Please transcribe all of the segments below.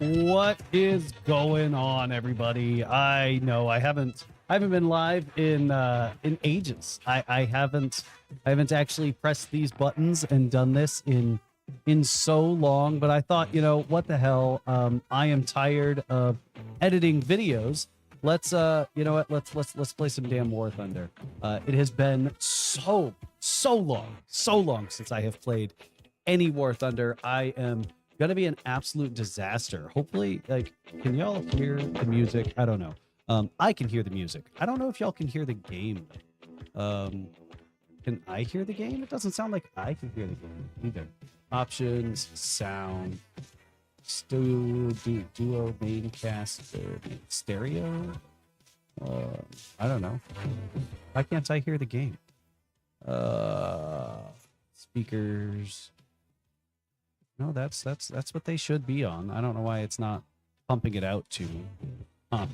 What is going on, everybody? I know I haven't been live in ages. I haven't actually pressed these buttons and done this in so long, but I thought, you know, what the hell? I am tired of editing videos. Let's you know what? Let's play some damn War Thunder. It has been so long since I have played any War Thunder. I am gonna be an absolute disaster. Hopefully, like, can y'all hear the music? I don't know. I can hear the music. I don't know if y'all can hear the game. Can I hear the game? It doesn't sound like I can hear the game either. Options, sound, duo, main cast, stereo. I don't know. Why can't I hear the game? Speakers. No, that's what they should be on. I don't know why it's not pumping it out to me. I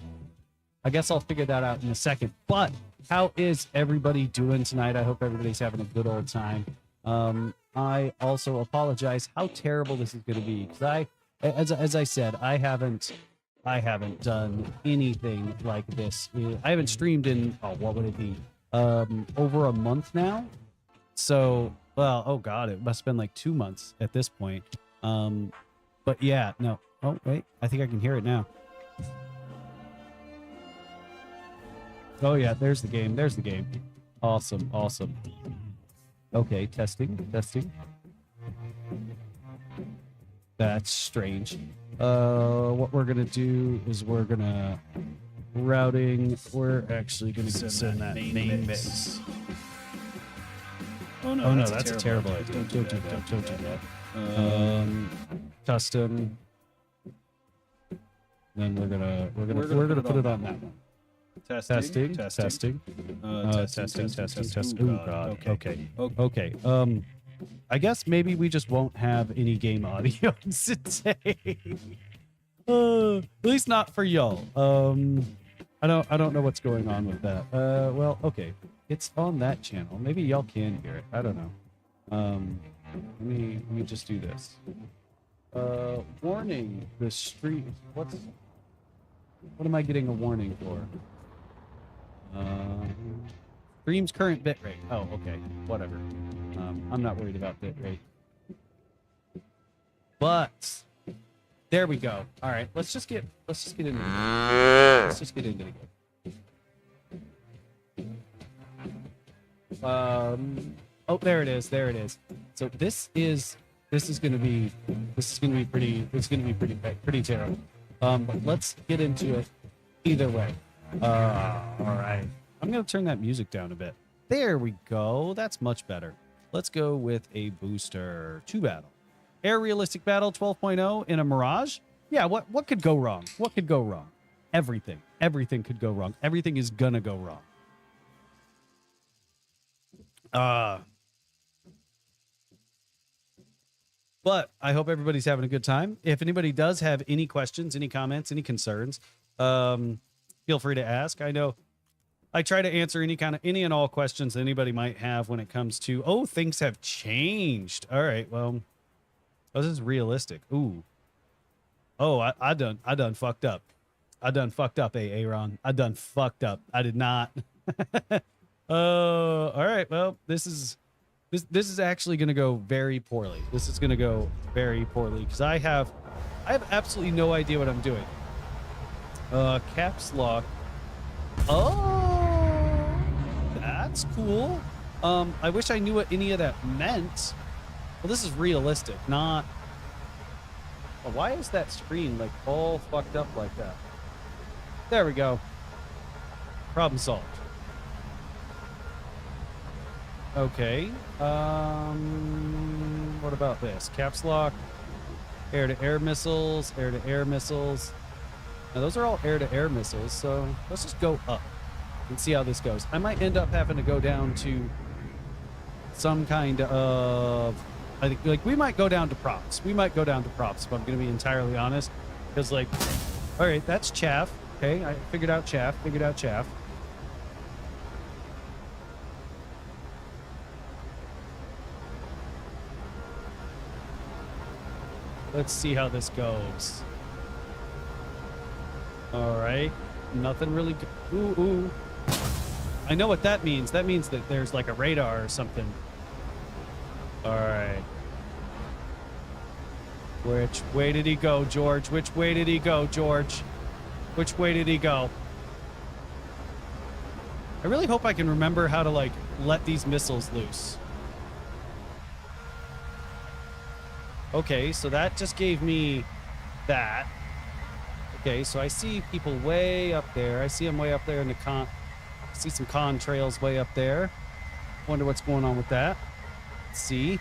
guess I'll figure that out in a second. But how is everybody doing tonight? I hope everybody's having a good old time. I also apologize how terrible this is going to be, because as I said, I haven't done anything like this. I haven't streamed in, what would it be? Over a month now. So, well, oh god, it must have been like 2 months at this point. But yeah, no. Oh wait, I think I can hear it now. Oh yeah, there's the game. There's the game. Awesome. Okay, testing. That's strange. What we're gonna do is we're gonna routing. We're actually gonna send that main mix. Oh no, that's a terrible idea. Don't do that. Custom. Then we're gonna put it on that one. Testing. Oh god. Okay. I guess maybe we just won't have any game audio today. At least not for y'all. I don't know what's going on with that. Well, okay. It's on that channel. Maybe y'all can hear it. I don't know. Let me just do this. Warning, the stream. What am I getting a warning for? Stream's current bitrate. Oh, okay. Whatever. I'm not worried about bitrate. But there we go. All right, let's just get into it. Let's just get into it. Oh, there it is. So this is gonna be pretty terrible. But let's get into it either way. All right. I'm gonna turn that music down a bit. There we go. That's much better. Let's go with a booster. 2 battle. Air realistic battle 12.0 in a Mirage. Yeah, what could go wrong? What could go wrong? Everything. Everything could go wrong. Everything is gonna go wrong. But I hope everybody's having a good time. If anybody does have any questions, any comments, any concerns, feel free to ask. I know I try to answer any and all questions that anybody might have when it comes to, oh, things have changed. All right, well, this is realistic. Ooh. Oh, I done fucked up. I done fucked up, Aaron. I done fucked up. I did not. All right, well, this is actually going to go very poorly. This is going to go very poorly because I have absolutely no idea what I'm doing. Caps lock. Oh, that's cool. I wish I knew what any of that meant. Well, this is realistic, not. Oh, why is that screen like all fucked up like that? There we go. Problem solved. Okay. What about this? Caps lock, air-to-air missiles, air-to-air missiles. Now, those are all air-to-air missiles, so let's just go up and see how this goes. I might end up having to go down to some kind of... I think, like, we might go down to props. We might go down to props, if I'm going to be entirely honest. Because, like, all right, that's chaff. Okay, I figured out chaff. Let's see how this goes. All right. Nothing really. Ooh, ooh. I know what that means. That means that there's like a radar or something. All right. Which way did he go, George? Which way did he go, George? Which way did he go? I really hope I can remember how to, like, let these missiles loose. Okay, so that just gave me that. Okay, so I see people way up there. I see them way up there in the I see some contrails way up there. Wonder what's going on with that. Let's see.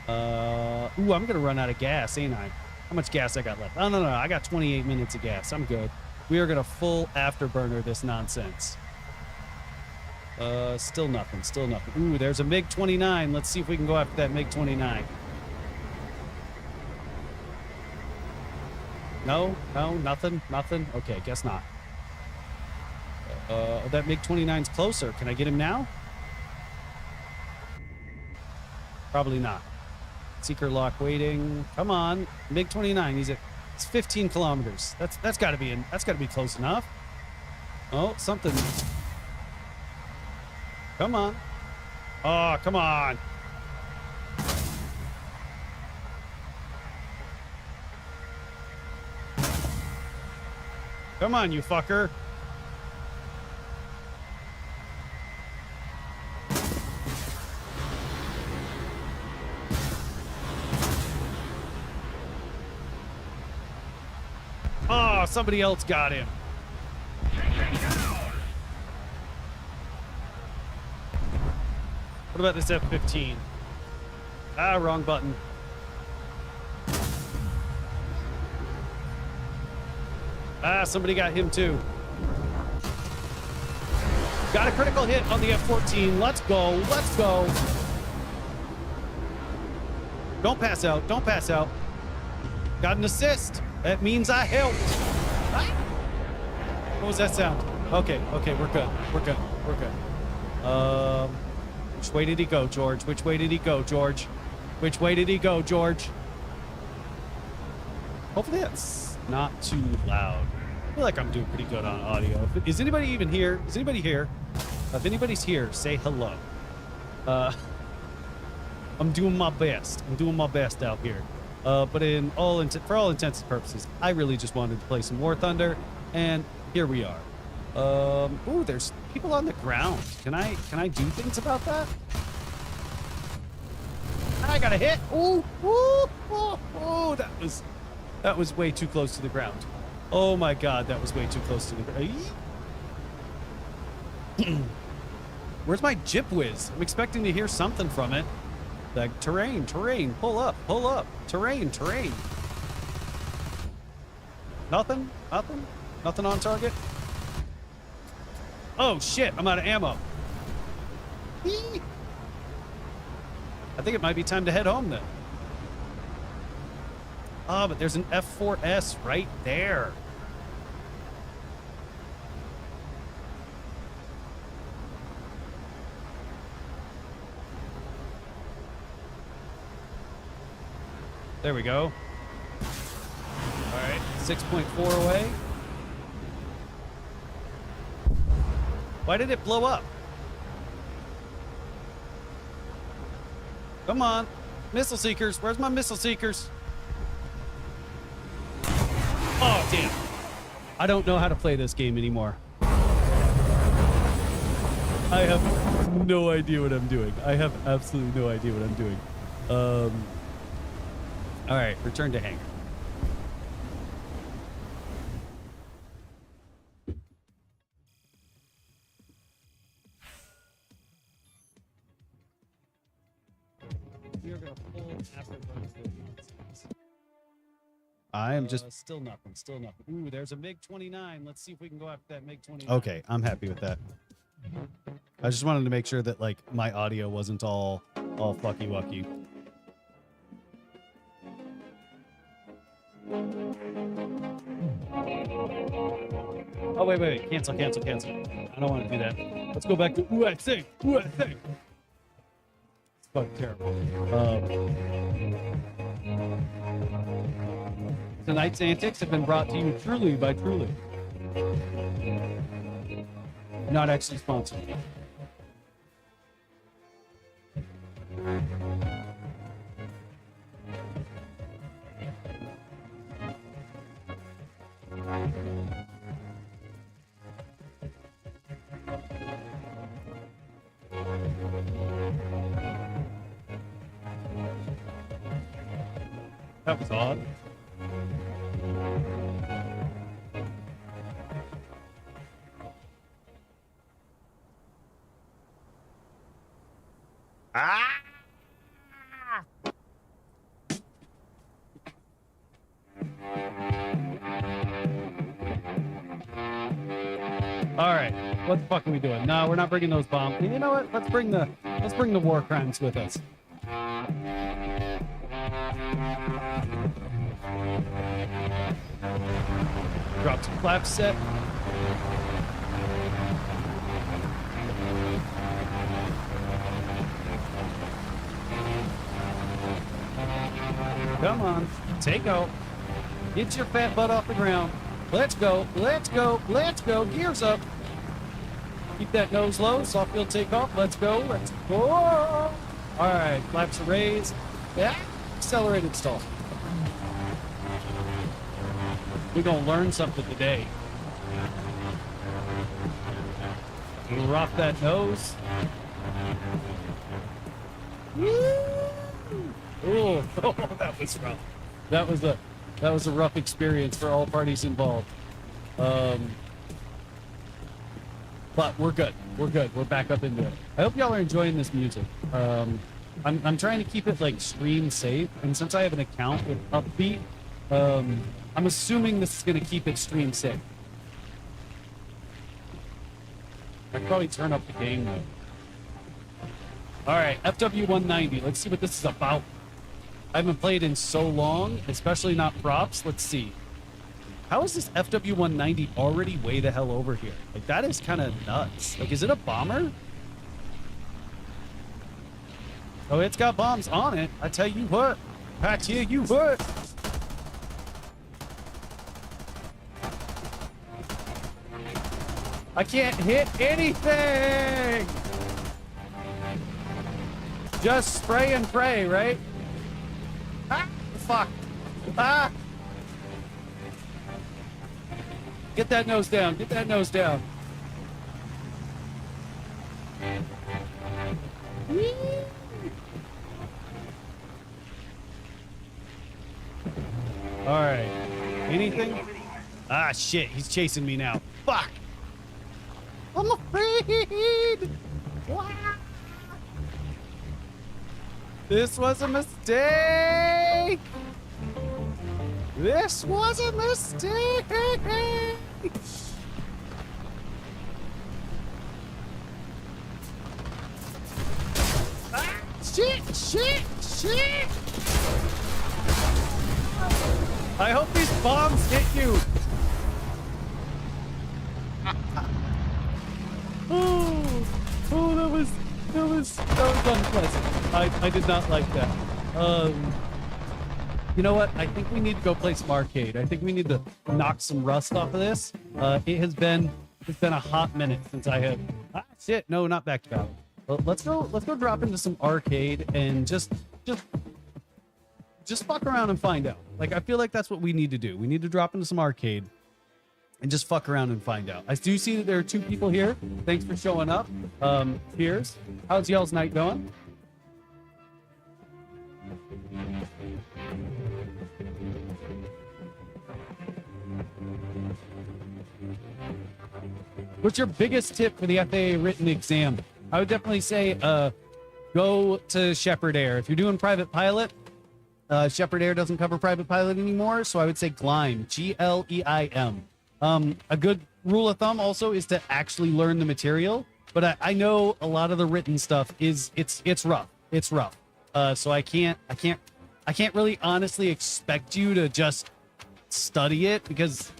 Ooh, I'm gonna run out of gas, ain't I? How much gas I got left? Oh, no, I got 28 minutes of gas. I'm good. We are gonna full afterburner this nonsense. Still nothing. Still nothing. Ooh, there's a MiG-29. Let's see if we can go after that MiG-29. No, nothing. Okay, guess not. That MiG-29's closer. Can I get him now? Probably not. Seeker lock waiting. Come on, MiG-29. It's 15 kilometers. That's got to be close enough. Oh, something. Come on. Oh, come on. Come on, you fucker. Oh, somebody else got him. What about this F-15? Ah, wrong button. Ah, somebody got him too. Got a critical hit on the F-14. Let's go. Let's go. Don't pass out. Don't pass out. Got an assist. That means I helped. What was that sound? Okay, we're good. We're good. Which way did he go, George? Which way did he go, George? Which way did he go, George? Hopefully that's not too loud. I feel like I'm doing pretty good on audio. Is anybody even here? Is anybody here? If anybody's here, say hello. I'm doing my best. I'm doing my best out here. But for all intents and purposes, I really just wanted to play some War Thunder, and here we are. Ooh, there's people on the ground. Can I do things about that? I got a hit. Ooh, that was way too close to the ground. Oh my God, that was way too close to the ground. Where's my Jip Whiz? I'm expecting to hear something from it. Like terrain, pull up, terrain. Nothing on target. Oh shit, I'm out of ammo. I think it might be time to head home then. Oh, but there's an F4S right there. There we go. All right, 6.4 away. Why did it blow up? Come on. Missile seekers. Where's my missile seekers? Oh, damn. I don't know how to play this game anymore. I have no idea what I'm doing. I have absolutely no idea what I'm doing. All right, return to hangar. We are gonna pull after I am just still nothing. Ooh, there's a MiG-29. Let's see if we can go after that MiG-29. Okay, I'm happy with that. I just wanted to make sure that like my audio wasn't all fucky wucky. Oh wait, cancel. I don't want to do that. Let's go back to USA. It's fucking terrible. Tonight's antics have been brought to you truly by Truly. Not actually sponsored. That was odd. Ah! All right, what the fuck are we doing? No, we're not bringing those bombs. You know what? Let's bring the war crimes with us. Drop some flap set. Come on, take out. Get your fat butt off the ground. Let's go, let's go, let's go. Gears up. Keep that nose low. Soft field takeoff. Let's go, let's go. All right, flaps are raised. Yeah, accelerated stall. We're gonna learn something today. Rock that nose. Woo! Ooh, oh, that was rough. That was a rough experience for all parties involved. But we're good. We're good. We're back up into it. I hope y'all are enjoying this music. I'm trying to keep it like stream safe, and since I have an account with Upbeat, I'm assuming this is gonna keep it stream safe. I can probably turn up the game though. All right, FW190. Let's see what this is about. I haven't played in so long, especially not props. Let's see. How is this FW190 already way the hell over here? Like, that is kind of nuts. Like, is it a bomber? Oh, it's got bombs on it. I tell you what. I tell you what. I can't hit anything. Just spray and pray, right? Ah, fuck. Ah. Get that nose down. Get that nose down. Whee! All right. Anything? Ah, shit. He's chasing me now. Fuck. I'm afraid. Wow. This was a mistake. This was a mistake. Ah, shit, shit, shit. I hope these bombs hit you. Oh, that was unpleasant. I did not like that. You know what? I think we need to go play some arcade. I think we need to knock some rust off of this. It's been a hot minute since I have. Ah, shit! No, not back to back. Well, let's go drop into some arcade and just fuck around and find out. Like, I feel like that's what we need to do. We need to drop into some arcade and just fuck around and find out. I do see that there are 2 people here. Thanks for showing up. Cheers. How's y'all's night going? What's your biggest tip for the FAA written exam? I would definitely say go to Shepherd Air. If you're doing private pilot, Shepherd Air doesn't cover private pilot anymore, so I would say GLEIM, G-L-E-I-M. A good rule of thumb also is to actually learn the material, but I know a lot of the written stuff it's rough. It's rough. So I can't really honestly expect you to just study it, because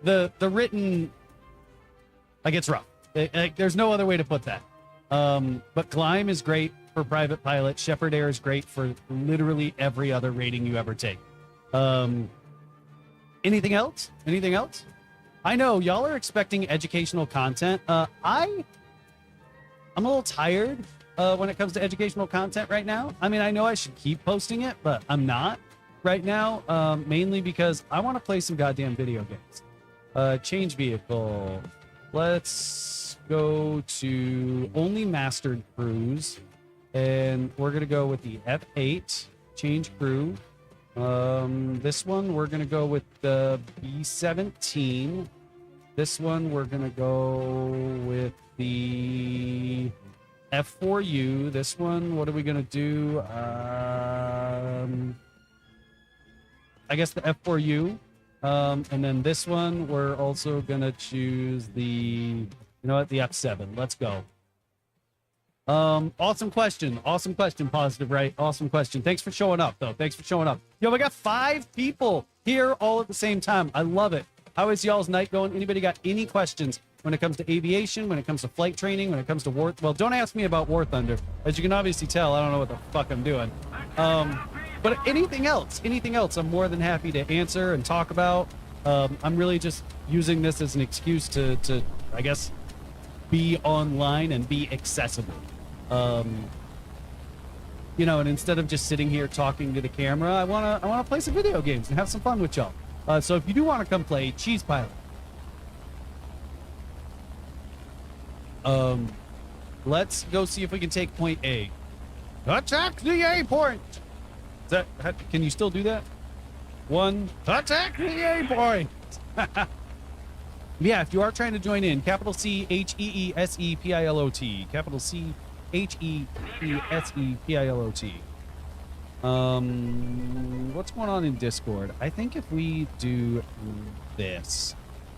the written, like, it's rough. There's no other way to put that. But GLEIM is great for private pilot. Shepherd Air is great for literally every other rating you ever take. Anything else? Anything else? I know y'all are expecting educational content. I'm a little tired when it comes to educational content right now. I mean, I know I should keep posting it, but I'm not right now, mainly because I want to play some goddamn video games. Change vehicle. Let's go to only mastered crews, and we're gonna go with the F8. Change crew. This one we're gonna go with the B17. This one we're gonna go with the F4U. This one, what are we gonna do? I guess the F4U. And then this one, we're also gonna choose the, you know what, the F7. Let's go. Awesome question. Awesome question, Positive Right. Awesome question. Thanks for showing up, though. Thanks for showing up. Yo, we got 5 people here all at the same time. I love it. How is y'all's night going? Anybody got any questions when it comes to aviation, when it comes to flight training, when it comes to War? Well, don't ask me about War Thunder. As you can obviously tell, I don't know what the fuck I'm doing. But anything else, I'm more than happy to answer and talk about. I'm really just using this as an excuse to I guess, be online and be accessible. You know, and instead of just sitting here talking to the camera, I wanna play some video games and have some fun with y'all. So if you do want to come play Cheese Pilot, let's go see if we can take point A. Attack the A point. Is that, can you still do that? One, attack the A point. Yeah, if you are trying to join in, capital C HEESEPILOT, capital C HEESEPILOT. What's going on in Discord? I think if we do this,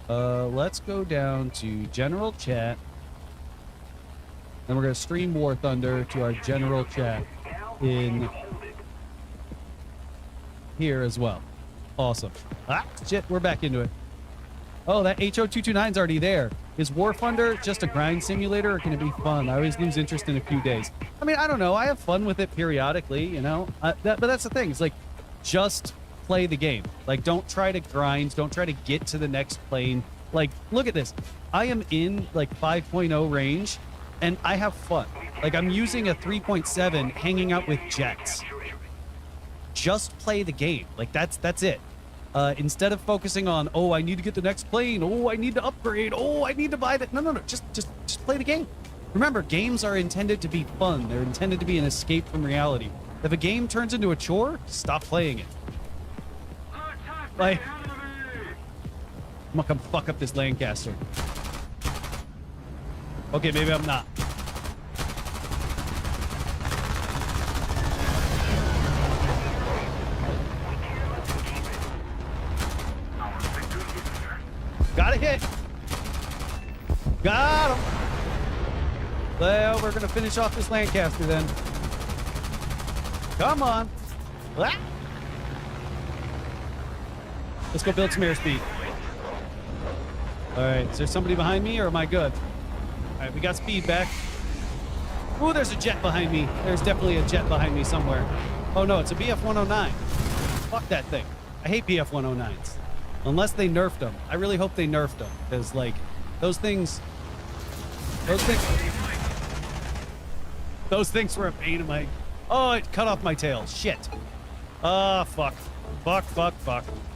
let's go down to general chat, and we're gonna stream War Thunder to our general chat in here as well. Awesome. Ah, shit, we're back into it. Oh, that HO229's already there. Is War Thunder just a grind simulator, or can it be fun? I always lose interest in a few days. I mean, I don't know. I have fun with it periodically, you know? But that's the thing. It's like, just play the game. Like, don't try to grind. Don't try to get to the next plane. Like, look at this. I am in, like, 5.0 range, and I have fun. Like, I'm using a 3.7 hanging out with jets. Just play the game. Like, that's it. Instead of focusing on, oh, I need to get the next plane. Oh, I need to upgrade. Oh, I need to buy that. No. Just play the game. Remember, games are intended to be fun. They're intended to be an escape from reality. If a game turns into a chore, stop playing it. Like, I'm gonna come fuck up this Lancaster. Okay, maybe I'm not. Got a hit. Got him. Well, we're gonna finish off this Lancaster then. Come on. Ah. Let's go build some airspeed. All right, is there somebody behind me, or am I good? All right, we got speed back. Ooh, there's a jet behind me. There's definitely a jet behind me somewhere. Oh no, it's a BF-109. Fuck that thing. I hate BF-109s. Unless they nerfed them. I really hope they nerfed them, because like those things were a pain in my. Oh, it cut off my tail. Shit. Ah, fuck. Fuck.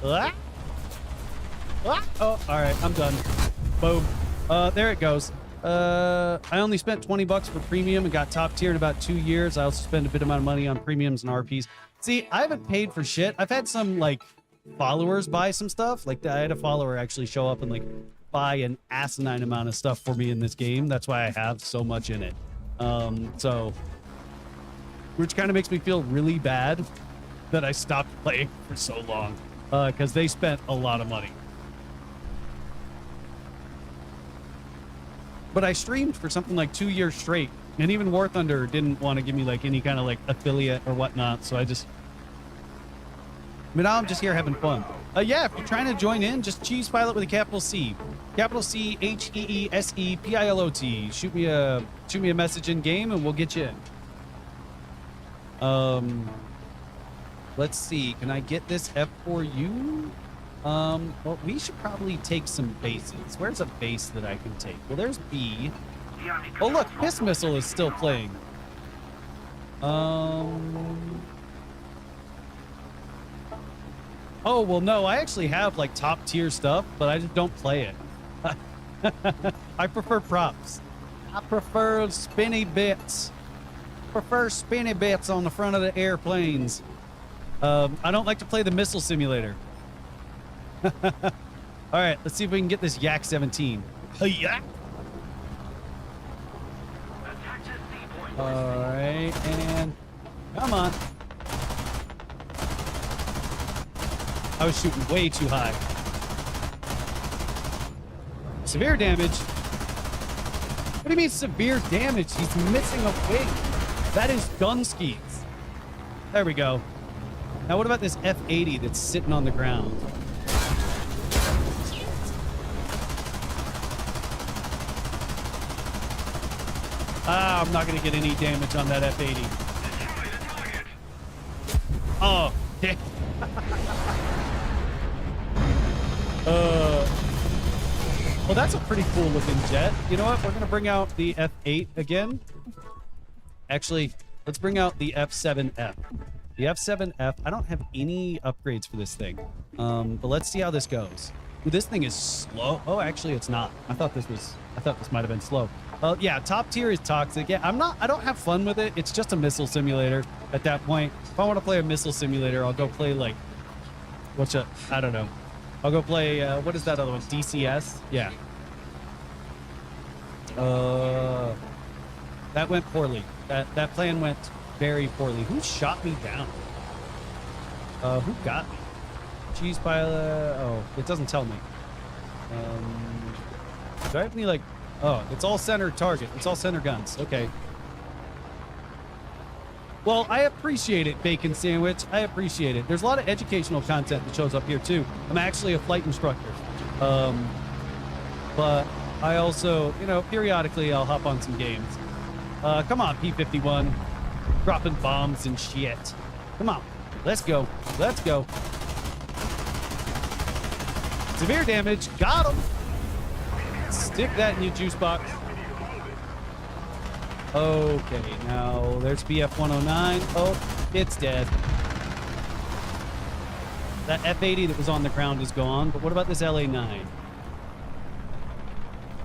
Ah. Ah. Oh, all right, I'm done. Boom. There it goes. I only spent $20 for premium and got top tier in about 2 years. I also spent a bit amount of money on premiums and RPs. See, I haven't paid for shit. I've had some like followers buy some stuff. Like I had a follower actually show up and like buy an asinine amount of stuff for me in this game. That's why I have so much in it. So which kind of makes me feel really bad that I stopped playing for so long, because they spent a lot of money. But I streamed for something like 2 years straight, and even War Thunder didn't want to give me like any kind of like affiliate or whatnot. So I mean, now I'm just here having fun. Yeah, if you're trying to join in, just Cheese Pilot with a capital C. Capital C HEESEPILOT. Shoot me a message in game and we'll get you in. Let's see. Can I get this F4U? Well, we should probably take some bases. Where's a base that I can take? Well, there's B. Oh, look, Piss Missile is still playing. Oh, well, no, I actually have, like, top-tier stuff, but I just don't play it. I prefer props. I prefer spinny bits. Prefer spinny bits on the front of the airplanes. I don't like to play the missile simulator. All right, let's see if we can get this Yak 17. Yak. All right, and come on. I was shooting way too high. Severe damage. What do you mean severe damage? He's missing a wing. That is gun skis. There we go. Now what about this F-80 that's sitting on the ground? Ah, I'm not going to get any damage on that F-80. Oh, yeah. Well, that's a pretty cool looking jet. You know what? We're going to bring out the F-8 again. Actually, let's bring out the F-7F. The F-7F, I don't have any upgrades for this thing. But let's see how this goes. Ooh, this thing is slow. Oh, actually, it's not. I thought this might have been slow. Yeah, top tier is toxic. Yeah, I don't have fun with it. It's just a missile simulator at that point. If I want to play a missile simulator, I'll go play like, I don't know. I'll go play, what is that other one? DCS? Yeah. That went poorly. That plan went very poorly. Who shot me down? Who got me? Cheese pilot. Oh, it doesn't tell me. Do I have any, like, oh, it's all center target. It's all center guns. Okay. Well, I appreciate it, Bacon Sandwich. I appreciate it. There's a lot of educational content that shows up here, too. I'm actually a flight instructor. But I also, you know, periodically I'll hop on some games. Come on, P-51. Dropping bombs and shit. Come on. Let's go. Let's go. Severe damage. Got him. Stick that in your juice box. Okay, now there's BF-109. Oh, it's dead. That F-80 that was on the ground is gone, but what about this LA-9?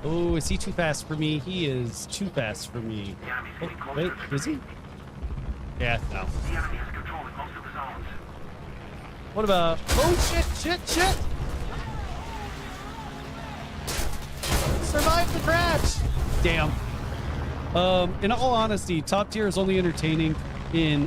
Oh, is he too fast for me? He is too fast for me. Oh, wait, is he? Yeah, no. What about... Oh, shit! Survive the crash! Damn. In all honesty, top tier is only entertaining in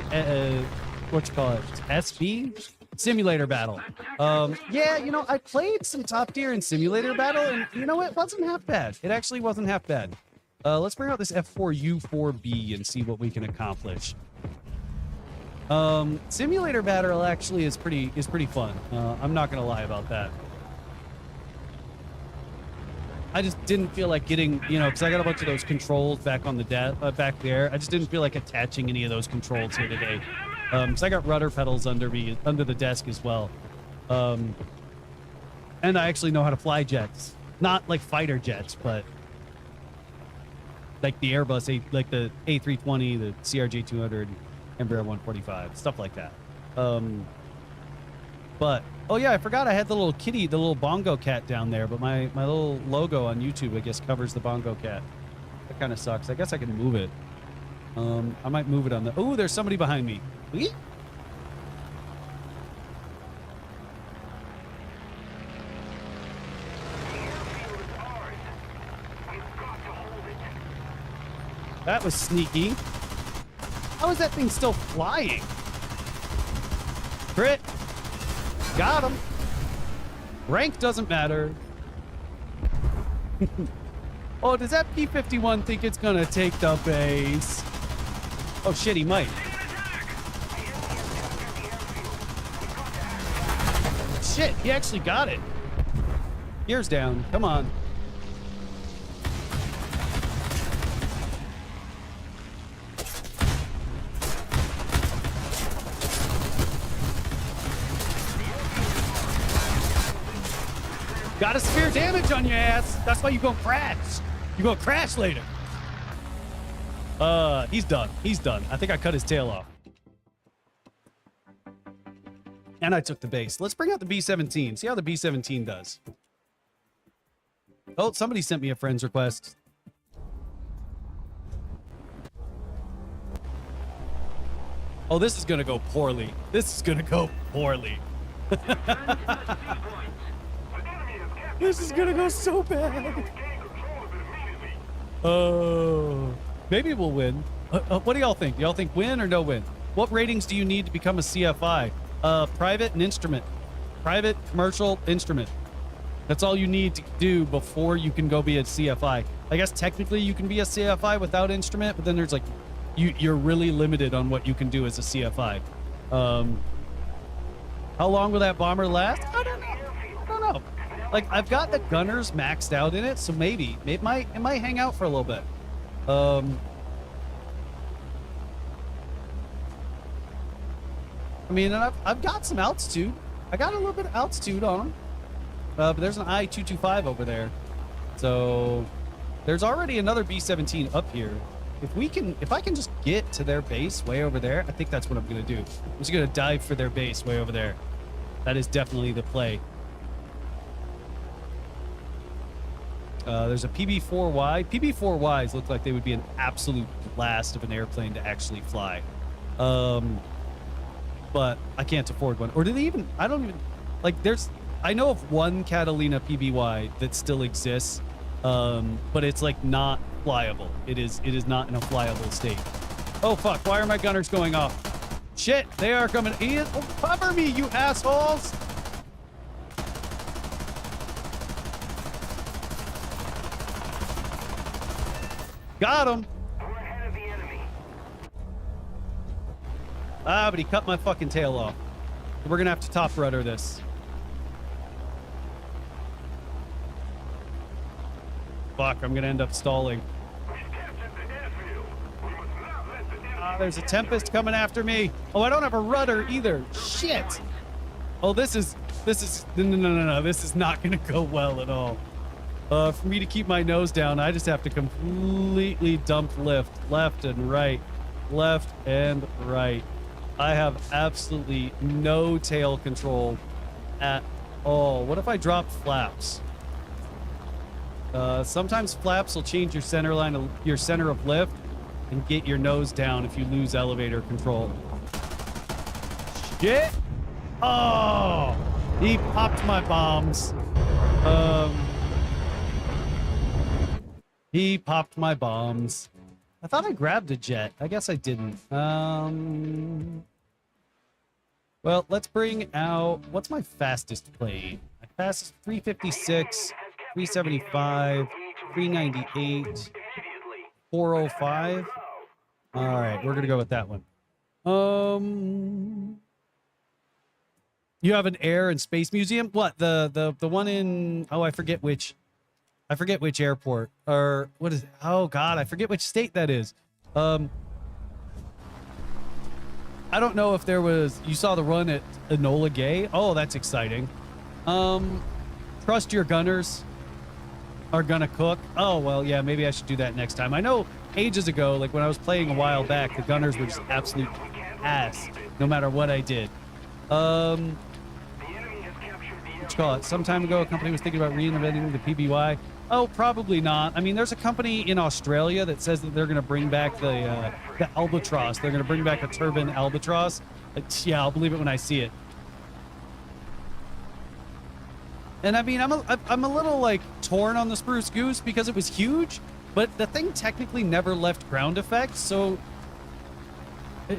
what you call it, SB simulator battle. Yeah, you know, I played some top tier in simulator battle, and you know, it wasn't half bad. It actually wasn't half bad. Let's bring out this F4U4B and see what we can accomplish. Simulator battle actually is pretty fun. I'm not gonna lie about that. I just didn't feel like getting, you know, because I got a bunch of those controls back on the back there. I just didn't feel like attaching any of those controls here today. Because I got rudder pedals under the desk as well. And I actually know how to fly jets. Not like fighter jets, but like the Airbus, like the A320, the CRJ200, Embraer 145, stuff like that. But oh yeah, I forgot I had the little kitty, the little bongo cat down there, but my little logo on YouTube, I guess, covers the bongo cat. That kind of sucks. I guess I can move it. I might move it on the... Oh, there's somebody behind me. Whee? That was sneaky. How is that thing still flying? Crit. Got him. Rank doesn't matter. Oh, does that P-51 think it's gonna take the base? Oh shit, he might. Shit, he actually got it. Gears down. Come on. Got a severe damage on your ass. That's why you gonna crash. You gonna crash later. He's done. He's done. I think I cut his tail off. And I took the base. Let's bring out the B-17. See how the B-17 does. Oh, somebody sent me a friend's request. Oh, this is gonna go poorly. This is gonna go poorly. This is gonna go so bad. Oh, maybe we'll win. What do y'all think? Y'all think win or no win? What ratings do you need to become a CFI? Private and instrument. Private, commercial, instrument. That's all you need to do before you can go be a CFI. I guess technically you can be a CFI without instrument, but then there's like, you're really limited on what you can do as a CFI. How long will that bomber last? I don't know. I don't know. Like, I've got the gunners maxed out in it, so maybe it might hang out for a little bit. I mean, I've got some altitude. I got a little bit of altitude on them. But there's an I-225 over there. So there's already another B-17 up here. If I can just get to their base way over there, I think that's what I'm going to do. I'm just going to dive for their base way over there. That is definitely the play. There's a PB-4Y. PB-4Ys look like they would be an absolute blast of an airplane to actually fly. But I can't afford one. Or do they even... I don't even... Like, I know of one Catalina PBY that still exists, but it's, like, not flyable. It is not in a flyable state. Oh, fuck. Why are my gunners going off? Shit, they are coming in. Oh, cover me, you assholes! Got him! Ah, but he cut my fucking tail off. We're gonna have to top rudder this. Fuck, I'm gonna end up stalling. Ah, there's a Tempest coming after me. Oh, I don't have a rudder either. Shit! Oh, this is no. This is not gonna go well at all. For me to keep my nose down, I just have to completely dump lift. Left and right. Left and right. I have absolutely no tail control at all. What if I drop flaps? Sometimes flaps will change your center of lift and get your nose down if you lose elevator control. Shit! Oh! He popped my bombs. He popped my bombs. I thought I grabbed a jet. I guess I didn't. Well, let's bring out... What's my fastest plane? My fastest 356, 375, 398, 405. All right, we're going to go with that one. You have an air and space museum? What? The one in... Oh, I forget which airport. Or what is it? Oh, God, I forget which state that is. I don't know if there was... You saw the run at Enola Gay? Oh, that's exciting. Trust your gunners are gonna cook. Oh, well, yeah, maybe I should do that next time. I know ages ago, like when I was playing a while back, the gunners were just absolute ass, no matter what I did. What you call it? Some time ago, a company was thinking about reinventing the PBY. Oh, probably not. I mean, there's a company in Australia that says that they're going to bring back the Albatross. They're going to bring back a turbine Albatross. Yeah, I'll believe it when I see it. And I mean, I'm a little like torn on the Spruce Goose because it was huge, but the thing technically never left ground effects, so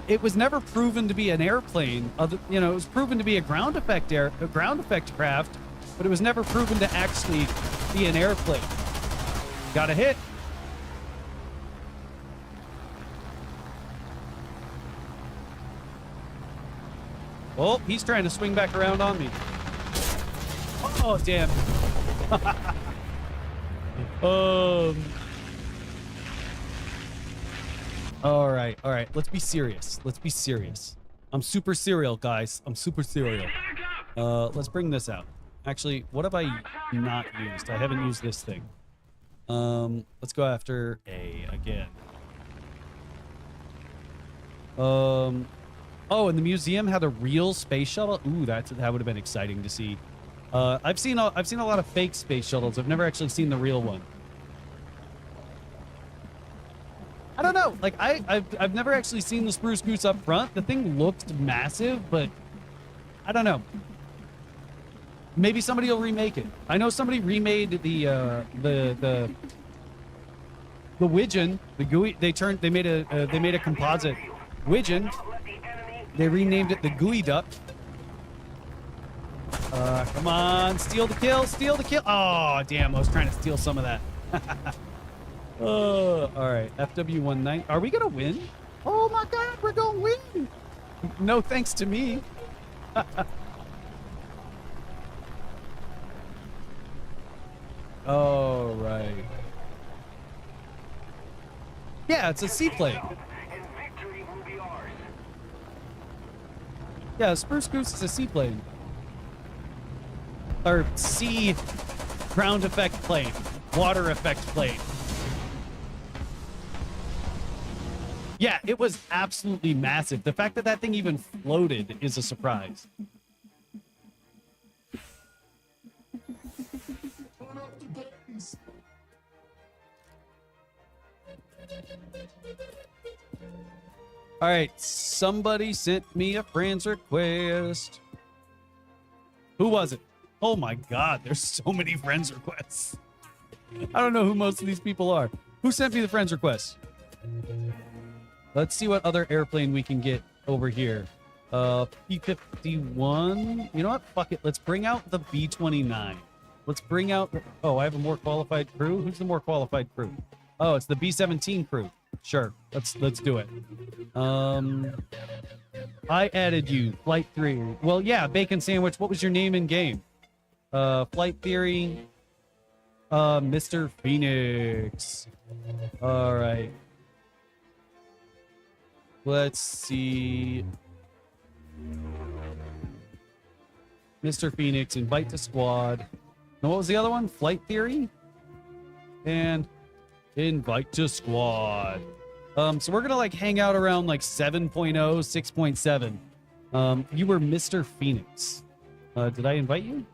it was never proven to be an airplane. You know, it was proven to be a ground effect craft, but it was never proven to actually be an airplane. Got a hit. Oh, he's trying to swing back around on me. Oh, damn. All right. Let's be serious. I'm super serial, guys. I'm super serial. Let's bring this out. Actually, what have I not used? I haven't used this thing. Let's go after A again. Oh, and the museum had a real space shuttle. Ooh, that would have been exciting to see. I've seen a lot of fake space shuttles. I've never actually seen the real one. I don't know. Like I've never actually seen the Spruce Goose up front. The thing looked massive, but I don't know. Maybe somebody will remake it. I know somebody remade the widgeon, the GUI. They made a composite widgeon. They renamed it the GUI duck. Come on, steal the kill, steal the kill. Oh, damn, I was trying to steal some of that. All right, FW19. Are we gonna win? Oh my God, we're gonna win. No thanks to me. Oh, right. Yeah, it's a seaplane. Yeah, Spruce Goose is a seaplane. Or sea ground effect plane. Water effect plane. Yeah, it was absolutely massive. The fact that that thing even floated is a surprise. All right, somebody sent me a friend's request. Who was it? Oh my God, there's so many friends requests. I don't know who most of these people are. Who sent me the friends request? Let's see what other airplane we can get over here. P-51. You know what? Fuck it. Let's bring out the B-29. Let's bring out... Oh, I have a more qualified crew? Who's the more qualified crew? Oh, it's the B-17 crew. Sure. Let's do it. I added you. Flight 3. Well, yeah, Bacon Sandwich. What was your name in game? Flight Theory. Mr. Phoenix. All right. Let's see. Mr. Phoenix, invite to squad. And what was the other one? Flight Theory? And invite to squad. So we're gonna like hang out around like 7.0, 6.7. You were Mr. Phoenix. Did I invite you?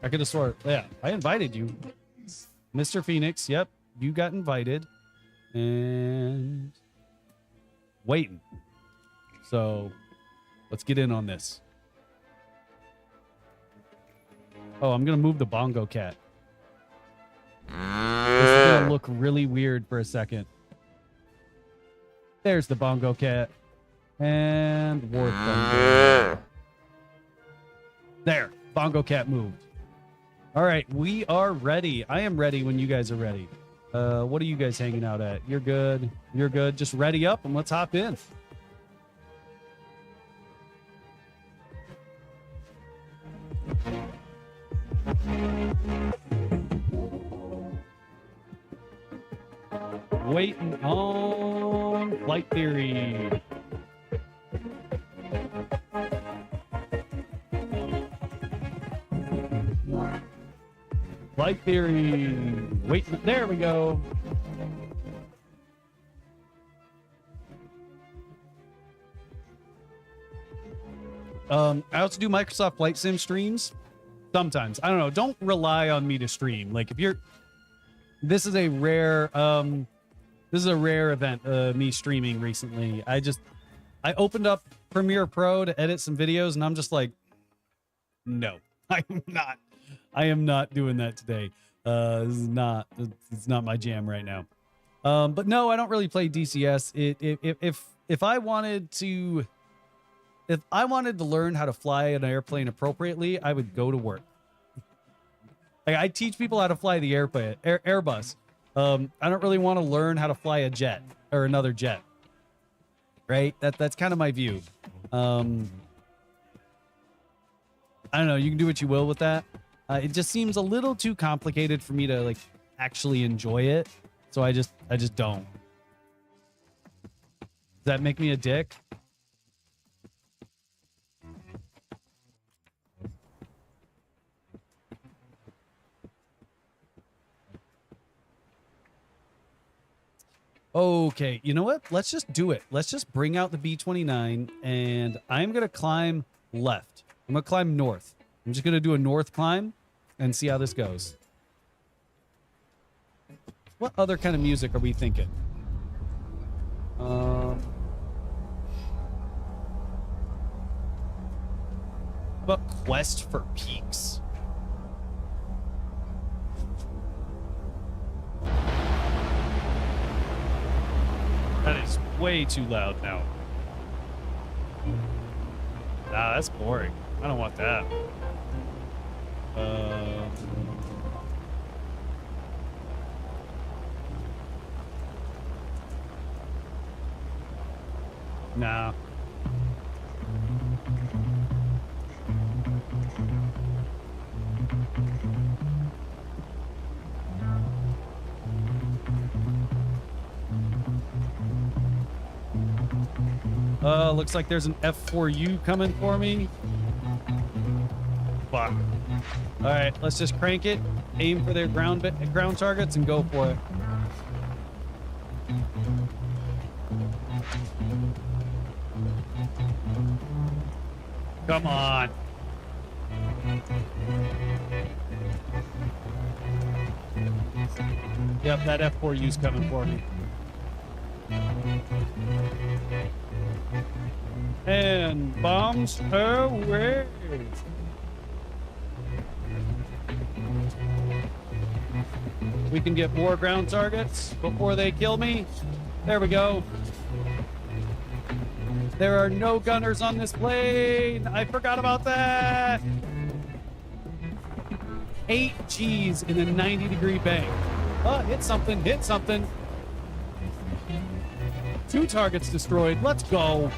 I could have sworn. Yeah, I invited you. Mr. Phoenix, yep. You got invited. And waiting. So let's get in on this. Oh, I'm gonna move the bongo cat. This is gonna look really weird for a second. There's the bongo cat. And War Thunder. There. Bongo cat moved. All right, we are ready. I am ready when you guys are ready. What are you guys hanging out at? You're good. You're good. Just ready up and let's hop in. Waiting on Flight Theory. Flight Theory. Wait, there we go. I also do Microsoft Flight Sim streams. Sometimes. I don't know. Don't rely on me to stream. Like if you're this is a rare event, me streaming recently. I opened up Premiere Pro to edit some videos and I'm just like, no, I am not doing that today. It's not my jam right now. But no, I don't really play DCS. If I wanted to learn how to fly an airplane appropriately, I would go to work. Like, I teach people how to fly the Airbus. I don't really want to learn how to fly a jet or another jet. Right? That's kind of my view. I don't know. You can do what you will with that. It just seems a little too complicated for me to like actually enjoy it. So I just don't. Does that make me a dick? Okay, you know what? Let's just do it. Let's just bring out the B-29, and I'm going to climb left. I'm going to climb north. I'm just going to do a north climb and see how this goes. What other kind of music are we thinking? About Quest for Peaks. That is way too loud now. Nah, that's boring. I don't want that. Nah. Looks like there's an F4U coming for me. Fuck. All right, let's just crank it, aim for their ground targets, and go for it. Come on. Yep, that F4U's coming for me. And bombs away. We can get more ground targets before they kill me. There we go. There are no gunners on this plane. I forgot about that. 8 G's in a 90-degree bank. Oh, hit something, hit something. 2 targets destroyed. Let's go.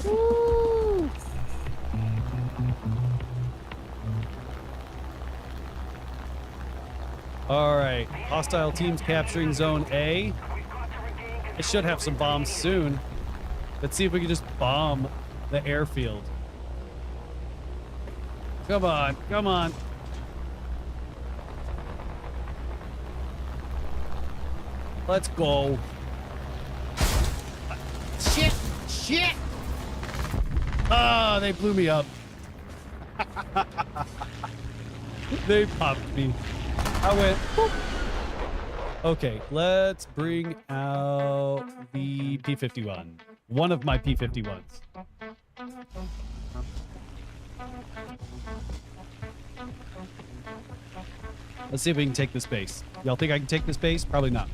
Woo. All right. Hostile teams capturing Zone A. I should have some bombs soon. Let's see if we can just bomb the airfield. Come on, come on. Let's go. Shit, shit. Ah, they blew me up. They popped me. I went, boop. Okay, let's bring out the P-51. One of my P-51s. Let's see if we can take this base. Y'all think I can take this base? Probably not.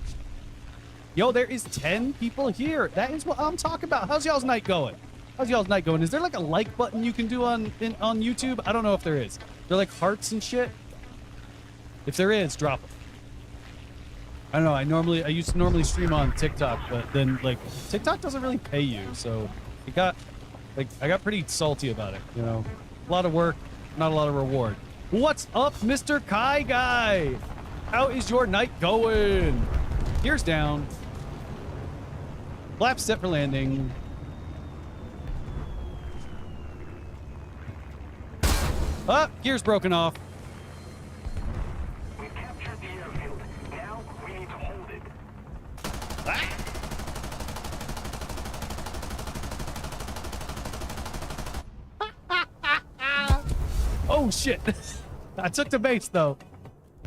Yo, there is 10 people here. That is what I'm talking about. How's y'all's night going? How's y'all's night going? Is there like a like button you can do on YouTube? I don't know if there is. They're like hearts and shit. If there is, drop them. I don't know. I used to normally stream on TikTok, but then like TikTok doesn't really pay you, so I got pretty salty about it. You know, a lot of work, not a lot of reward. What's up, Mr. Kai Guy? How is your night going? Gears down. Flaps set for landing. Ah, gears broken off. We captured the airfield. Now we need to hold it. Oh shit. I took the base though.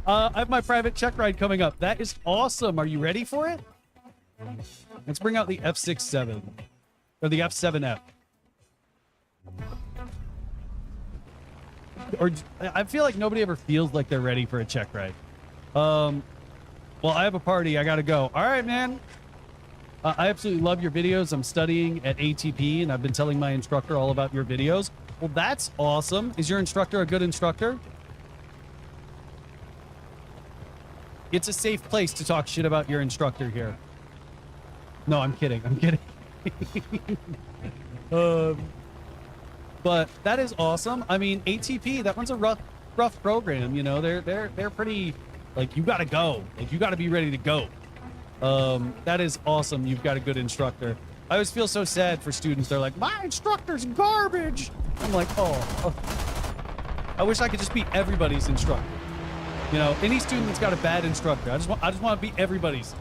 I have my private check ride coming up. That is awesome. Are you ready for it? Let's bring out the F-67 or the F-7F. Or I feel like nobody ever feels like they're ready for a check ride. Well, I have a party. I gotta go. All right, man. I absolutely love your videos. I'm studying at ATP, and I've been telling my instructor all about your videos. Well, that's awesome. Is your instructor a good instructor? It's a safe place to talk shit about your instructor here. No, I'm kidding. I'm kidding. But that is awesome. I mean, ATP, that one's a rough program. You know, they're pretty, like, you gotta go. Like, you gotta be ready to go. That is awesome. You've got a good instructor. I always feel so sad for students. They're like, my instructor's garbage. I'm like, oh. I wish I could just be everybody's instructor. You know, any student that's got a bad instructor, I just want to be everybody's.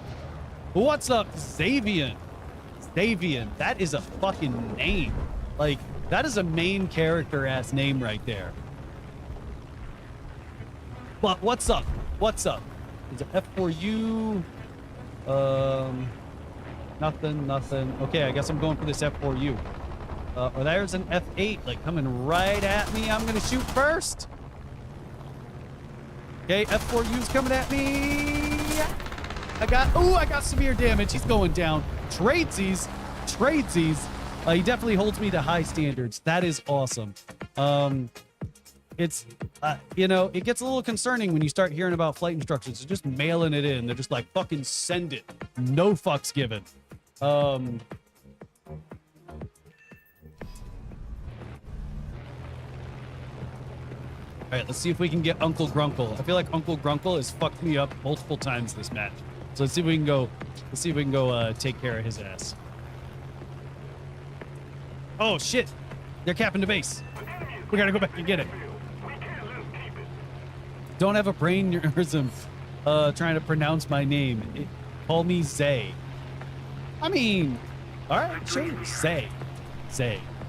What's up, Xavian? Xavian, that is a fucking name. Like, that is a main character ass name right there. But what's up? What's up? Is it F4U? Nothing. Okay, I guess I'm going for this F4U. Or there's an F8, like, coming right at me. I'm gonna shoot first. Okay, F4U's coming at me. I got severe damage. He's going down. Tradesies. He definitely holds me to high standards. That is awesome. It's, you know, it gets a little concerning when you start hearing about flight instructors. They're just mailing it in. They're just like, fucking send it. No fucks given. All right, let's see if we can get Uncle Grunkle. I feel like Uncle Grunkle has fucked me up multiple times this match. So let's see if we can go. Take care of his ass. Oh shit! They're capping the base. We gotta go back and get it. Don't have a brain aneurysm. Trying to pronounce my name. Call me Zay. I mean, all right, sure. Zay.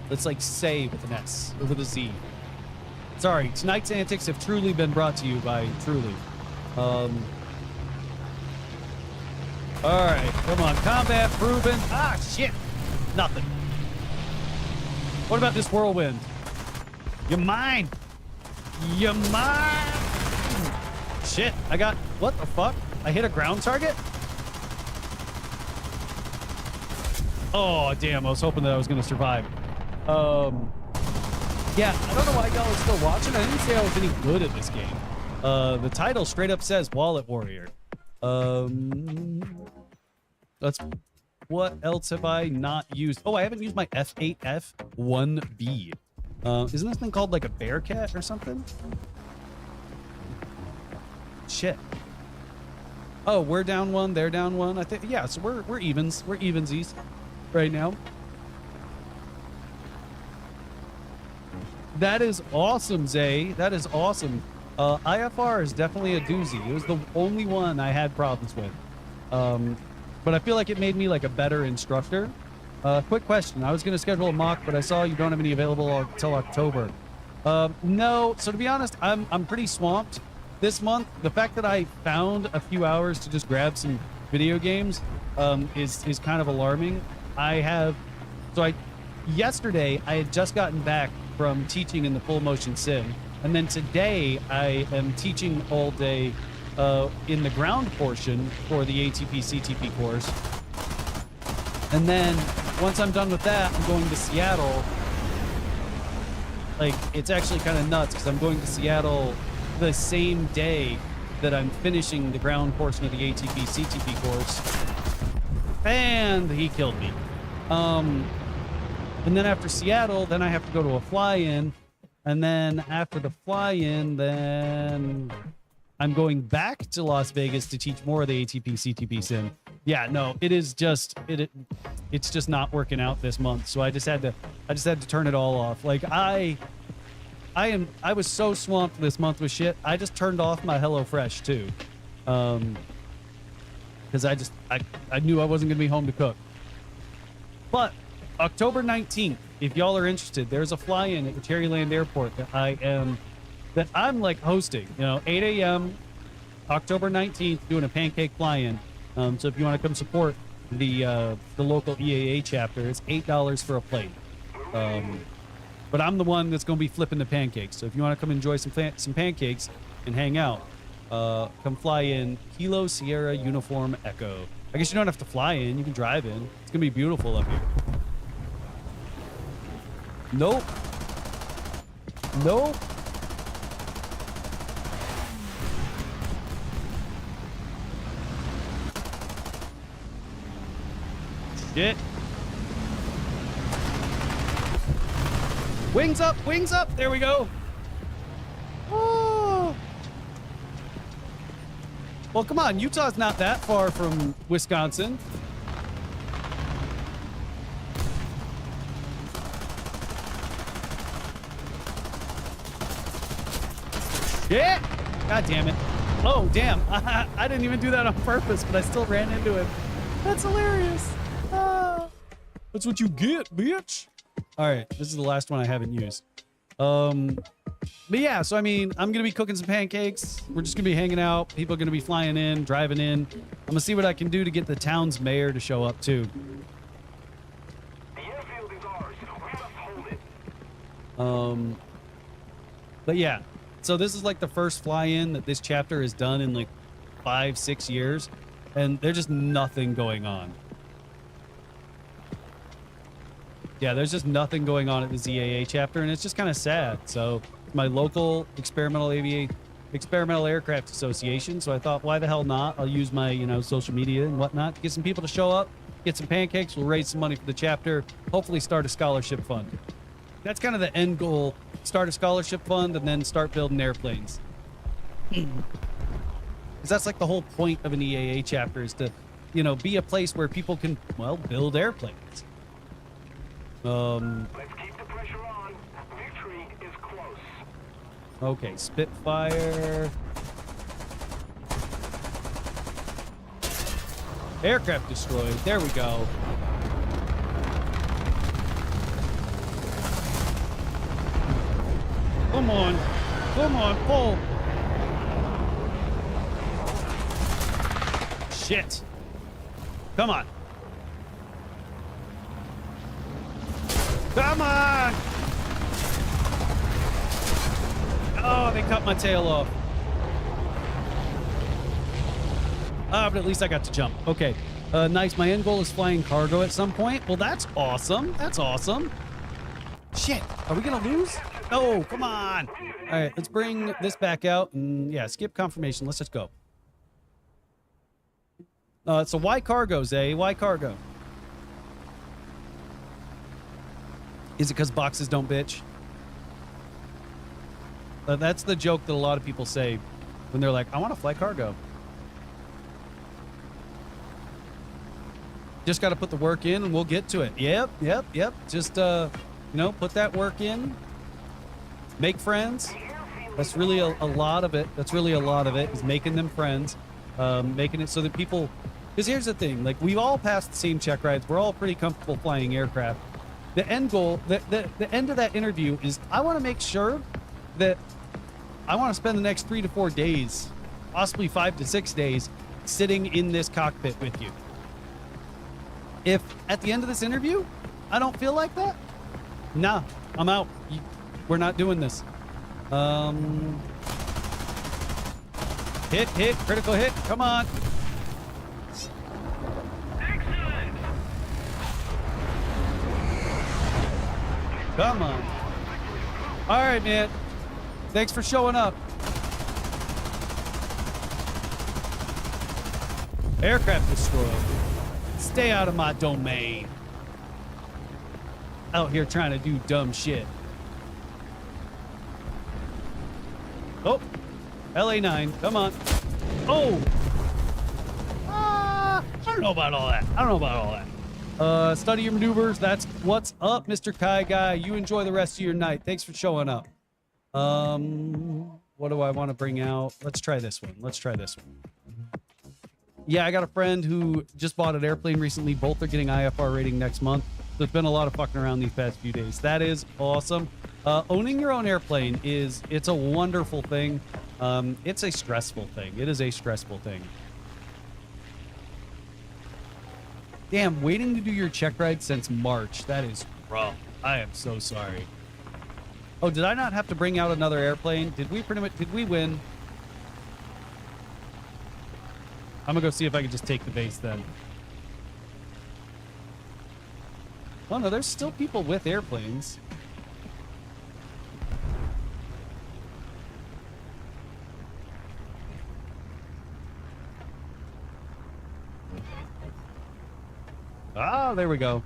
Let's like say with an S or with a Z. Sorry, tonight's antics have truly been brought to you by Truly. All right, come on, combat proven. Ah, shit, nothing. What about this whirlwind? You're mine. Shit, I got, what the fuck? I hit a ground target? Oh, damn, I was hoping that I was gonna survive. Yeah, I don't know why y'all are still watching. I didn't say I was any good at this game. The title straight up says Wallet Warrior. What else have I not used? Oh, I haven't used my F8F1B. Isn't this thing called like a Bearcat or something? Shit. Oh, we're down one, they're down one. I think, yeah, so we're evens. We're evensies right now. That is awesome, Zay. That is awesome. IFR is definitely a doozy. It was the only one I had problems with. But I feel like it made me like a better instructor. Quick question. I was going to schedule a mock, but I saw you don't have any available until October. No. So to be honest, I'm pretty swamped this month. The fact that I found a few hours to just grab some video games is kind of alarming. Yesterday I had just gotten back from teaching in the full motion sim, and then today I am teaching all day in the ground portion for the ATP CTP course. And then once I'm done with that, I'm going to Seattle. Like, it's actually kind of nuts because I'm going to Seattle the same day that I'm finishing the ground portion of the ATP CTP course. And he killed me. And then after Seattle, then I have to go to a fly-in. And then after the fly-in, then I'm going back to Las Vegas to teach more of the ATP CTP sim. Yeah, no, it's just not working out this month. So I just had to turn it all off. Like I was so swamped this month with shit. I just turned off my HelloFresh too. Because I knew I wasn't gonna be home to cook. But October 19th, if y'all are interested, there's a fly-in at the Cherryland Airport that I'm like hosting. 8 a.m. October 19th, doing a pancake fly-in. So if you want to come support the local EAA chapter, it's $8 for a plate. But I'm the one that's going to be flipping the pancakes. So if you want to come enjoy some pancakes and hang out, come fly in Kilo Sierra Uniform Echo. I guess you don't have to fly in. You can drive in. It's going to be beautiful up here. Nope. Shit. Wings up, wings up. There we go. Oh. Well, come on. Utah's not that far from Wisconsin. God damn it. Oh, damn. I didn't even do that on purpose, but I still ran into him. That's hilarious. Ah, that's what you get, bitch. All right, this is the last one I haven't used. But yeah, so I mean, I'm gonna be cooking some pancakes. We're just gonna be hanging out. People are gonna be flying in, driving in. I'm gonna see what I can do to get the town's mayor to show up too. The airfield is ours. We must hold it. But yeah, so this is like the first fly-in that this chapter has done in like 5-6 years, and there's just nothing going on. Yeah, there's just nothing going on at the ZAA chapter, and it's just kind of sad. So my local experimental aircraft association. So I thought, why the hell not? I'll use my, social media and whatnot to get some people to show up, get some pancakes. We'll raise some money for the chapter, hopefully start a scholarship fund. That's kind of the end goal. Start a scholarship fund and then start building airplanes. Because that's like the whole point of an EAA chapter is to, be a place where people can, build airplanes. Let's keep the pressure on. Victory is close. Okay, Spitfire. Aircraft destroyed. There we go. Come on. Come on, pull. Shit. Come on. Come on! Oh, they cut my tail off. But at least I got to jump. Okay. Nice. My end goal is flying cargo at some point. Well, that's awesome. That's awesome. Shit. Are we going to lose? No, come on. All right, let's bring this back out. And yeah, skip confirmation. Let's just go. So why cargos, eh? Why cargo? Is it because boxes don't bitch? That's the joke that a lot of people say when they're like, I want to fly cargo. Just got to put the work in and we'll get to it. Yep. Just, put that work in. Make friends. That's really a lot of it. That's really a lot of it is making them friends. Making it so that people... Because here's the thing. Like, we've all passed the same check rides. We're all pretty comfortable flying aircraft. The end goal, the end of that interview is I want to make sure that I want to spend the next 3 to 4 days, possibly 5 to 6 days, sitting in this cockpit with you. If at the end of this interview, I don't feel like that, nah, I'm out. We're not doing this. Hit, critical hit, come on. Come on. All right, man. Thanks for showing up. Aircraft destroyed. Stay out of my domain. Out here trying to do dumb shit. Oh, LA9, come on. Oh. I don't know about all that. Study your maneuvers. That's what's up, Mr. Kai Guy. You enjoy the rest of your night. Thanks for showing up. What do I want to bring out? Let's try this one. Yeah, I got a friend who just bought an airplane recently. Both are getting IFR rating next month. So it's been a lot of fucking around these past few days. That is awesome. Owning your own airplane it's a wonderful thing. It's a stressful thing. It is a stressful thing. Damn, waiting to do your check ride since March. That is rough. I am so sorry. Oh, did I not have to bring out another airplane? Did we win? I'm gonna go see if I can just take the base then. Oh no, there's still people with airplanes. Ah, there we go.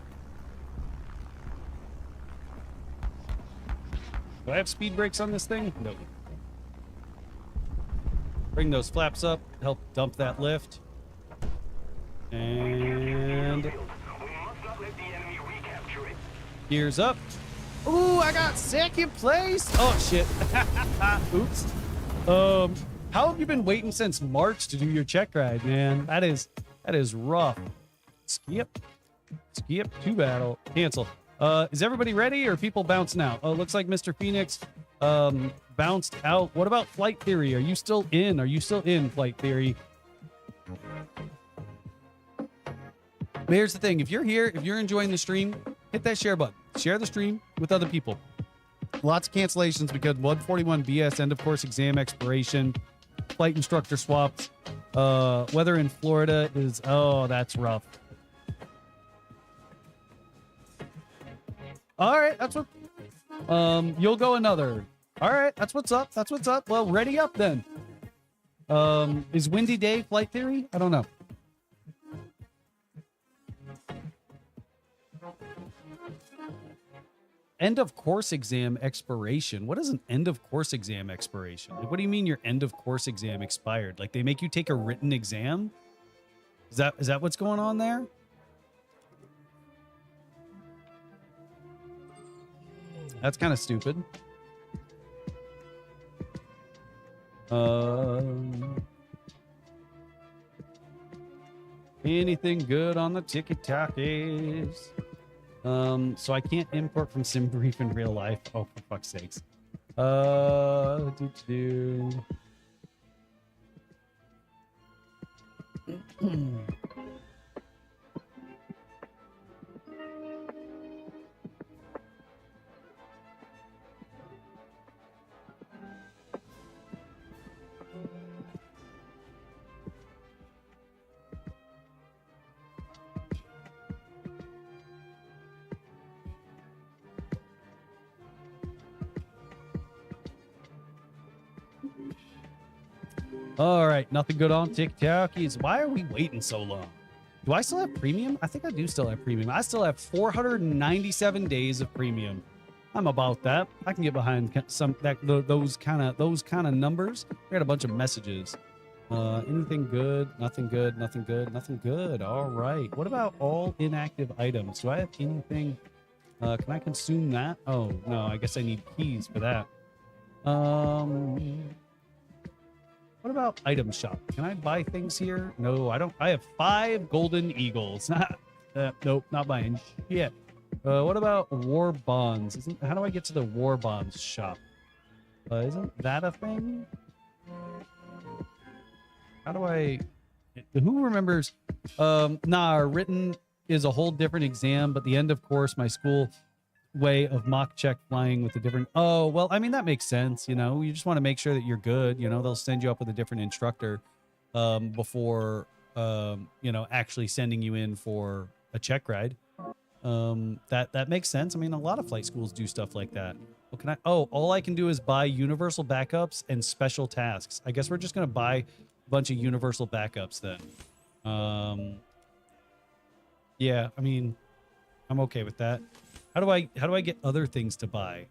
Do I have speed brakes on this thing? No. Bring those flaps up, help dump that lift. And gears up. Ooh, I got second place. Oh shit. Oops. How have you been waiting since March to do your check ride, man? That is rough. Skip. To battle. Cancel. Is everybody ready or are people bouncing out? Oh, looks like Mr. Phoenix bounced out. What about Flight Theory? Are you still in? Are you still in Flight Theory? But here's the thing. If you're here, if you're enjoying the stream, hit that share button. Share the stream with other people. Lots of cancellations because 141 BS end of course exam expiration, flight instructor swaps. Weather in Florida is, oh, that's rough. All right, that's what. You'll go another. All right, that's what's up. That's what's up. Well, ready up then. Is Windy Day Flight Theory? I don't know. End of course exam expiration. What is an end of course exam expiration? Like, what do you mean your end of course exam expired? Like they make you take a written exam? Is that what's going on there? That's kind of stupid. Anything good on the ticky-tackies? So I can't import from SimBrief in real life. Oh, for fuck's sakes. All right, nothing good on TikTokies. Why are we waiting so long? Do I still have premium? I think I do still have premium. I still have 497 days of premium. I'm about that. I can get behind some those kind of numbers. We got a bunch of messages. Anything good? Nothing good. Nothing good. Nothing good. All right. What about all inactive items? Do I have anything? Can I consume that? Oh no, I guess I need keys for that. What about item shop? Can I buy things here? No, I don't. I have 5 golden eagles. Nope, not buying shit. What about war bonds? How do I get to the war bonds shop? Isn't that a thing? How do I? Who remembers? Written is a whole different exam, but the end of course, my school way of mock check flying with a different. Oh, well, I mean, that makes sense. You know, you just want to make sure that you're good. You know, they'll send you up with a different instructor before, actually sending you in for a check ride. That makes sense. I mean, a lot of flight schools do stuff like that. What can I? Oh, all I can do is buy universal backups and special tasks. I guess we're just going to buy a bunch of universal backups then. Yeah, I mean, I'm okay with that. How do I get other things to buy?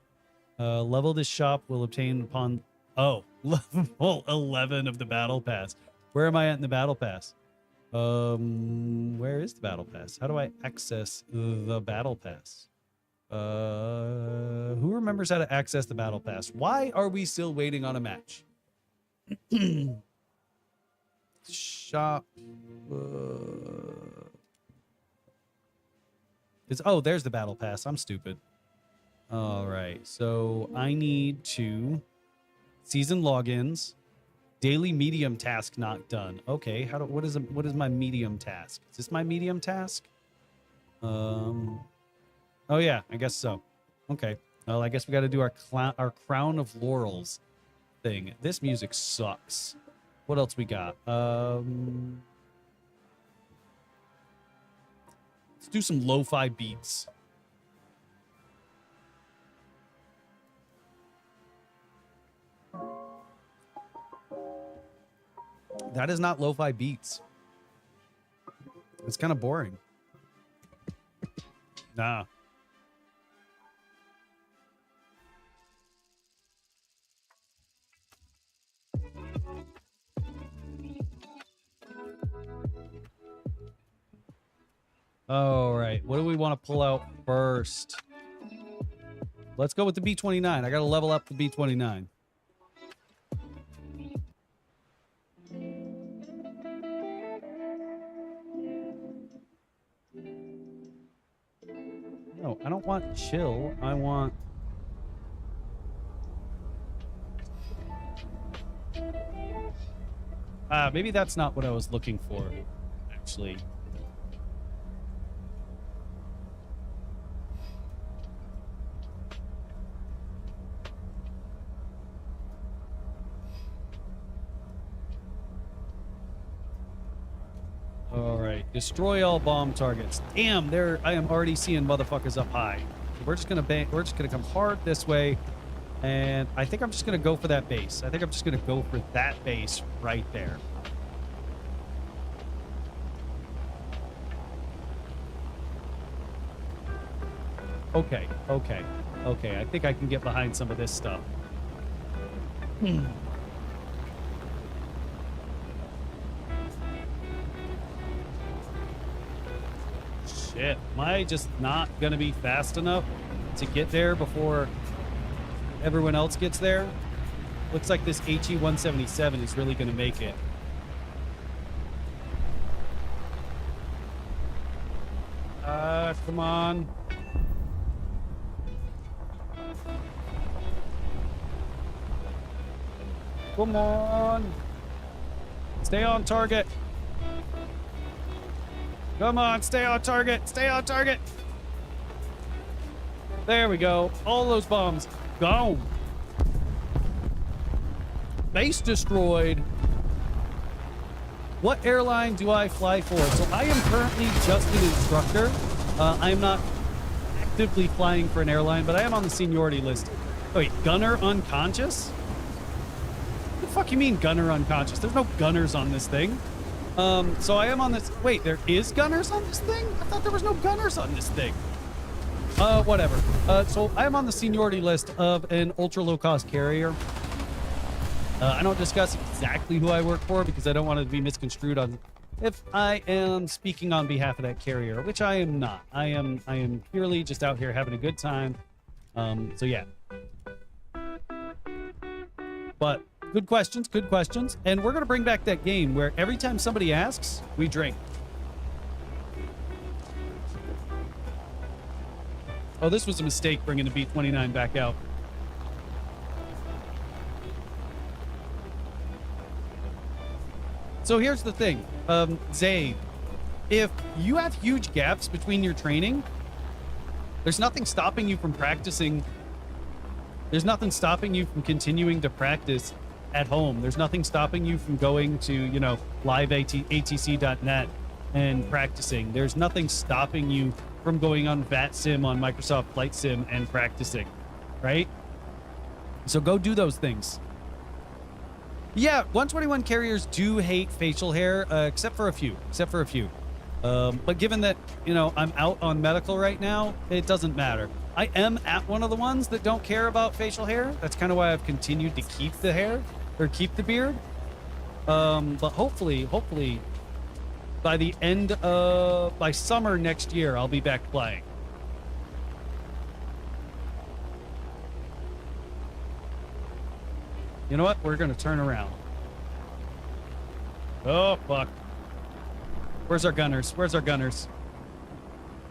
Level this shop will obtain upon level 11 of the battle pass. Where am I at in the battle pass? Where is the battle pass? How do I access the battle pass? Who remembers how to access the battle pass? Why are we still waiting on a match? Shop. There's the battle pass. I'm stupid. All right. So I need to season logins, daily medium task not done. Okay. What is my medium task? Is this my medium task? Oh yeah, I guess so. Okay. Well, I guess we got to do our crown of laurels thing. This music sucks. What else we got? Let's do some lo-fi beats. That is not lo-fi beats. It's kind of boring. Nah. All right. What do we want to pull out first? Let's go with the B-29. I got to level up the B-29. I don't want chill. I want... maybe that's not what I was looking for, actually. All right, destroy all bomb targets. Damn, I am already seeing motherfuckers up high. We're just gonna come hard this way, and I think I'm just gonna go for that base. I think I'm just gonna go for that base right there. Okay. I think I can get behind some of this stuff. Shit, am I just not gonna be fast enough to get there before everyone else gets there? Looks like this HE-177 is really gonna make it. Come on. Come on. Stay on target. Come on, stay on target. Stay on target. There we go. All those bombs gone. Base destroyed. What airline do I fly for? So I am currently just an instructor. I am not actively flying for an airline, but I am on the seniority list. Oh, wait, gunner unconscious? What the fuck you mean gunner unconscious? There's no gunners on this thing. So I am on this... Wait, there is gunners on this thing? I thought there was no gunners on this thing. Whatever. So I am on the seniority list of an ultra low-cost carrier. I don't discuss exactly who I work for because I don't want it to be misconstrued on if I am speaking on behalf of that carrier, which I am not. I am purely just out here having a good time. So yeah. But good questions. And we're going to bring back that game where every time somebody asks, we drink. Oh, this was a mistake bringing the B-29 back out. So here's the thing, Zayd, if you have huge gaps between your training, there's nothing stopping you from practicing. There's nothing stopping you from continuing to practice at home. There's nothing stopping you from going to, you know, liveatc.net and practicing. There's nothing stopping you from going on VATSIM on Microsoft Flight Sim and practicing, right? So go do those things. Yeah, 121 carriers do hate facial hair, except for a few. But given that, you know, I'm out on medical right now, it doesn't matter. I am at one of the ones that don't care about facial hair. That's kind of why I've continued to keep the hair, or keep the beard. But hopefully, by summer next year, I'll be back flying. You know what? We're going to turn around. Oh, fuck. Where's our gunners?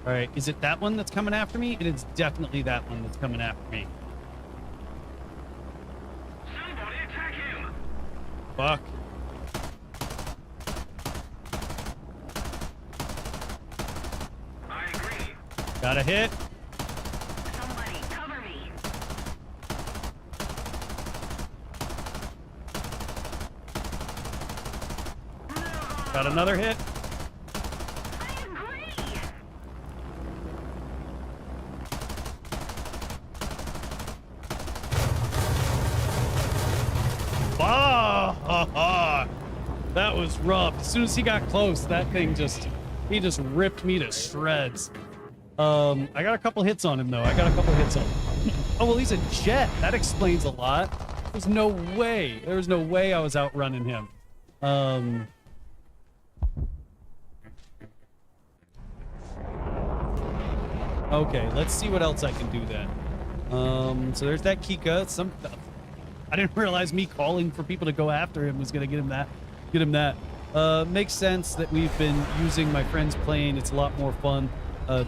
All right. Is it that one that's coming after me? It is definitely that one that's coming after me. Somebody attack him! Fuck. I agree. Got a hit. Somebody cover me. Got another hit. I agree. Ah, that was rough. As soon as he got close, that thing he just ripped me to shreds. I got a couple hits on him though. Oh, well, he's a jet. That explains a lot. There was no way I was outrunning him. Okay, let's see what else I can do then. So there's that Kika. I didn't realize me calling for people to go after him was gonna get him that. Makes sense that we've been using my friend's plane. It's a lot more fun.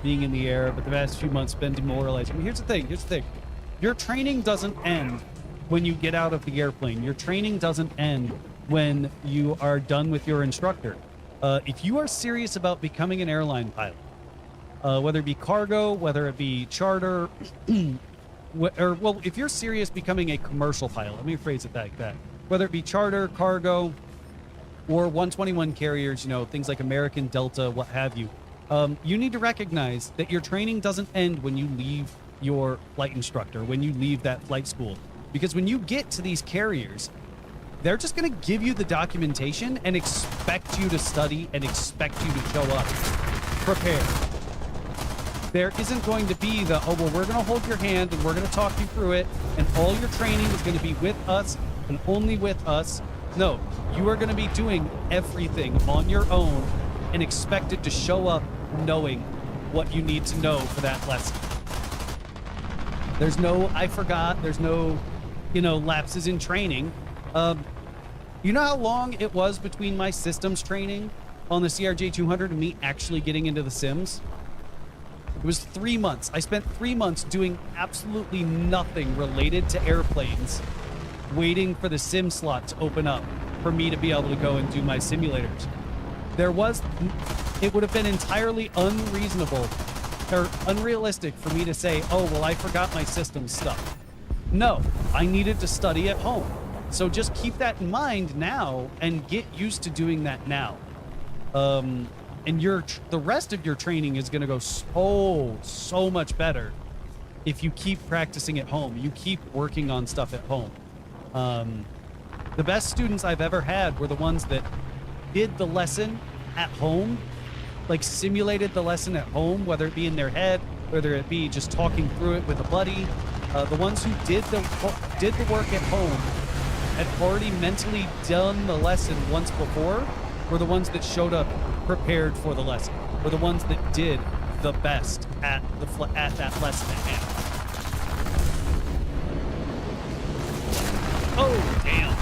being in the air, but the past few months been demoralizing. I mean, here's the thing. Your training doesn't end when you get out of the airplane. Your training doesn't end when you are done with your instructor. If you are serious about becoming an airline pilot, whether it be cargo, whether it be charter, well, if you're serious becoming a commercial pilot, let me phrase it like that. Whether it be charter, cargo, or 121 carriers, you know, things like American, Delta, what have you, you need to recognize that your training doesn't end when you leave your flight instructor, when you leave that flight school. Because when you get to these carriers, they're just going to give you the documentation and expect you to study and expect you to show up prepared. There isn't going to be the, oh, well, we're going to hold your hand and we're going to talk you through it, and all your training is going to be with us and only with us. No, you are going to be doing everything on your own and expected to show up knowing what you need to know for that lesson. There's no, I forgot, there's no, you know, lapses in training. You know how long it was between my systems training on the CRJ200 and me actually getting into the sims? It was 3 months. I spent 3 months doing absolutely nothing related to airplanes, waiting for the sim slot to open up for me to be able to go and do my simulators. It would have been entirely unreasonable or unrealistic for me to say, oh, well, I forgot my systems stuff. No, I needed to study at home. So just keep that in mind now and get used to doing that now. And the rest of your training is going to go so much better if you keep practicing at home. You keep working on stuff at home. The best students I've ever had were the ones that did the lesson at home, like simulated the lesson at home, whether it be in their head, whether it be just talking through it with a buddy. The ones who did the work at home, had already mentally done the lesson once before, were the ones that showed up prepared for the lesson, were the ones that did the best at that lesson at hand. Oh, damn.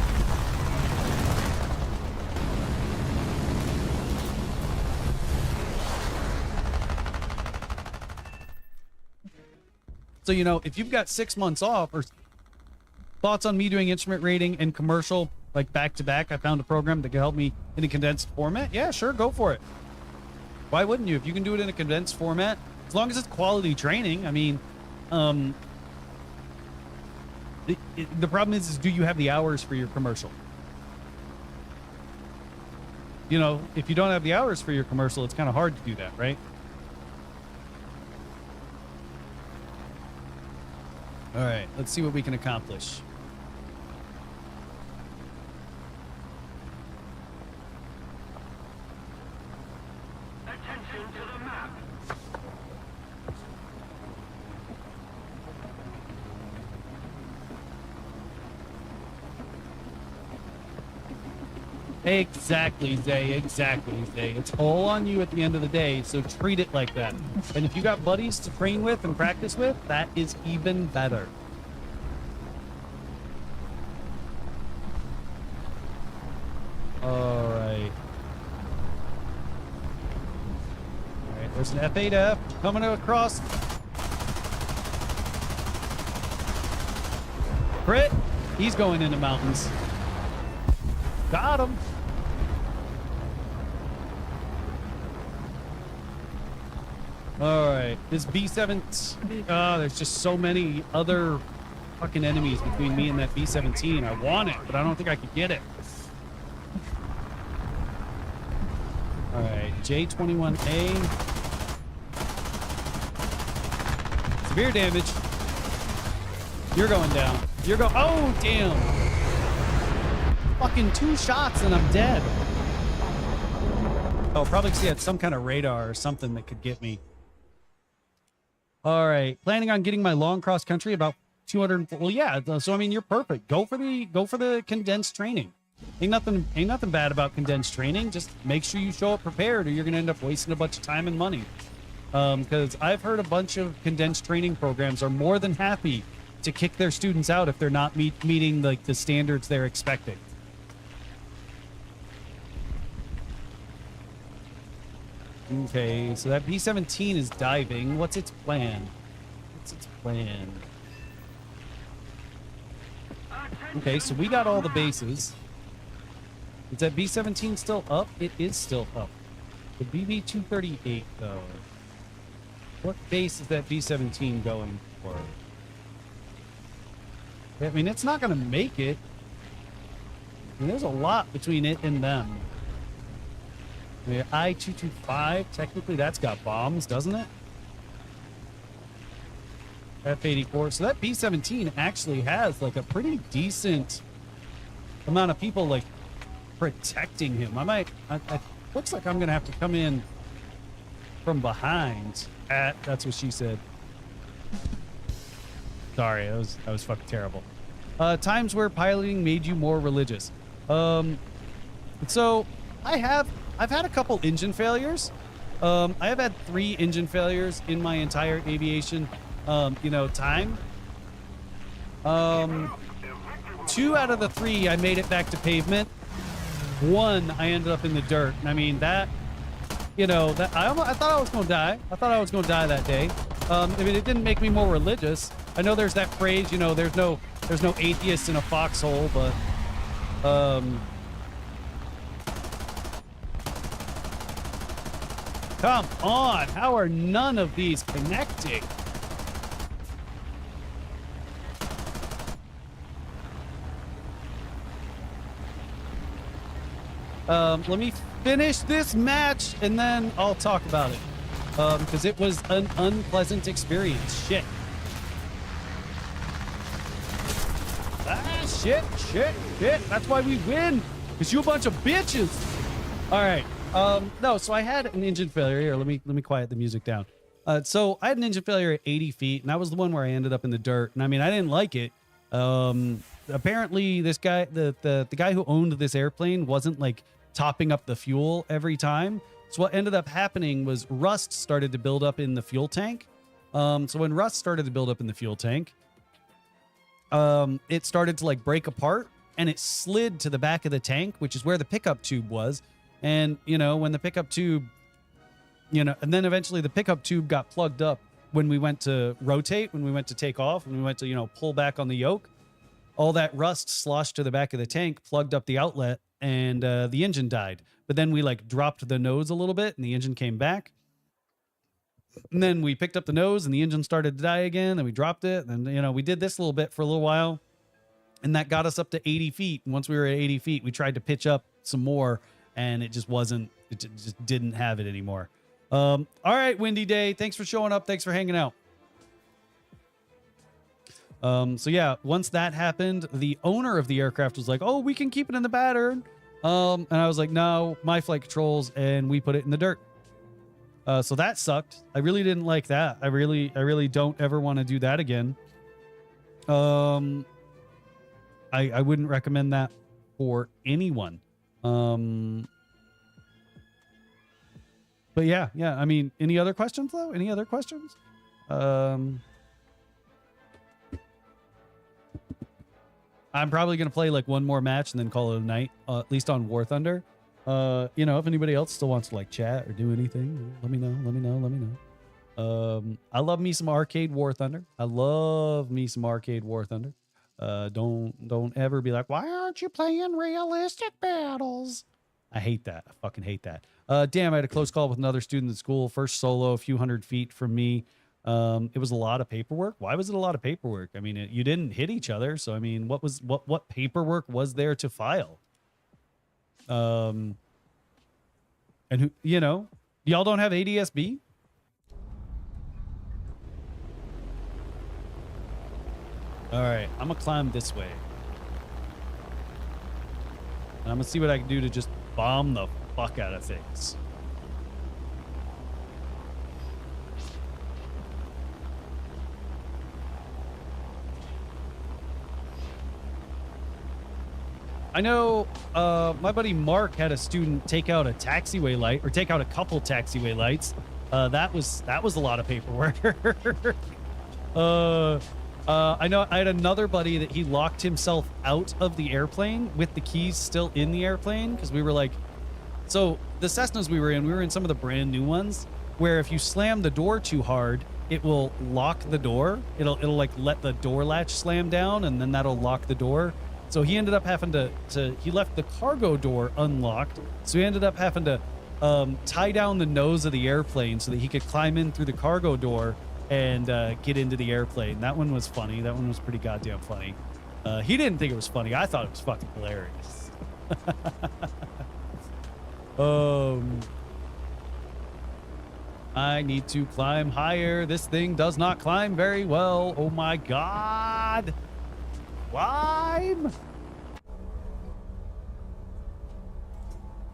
So, you know, if you've got 6 months off, or thoughts on me doing instrument rating and commercial, like back to back, I found a program that can help me in a condensed format. Yeah, sure, go for it. Why wouldn't you? If you can do it in a condensed format, as long as it's quality training. I mean, the problem is do you have the hours for your commercial? You know, if you don't have the hours for your commercial, it's kind of hard to do that, right? All right, let's see what we can accomplish. Attention to the map. Exactly, Zay. Exactly, Zay. It's all on you at the end of the day, so treat it like that. And if you got buddies to train with and practice with, that is even better. All right. All right, there's an F8F coming across. Crit. He's going into mountains. Got him. All right, this B-17. There's just so many other fucking enemies between me and that B-17. I want it, but I don't think I could get it. All right, J-21A. Severe damage. You're going down. You're going. Oh, damn. Fucking 2 shots and I'm dead. Oh, probably because he had some kind of radar or something that could get me. All right, planning on getting my long cross country about 200. Well, yeah. So I mean, you're perfect. Go for the condensed training. Ain't nothing bad about condensed training. Just make sure you show up prepared, or you're gonna end up wasting a bunch of time and money. Because I've heard a bunch of condensed training programs are more than happy to kick their students out if they're not meeting like the standards they're expecting. Okay, so that B-17 is diving. What's its plan? What's its plan? Okay, so we got all the bases. Is that B-17 still up? It is still up. The BB-238, though. What base is that B-17 going for? I mean, it's not going to make it. I mean, there's a lot between it and them. I mean, I-225, technically that's got bombs, doesn't it? F-84. So that B-17 actually has, like, a pretty decent amount of people, like, protecting him. Looks like I'm going to have to come in from behind. That's what she said. Sorry, that was fucking terrible. Times where piloting made you more religious. So I've had a couple engine failures. I have had 3 engine failures in my entire aviation, time. 2 out of the 3, I made it back to pavement. 1, I ended up in the dirt. I mean, that I thought I was going to die. I thought I was going to die that day. I mean, it didn't make me more religious. I know there's that phrase, there's no atheist in a foxhole, but, come on. How are none of these connecting? Let me finish this match and then I'll talk about it. Because it was an unpleasant experience. Shit. Shit. That's why we win. Because you a bunch of bitches. All right. No, so I had an engine failure here. Let me quiet the music down. So I had an engine failure at 80 feet, and that was the one where I ended up in the dirt. And I mean, I didn't like it. Apparently this guy, the guy who owned this airplane wasn't like topping up the fuel every time. So what ended up happening was rust started to build up in the fuel tank. So when rust started to build up in the fuel tank, it started to like break apart and it slid to the back of the tank, which is where the pickup tube was. And, when the pickup tube, and then eventually the pickup tube got plugged up when we went to rotate, when we went to take off, when we went to, pull back on the yoke, all that rust sloshed to the back of the tank, plugged up the outlet, and the engine died. But then we like dropped the nose a little bit and the engine came back. And then we picked up the nose and the engine started to die again. Then we dropped it. And, we did this a little bit for a little while. And that got us up to 80 feet. And once we were at 80 feet, we tried to pitch up some more. And it just just didn't have it anymore. All right, Windy Day. Thanks for showing up. Thanks for hanging out. So yeah, once that happened, the owner of the aircraft was like, oh, we can keep it in the pattern. And I was like, no, my flight controls, and we put it in the dirt. So that sucked. I really didn't like that. I really don't ever want to do that again. I wouldn't recommend that for anyone. But yeah. I mean, any other questions though? Any other questions? I'm probably going to play like one more match and then call it a night, at least on War Thunder. If anybody else still wants to like chat or do anything, let me know. I love me some arcade War Thunder. Don't ever be like, why aren't you playing realistic battles? I hate that. I fucking hate that. Damn, I had a close call with another student at school. First solo, a few hundred feet from me. It was a lot of paperwork. Why was it a lot of paperwork? I mean, you didn't hit each other. So, I mean, what paperwork was there to file? And who, y'all don't have ADSB? All right, I'm gonna climb this way. And I'm gonna see what I can do to just bomb the fuck out of things. I know my buddy Mark had a student take out a taxiway light, or take out a couple taxiway lights. That was a lot of paperwork. I know I had another buddy that he locked himself out of the airplane with the keys still in the airplane, because we were like, So the Cessnas we were in some of the brand new ones where if you slam the door too hard, it will lock the door. It'll like let the door latch slam down, and then that'll lock the door. So he ended up having to he left the cargo door unlocked. So he ended up having to tie down the nose of the airplane so that he could climb in through the cargo door and get into the airplane. That one was funny. That one was pretty goddamn funny. He didn't think it was funny. I thought it was fucking hilarious. I need to climb higher. This thing does not climb very well. Oh my god. Climb.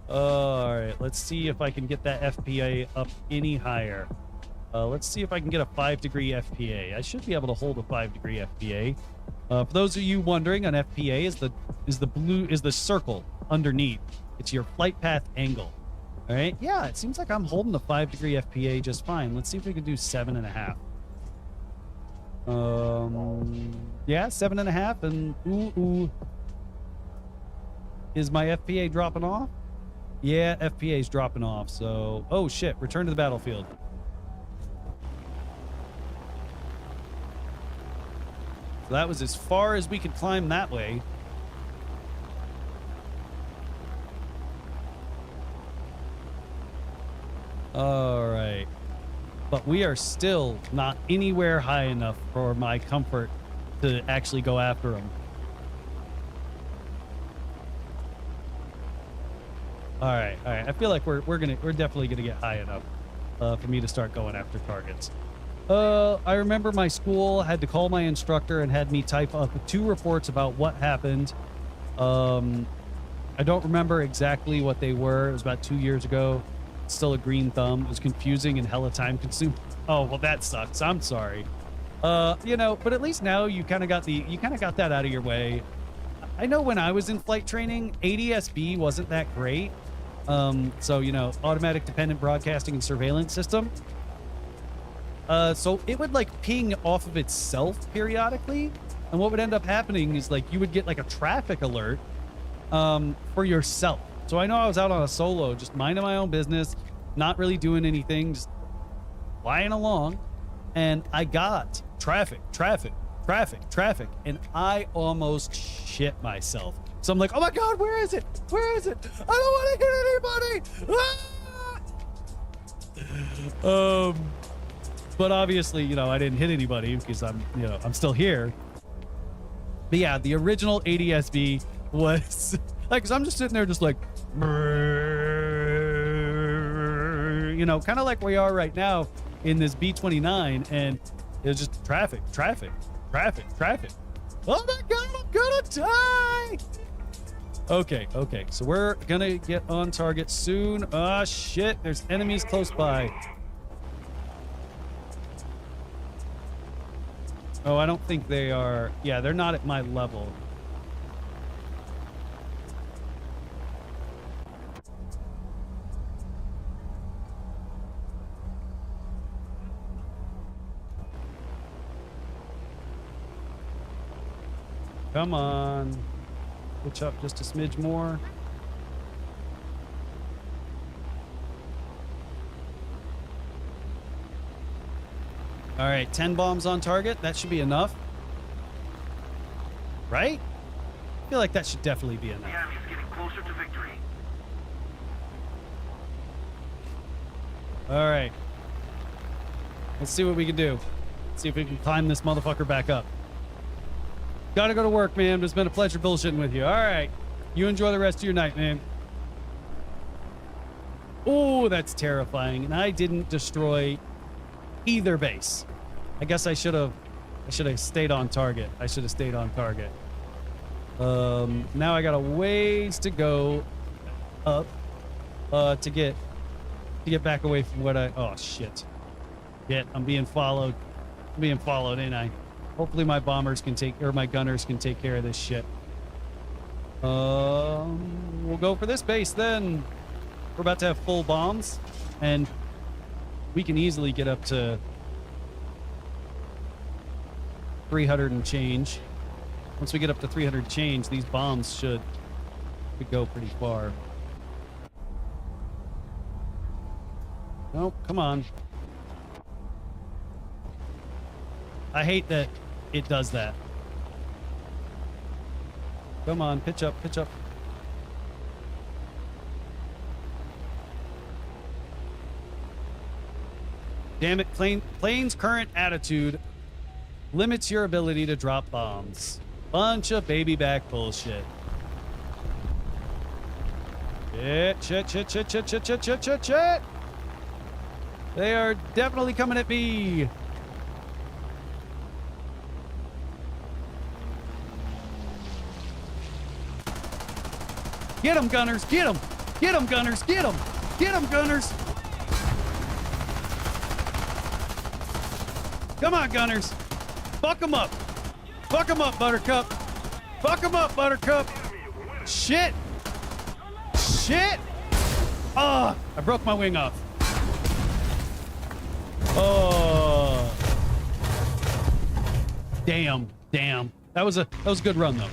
All right, let's see if I can get that FPA up any higher. Let's see if I can get a 5-degree FPA. I should be able to hold a 5-degree FPA. For those of you wondering, an FPA is the circle underneath. It's your flight path angle. All right. Yeah, it seems like I'm holding the 5-degree FPA just fine. Let's see if we can do 7.5. Yeah, 7.5. And ooh. Is my FPA dropping off? Yeah, FPA is dropping off. So, oh shit, return to the battlefield. So that was as far as we could climb that way. All right. But we are still not anywhere high enough for my comfort to actually go after them. All right. I feel like we're definitely gonna get high enough for me to start going after targets. I remember my school had to call my instructor and had me type up 2 reports about what happened. I don't remember exactly what they were. It was about 2 years ago. Still a green thumb. It was confusing and hella time consuming. Oh, well, that sucks. I'm sorry. You know, but at least now you kind of got that out of your way. I know when I was in flight training, ADSB wasn't that great. So, you know, automatic dependent broadcasting and surveillance system. So it would like ping off of itself periodically. And what would end up happening is like you would get like a traffic alert for yourself. So I know I was out on a solo, just minding my own business, not really doing anything, just flying along. And I got traffic. And I almost shit myself. So I'm like, oh my God, where is it? I don't want to hit anybody. But obviously, you know, I didn't hit anybody because I'm still here. But yeah, the original ADSB was like, cause I'm just sitting there just like, you know, kind of like we are right now in this B-29, and it's just traffic. Oh my God, I'm gonna die. Okay. So we're gonna get on target soon. Ah, shit. There's enemies close by. Oh, I don't think they are. Yeah, they're not at my level. Come on. Switch up just a smidge more. All right, 10 bombs on target. That should be enough. Right? I feel like that should definitely be enough. The enemy's getting closer to victory. All right. Let's see what we can do. See if we can climb this motherfucker back up. Gotta go to work, man. It's been a pleasure bullshitting with you. All right. You enjoy the rest of your night, man. Oh, that's terrifying. And I didn't destroy either base. I guess I should have stayed on target. Now I got a ways to go up to get back away from what oh shit. I'm being followed. Ain't I? Hopefully my bombers can my gunners can take care of this shit. We'll go for this base then. We're about to have full bombs, and we can easily get up to 300 and change. Once we get up to 300 change, these bombs should go pretty far. Nope, come on. I hate that it does that. Come on, pitch up, pitch up. Damn it, plane's current attitude limits your ability to drop bombs. Bunch of baby back bullshit. Shit. They are definitely coming at me. Get them, gunners, get them. Get them, gunners, get them. Get them, gunners. Come on, gunners. Fuck them up. Fuck them up, Buttercup. Fuck them up, Buttercup. Shit. Shit. Oh, I broke my wing off. Oh. Damn. That was a good run though.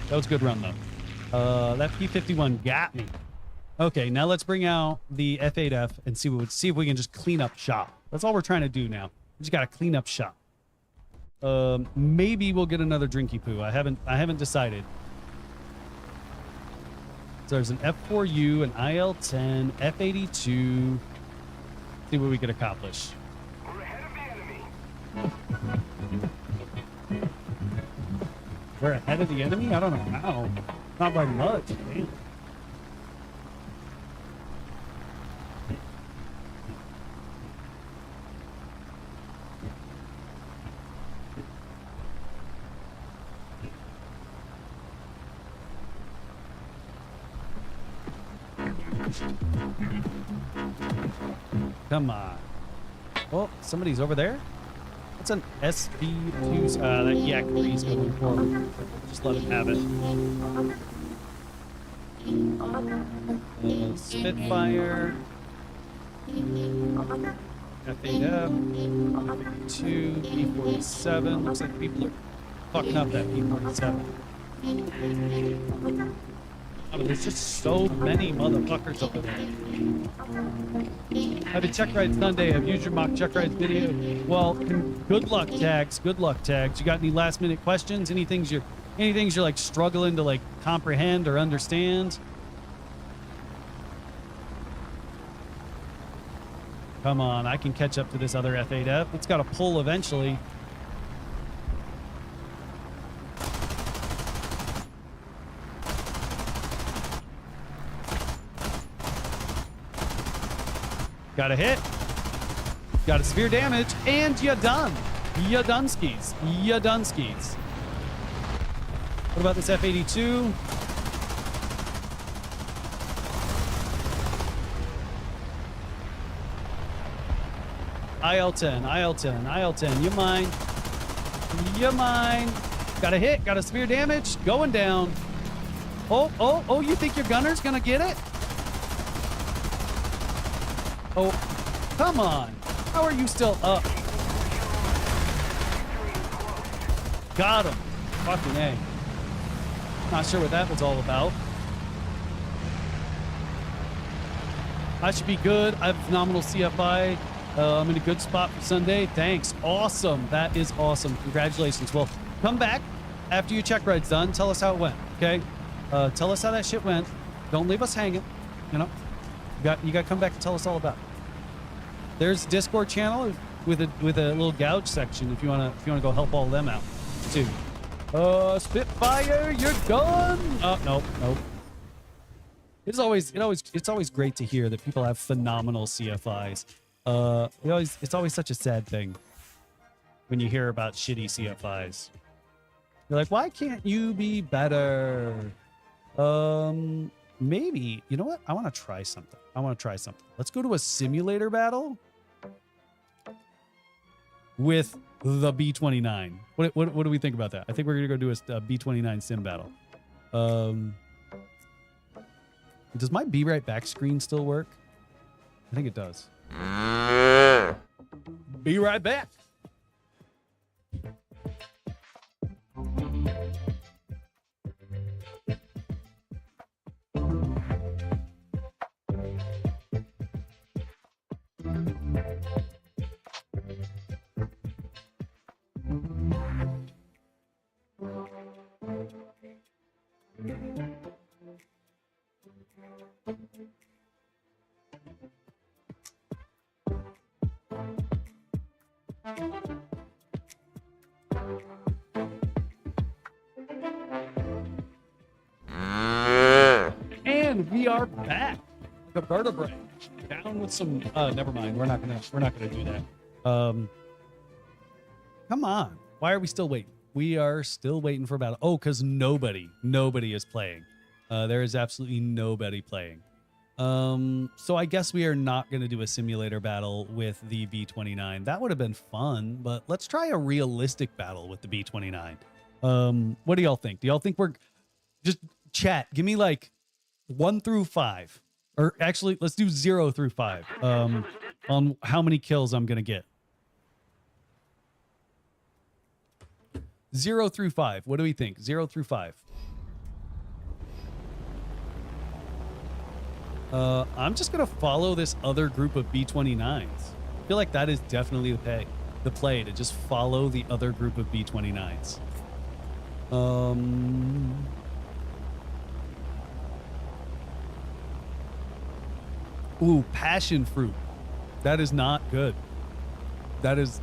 That P-51 got me. Okay, now let's bring out the F8F and see if we can just clean up shop. That's all we're trying to do now. We just gotta clean up shop. Maybe we'll get another drinky poo. I haven't decided. So there's an F4U, an IL-10, F82. See what we can accomplish. We're ahead of the enemy. We're ahead of the enemy? I don't know how. Not by much. Damn. Come on. Oh, somebody's over there? That's an SB2. That yak breeze going forward. Just let him have it. Spitfire. F8F. F2. P47. Looks like people are fucking up that P47. Oh, there's just so many motherfuckers over there. Happy Check Ride Sunday. I've used your mock Check Rides video. Well, good luck, Tags. Good luck, Tags. You got any last minute questions? Any things you're like struggling to like comprehend or understand? Come on, I can catch up to this other F8F. It's got to pull eventually. Got a hit, got a severe damage, and you're done. You dunskies. What about this F82? IL-10. You mine. Got a hit, got a severe damage, going down. Oh, you think your gunner's gonna get it? Oh, come on. How are you still up? Got him. Fucking A. Not sure what that was all about. I should be good. I have phenomenal CFI. I'm in a good spot for Sunday. Thanks. Awesome. That is awesome. Congratulations. Well, come back after your check ride's done. Tell us how it went, okay? Tell us how that shit went. Don't leave us hanging, you know? You got to come back and tell us all about it. There's a Discord channel with a little gouge section if you wanna go help all of them out too. Spitfire, you're done. Nope. It's always great to hear that people have phenomenal CFIs. It's always such a sad thing when you hear about shitty CFIs. You're like, why can't you be better? Maybe, you know what? I want to try something. Let's go to a simulator battle with the B-29. What do we think about that? I think we're going to go do a B-29 sim battle. Does my Be Right Back screen still work? I think it does. Be right back. And we are back. The vertebrae down with some. Never mind. We're not gonna do that. Come on. Why are we still waiting? We are still waiting for battle. Oh, because nobody is playing. There is absolutely nobody playing. So I guess we are not going to do a simulator battle with the B-29. That would have been fun, but let's try a realistic battle with the B-29. What do y'all think? Do y'all think we're just chat? Give me like 1 through 5, or actually let's do 0 through 5. On how many kills I'm going to get. 0 through 5. What do we think? 0 through 5. I'm just gonna follow this other group of B-29s. I feel like that is definitely the play to just follow the other group of B-29s. Ooh, passion fruit. That is not good. That is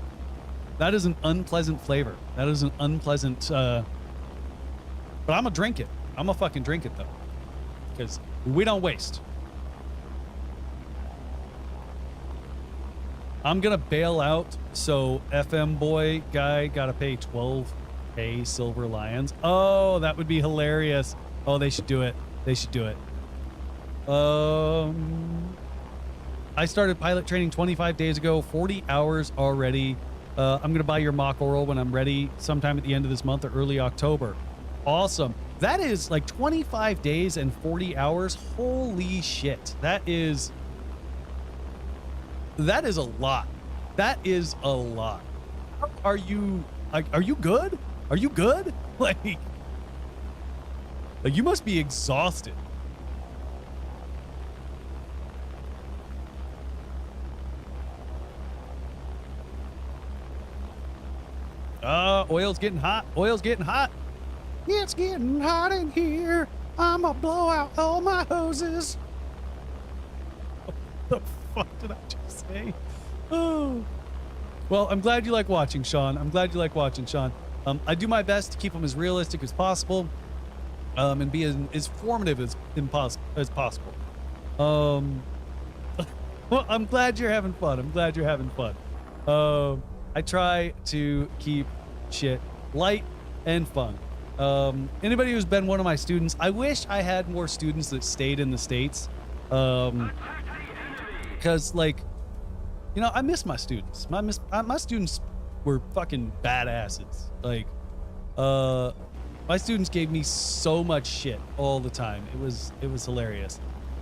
an unpleasant flavor. That is an unpleasant. But I'm gonna drink it. I'm gonna fucking drink it though, because we don't waste. I'm gonna bail out, so FM boy guy gotta pay 12K silver lions. Oh, that would be hilarious. Oh, they should do it. They should do it. I started pilot training 25 days ago, 40 hours already. I'm gonna buy your mock oral when I'm ready, sometime at the end of this month or early October. Awesome. That is like 25 days and 40 hours. Holy shit. That is a lot. That is a lot. Are you good? Are you good? Like you must be exhausted. Oil's getting hot. Oil's getting hot. It's getting hot in here. I'ma blow out all my hoses. What the fuck did I just say? Oh. Well, I'm glad you like watching, Sean. I'm glad you like watching, Sean. I do my best to keep them as realistic as possible, and be as formative as possible. Well, I'm glad you're having fun. I'm glad you're having fun. I try to keep shit light and fun. Anybody who's been one of my students, I wish I had more students that stayed in the States. Because, like, you know, I miss my students. My students were fucking badasses. Like, my students gave me so much shit all the time. It was hilarious.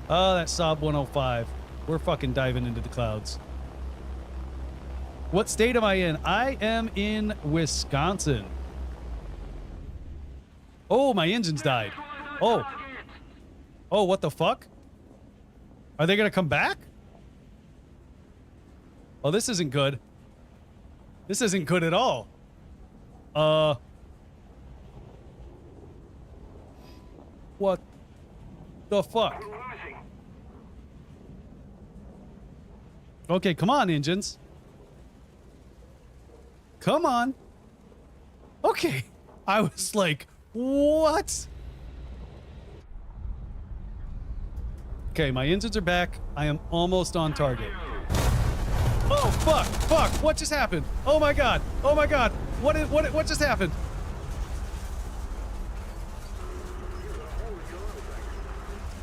That Saab 105. We're fucking diving into the clouds. What state am I in? I am in Wisconsin. Oh, my engine's died. Oh, what the fuck? Are they gonna come back? Oh, this isn't good. This isn't good at all. What the fuck? Okay, come on, engines. Come on. Okay. I was like, what? Okay, my engines are back. I am almost on target. Oh, fuck. What just happened? Oh my god. What just happened?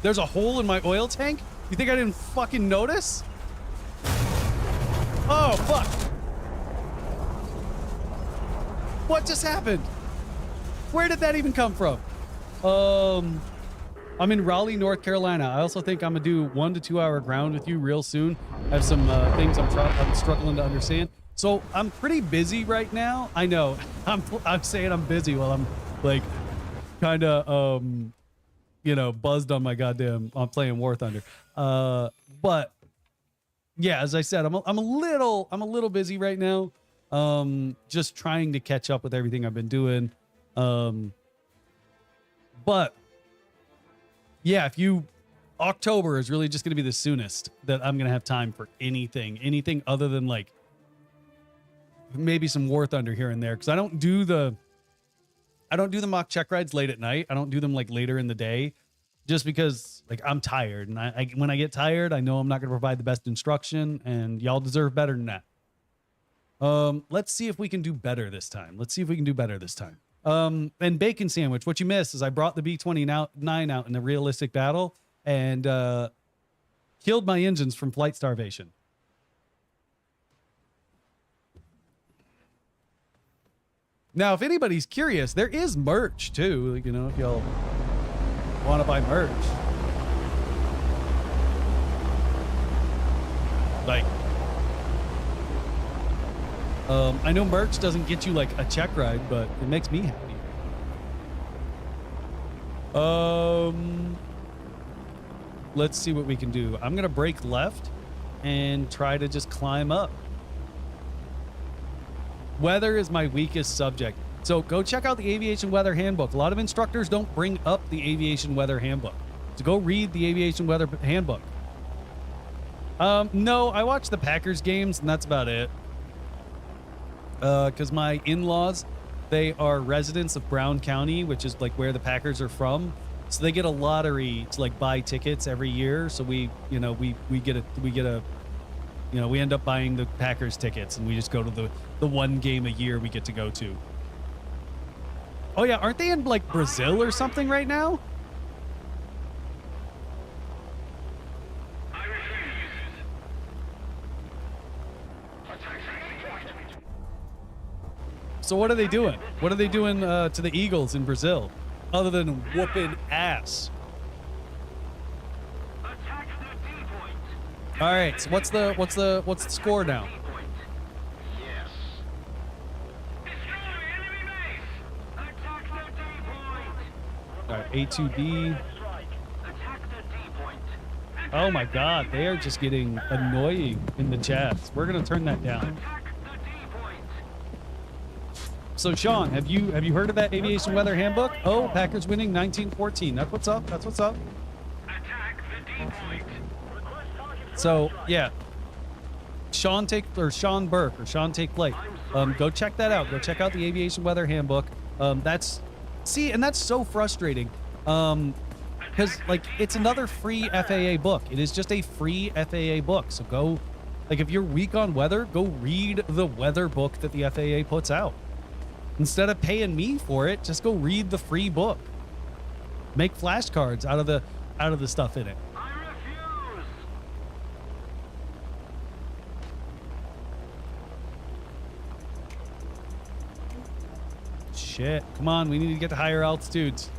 There's a hole in my oil tank? You think I didn't fucking notice? Oh, fuck. What just happened? Where did that even come from? I'm in Raleigh, North Carolina. I also think I'm gonna do 1 to 2 hour ground with you real soon. I have some things I'm struggling to understand. So I'm pretty busy right now. I know. I'm saying I'm busy while I'm like kind of you know, buzzed on my goddamn. I'm playing War Thunder. But yeah, as I said, I'm a little busy right now. Just trying to catch up with everything I've been doing. But yeah, October is really just going to be the soonest that I'm going to have time for anything other than like maybe some War Thunder here and there. Cause I don't do the mock check rides late at night. I don't do them like later in the day just because like I'm tired. And when I get tired, I know I'm not going to provide the best instruction and y'all deserve better than that. Let's see if we can do better this time. And Bacon Sandwich, what you missed is I brought the B-29 out in a realistic battle and killed my engines from flight starvation. Now, if anybody's curious, there is merch too. You know, if y'all want to buy merch. Like, I know merch doesn't get you like a check ride, but it makes me happy. Let's see what we can do. I'm gonna break left and try to just climb up. Weather is my weakest subject, so go check out the Aviation Weather Handbook. A lot of instructors don't bring up the Aviation Weather Handbook, so go read the Aviation Weather Handbook. No, I watch the Packers games and that's about it. Because my in-laws, they are residents of Brown County, which is like where the Packers are from. So they get a lottery to like buy tickets every year. So we end up buying the Packers tickets and we just go to the one game a year we get to go to. Oh yeah, aren't they in like Brazil or something right now? So what are they doing? What are they doing to the Eagles in Brazil, other than whooping ass? All right. So what's the score now? All right, A2D. Oh my God, they are just getting annoying in the chats. We're gonna turn that down. So Sean, have you heard of that Aviation Weather Handbook? Oh, Packers winning 19-14. That's what's up. That's what's up. So yeah, Sean Take Flight. Go check that out. Go check out the Aviation Weather Handbook. And that's so frustrating. Because like it's another free FAA book. It is just a free FAA book. So go, like if you're weak on weather, go read the weather book that the FAA puts out. Instead of paying me for it, just go read the free book. Make flashcards out of the stuff in it. I refuse. Shit. Come on, we need to get to higher altitudes.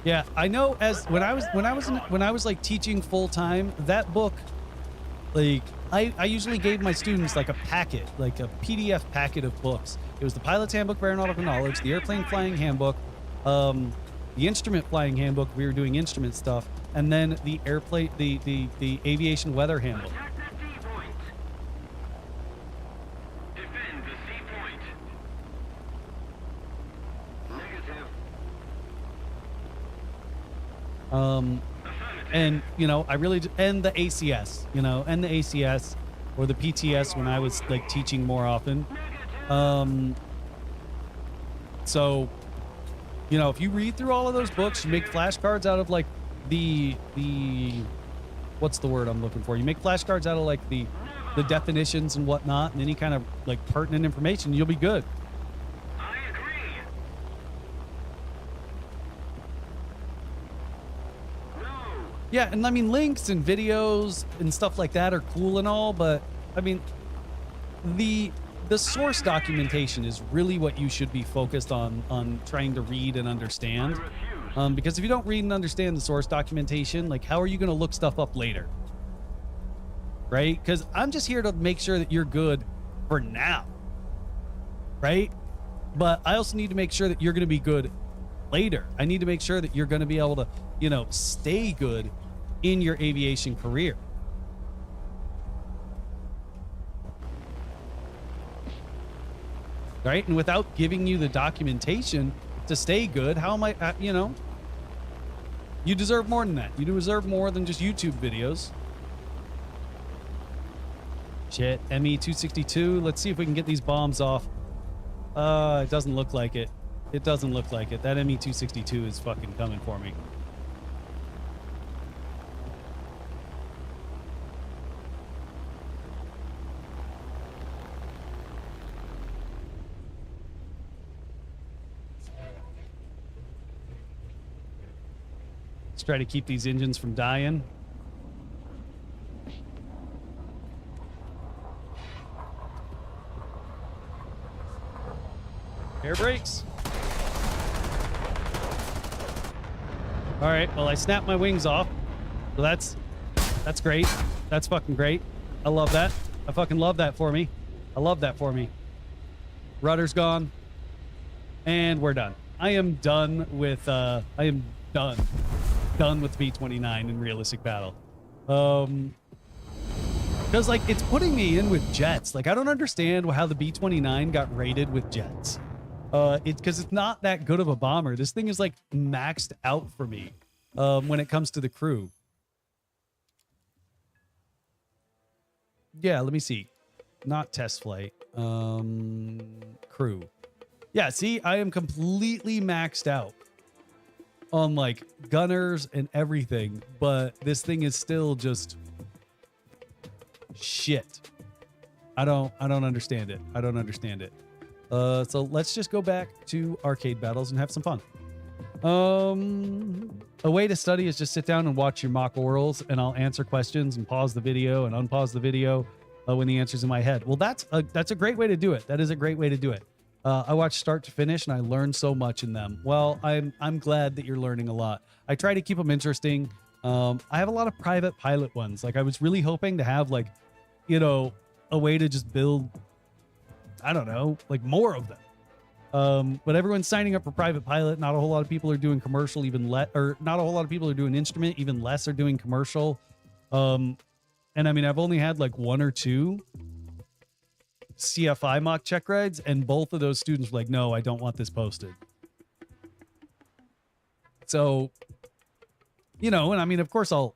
Yeah, I know as when I was like teaching full time, that book, like I usually gave my students like a packet, like a PDF packet of books. It was the Pilot's Handbook for Aeronautical Knowledge, the Airplane Flying Handbook, the Instrument Flying Handbook. We were doing instrument stuff, and then the the Aviation Weather Handbook. Attack that D point. Defend the C point. Negative. And you know, I really and the ACS, and the ACS or the PTS when I was like teaching more often. So, if you read through all of those books, you make flashcards out of like the what's the word I'm looking for? You make flashcards out of like the definitions and whatnot, and any kind of like pertinent information, you'll be good. I agree. No. Yeah, and I mean links and videos and stuff like that are cool and all, but I mean the source documentation is really what you should be focused on trying to read and understand. Because if you don't read and understand the source documentation, like how are you going to look stuff up later? Right? Because I'm just here to make sure that you're good for now. Right? But I also need to make sure that you're going to be good later. I need to make sure that you're going to be able to, stay good in your aviation career. Right? And without giving you the documentation to stay good, how am I, you know, you deserve more than that. You deserve more than just YouTube videos. Shit, ME-262. Let's see if we can get these bombs off. It doesn't look like it. It doesn't look like it. That ME-262 is fucking coming for me. Let's try to keep these engines from dying. Air brakes. All right, well, I snapped my wings off. So that's great. That's fucking great. I love that. I fucking love that for me. I love that for me. Rudder's gone. And we're done. I am done with, I am done. Done with B-29 in realistic battle. Because, like, it's putting me in with jets. Like, I don't understand how the B-29 got rated with jets. Because it's not that good of a bomber. This thing is, like, maxed out for me when it comes to the crew. Yeah, let me see. Not test flight. Crew. Yeah, see, I am completely maxed out on, like, gunners and everything, but this thing is still just shit. I don't understand it. I don't understand it. So let's just go back to arcade battles and have some fun. A way to study is just sit down and watch your mock orals, and I'll answer questions and pause the video and unpause the video when the answer's in my head. Well, that's a great way to do it. That is a great way to do it. I watch start to finish, and I learn so much in them. Well, I'm glad that you're learning a lot. I try to keep them interesting. I have a lot of private pilot ones. Like, I was really hoping to have, like, you know, a way to just build, I don't know, like, more of them. But everyone's signing up for private pilot. Not a whole lot of people are doing commercial, even less, or not a whole lot of people are doing instrument, even less are doing commercial. And I mean, I've only had like 1 or 2 CFI mock check rides, and both of those students were like, no, I don't want this posted. So, you know, and I mean, of course I'll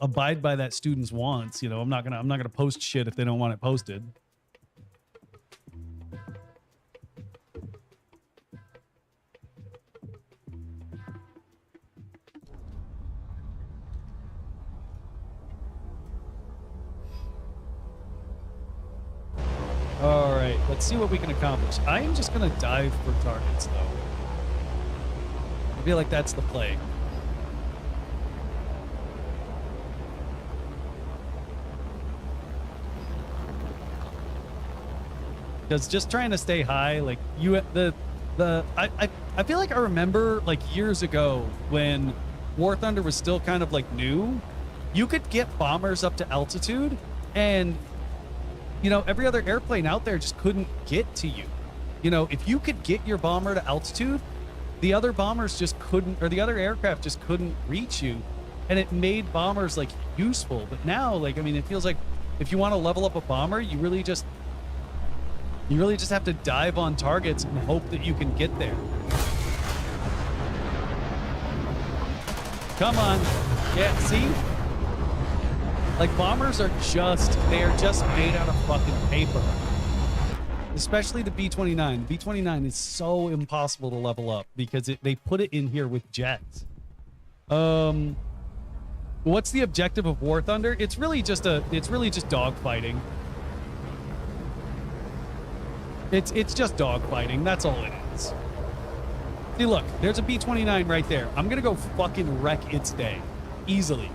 abide by that student's wants. You know, I'm not gonna post shit if they don't want it posted. All right, let's see what we can accomplish. I am just gonna dive for targets, though. I feel like that's the play. Because just trying to stay high, like I feel like I remember like years ago when War Thunder was still kind of like new, you could get bombers up to altitude, and you know, every other airplane out there just couldn't get to you. You know, if you could get your bomber to altitude, the other bombers just couldn't, or the other aircraft just couldn't reach you. And it made bombers like useful. But now, like, I mean, it feels like if you want to level up a bomber, you really just have to dive on targets and hope that you can get there. Come on. Yeah, see? Like, bombers are just, they are just made out of fucking paper. Especially the B-29. The B-29 is so impossible to level up because they put it in here with jets. What's the objective of War Thunder? It's really just dogfighting. It's just dogfighting. That's all it is. See, look, there's a B-29 right there. I'm gonna go fucking wreck its day. Easily.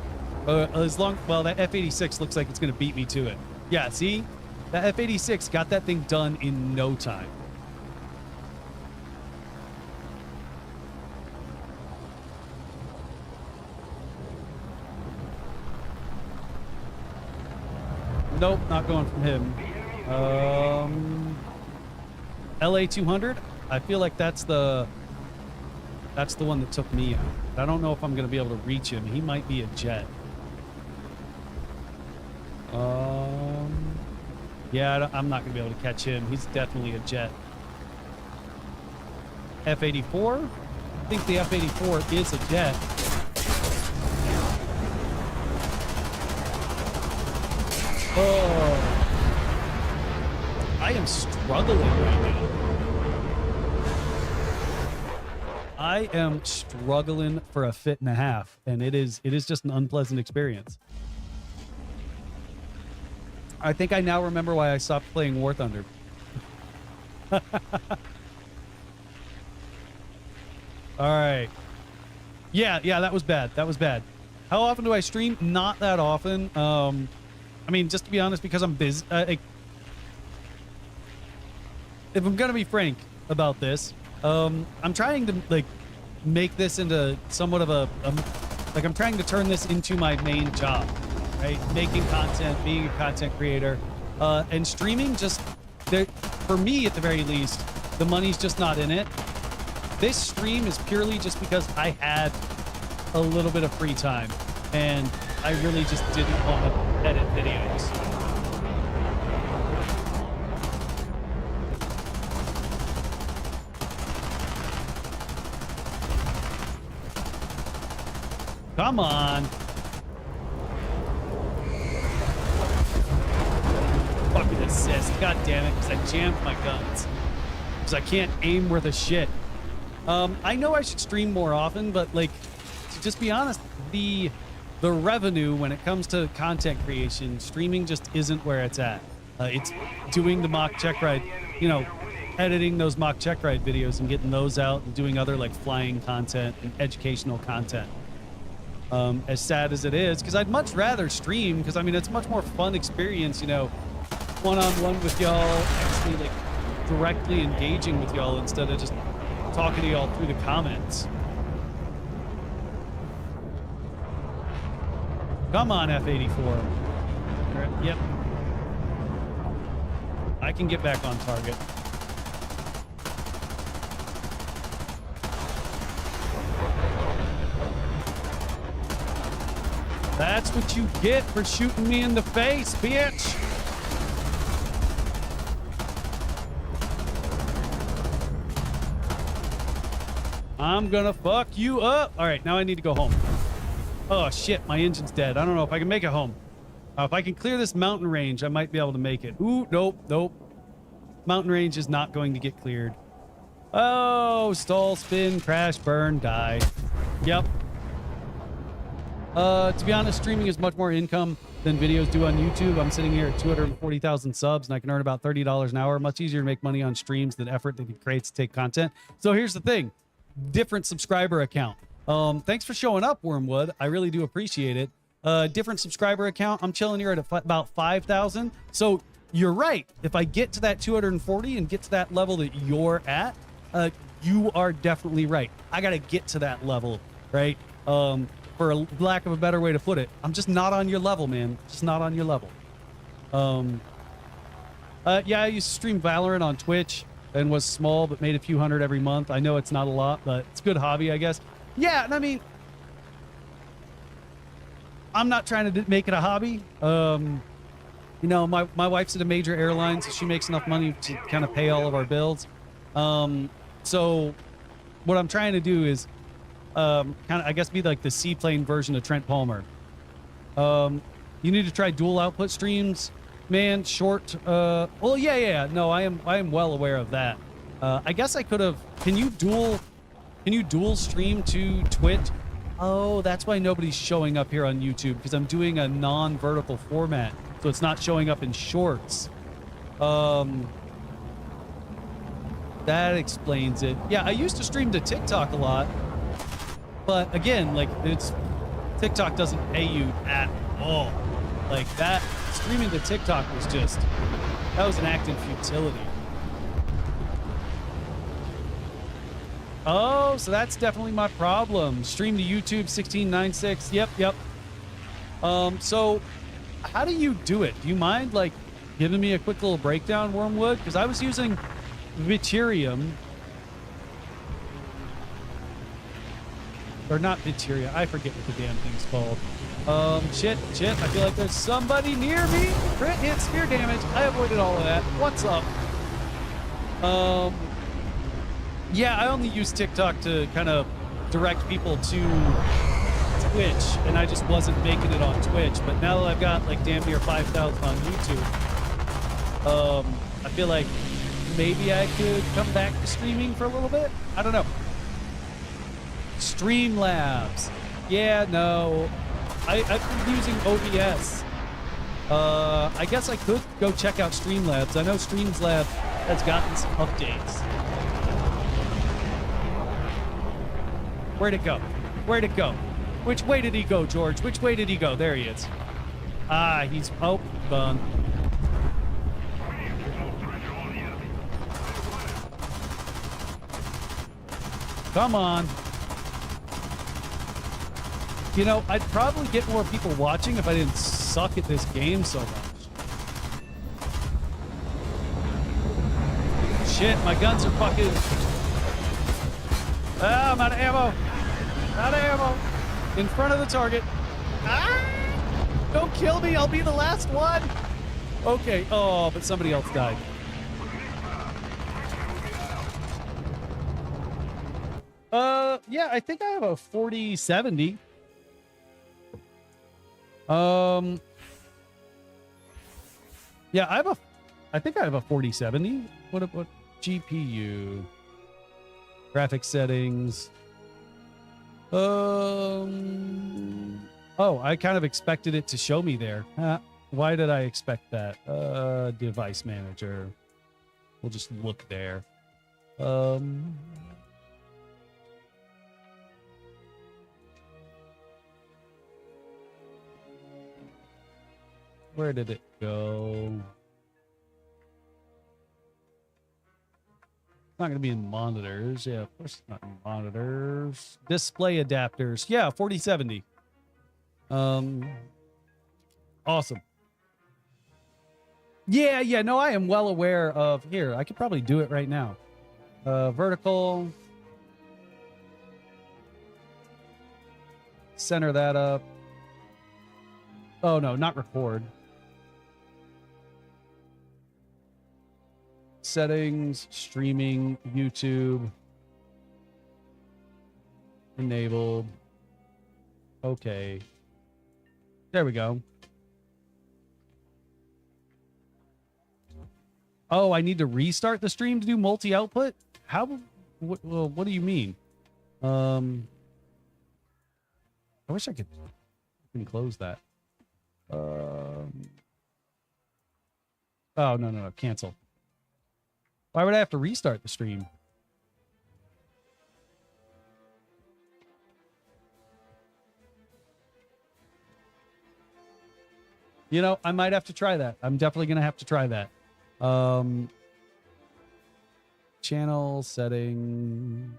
Well, that F-86 looks like it's gonna beat me to it. Yeah, see? That F-86 got that thing done in no time. Nope, not going from him. LA 200. I feel like that's the That's the one that took me out. I don't know if I'm going to be able to reach him. He might be a jet. Yeah, I'm not going to be able to catch him. He's definitely a jet. F-84? I think the F-84 is a jet. Oh. I am struggling right now. I am struggling for a fit and a half, and it is just an unpleasant experience. I think I now remember why I stopped playing War Thunder. All right. Yeah, that was bad. That was bad. How often do I stream? Not that often. I mean, just to be honest, because I'm busy. If I'm gonna be frank about this, I'm trying to like make this into somewhat of a like I'm trying to turn this into my main job, right? Making content, being a content creator, and streaming. Just for me, at the very least, the money's just not in it. This stream is purely just because I had a little bit of free time, and I really just didn't want to edit videos. Come on. Fucking assist. God damn it, because I jammed my guns. Because I can't aim worth a shit. I know I should stream more often, but like, to just be honest, the revenue when it comes to content creation, streaming just isn't where it's at. It's doing the mock check ride, you know, editing those mock check ride videos and getting those out and doing other like flying content and educational content. As sad as it is, because I'd much rather stream, because I mean, it's a much more fun experience, you know, one-on-one with y'all, actually like directly engaging with y'all instead of just talking to y'all through the comments. Come on, F-84. Yep. I can get back on target. That's what you get for shooting me in the face, bitch. I'm gonna fuck you up. All right, now I need to go home. Oh shit, my engine's dead. I don't know if I can make it home. If I can clear this mountain range, I might be able to make it. Ooh, nope. Mountain range is not going to get cleared. Oh, stall, spin, crash, burn, die. Yep. To be honest, streaming is much more income than videos do on YouTube. I'm sitting here at 240,000 subs, and I can earn about $30 an hour. Much easier to make money on streams than effort that it creates to take content. So here's the thing. Different subscriber account. Thanks for showing up, Wormwood. I really do appreciate it. Different subscriber account. I'm chilling here at about 5,000. So you're right. If I get to that 240 and get to that level that you're at, you are definitely right. I got to get to that level, right? For a lack of a better way to put it, I'm just not on your level, man. Just not on your level. Yeah, I used to stream Valorant on Twitch and was small, but made a few hundred every month. I know it's not a lot, but it's a good hobby, I guess. Yeah, and I mean, I'm not trying to make it a hobby. You know, my wife's at a major airline, so she makes enough money to kind of pay all of our bills. So what I'm trying to do is kind of, I guess, be like the seaplane version of Trent Palmer. You need to try dual output streams, man. Short. Well, yeah. No, I am well aware of that. I guess I could have. Can you dual stream to Twitch? Oh, that's why nobody's showing up here on YouTube, because I'm doing a non-vertical format, so it's not showing up in shorts. That explains it. Yeah, I used to stream to TikTok a lot. But again, like, TikTok doesn't pay you at all. Like, that streaming to TikTok was just, that was an act in futility. Oh, so that's definitely my problem. Stream to YouTube 1696. Yep. So how do you do it? Do you mind like giving me a quick little breakdown, Wormwood? Because I was using Viterium. or not materia. I forget what the damn thing's called. Shit. I feel like there's somebody near me. Crit hit, spear damage. I avoided all of that. What's up? Yeah, I only use TikTok to kind of direct people to Twitch, and I just wasn't making it on Twitch. But now that I've got like damn near 5,000 on YouTube, I feel like maybe I could come back to streaming for a little bit. I don't know. Streamlabs. Yeah, no. I've been using OBS. I guess I could go check out Streamlabs. I know Streamlabs has gotten some updates. Where'd it go? Where'd it go? Which way did he go, George? Which way did he go? There he is. Ah, he's... Oh, gone. Come on. You know, I'd probably get more people watching if I didn't suck at this game so much. Shit, my guns are fucking... Ah, I'm out of ammo. Out of ammo. In front of the target. Ah! Don't kill me. I'll be the last one. Okay. Oh, but somebody else died. Yeah, I think I have a 4070. Yeah, I think I have a 4070. What GPU? Graphics settings. Oh, I kind of expected it to show me there. Why did I expect that? Device manager. We'll just look there. Where did it go? Not going to be in monitors. Yeah, of course it's not in monitors. Display adapters. Yeah, 4070. Awesome. Yeah, no, I am well aware of... Here, I could probably do it right now. Vertical. Center that up. Oh, no, not record. Settings, streaming, YouTube. Enabled. Okay. There we go. Oh, I need to restart the stream to do multi-output? How? What do you mean? I wish I could close that. Oh, no. Cancel. Why would I have to restart the stream? You know, I might have to try that. I'm definitely going to have to try that. Channel setting.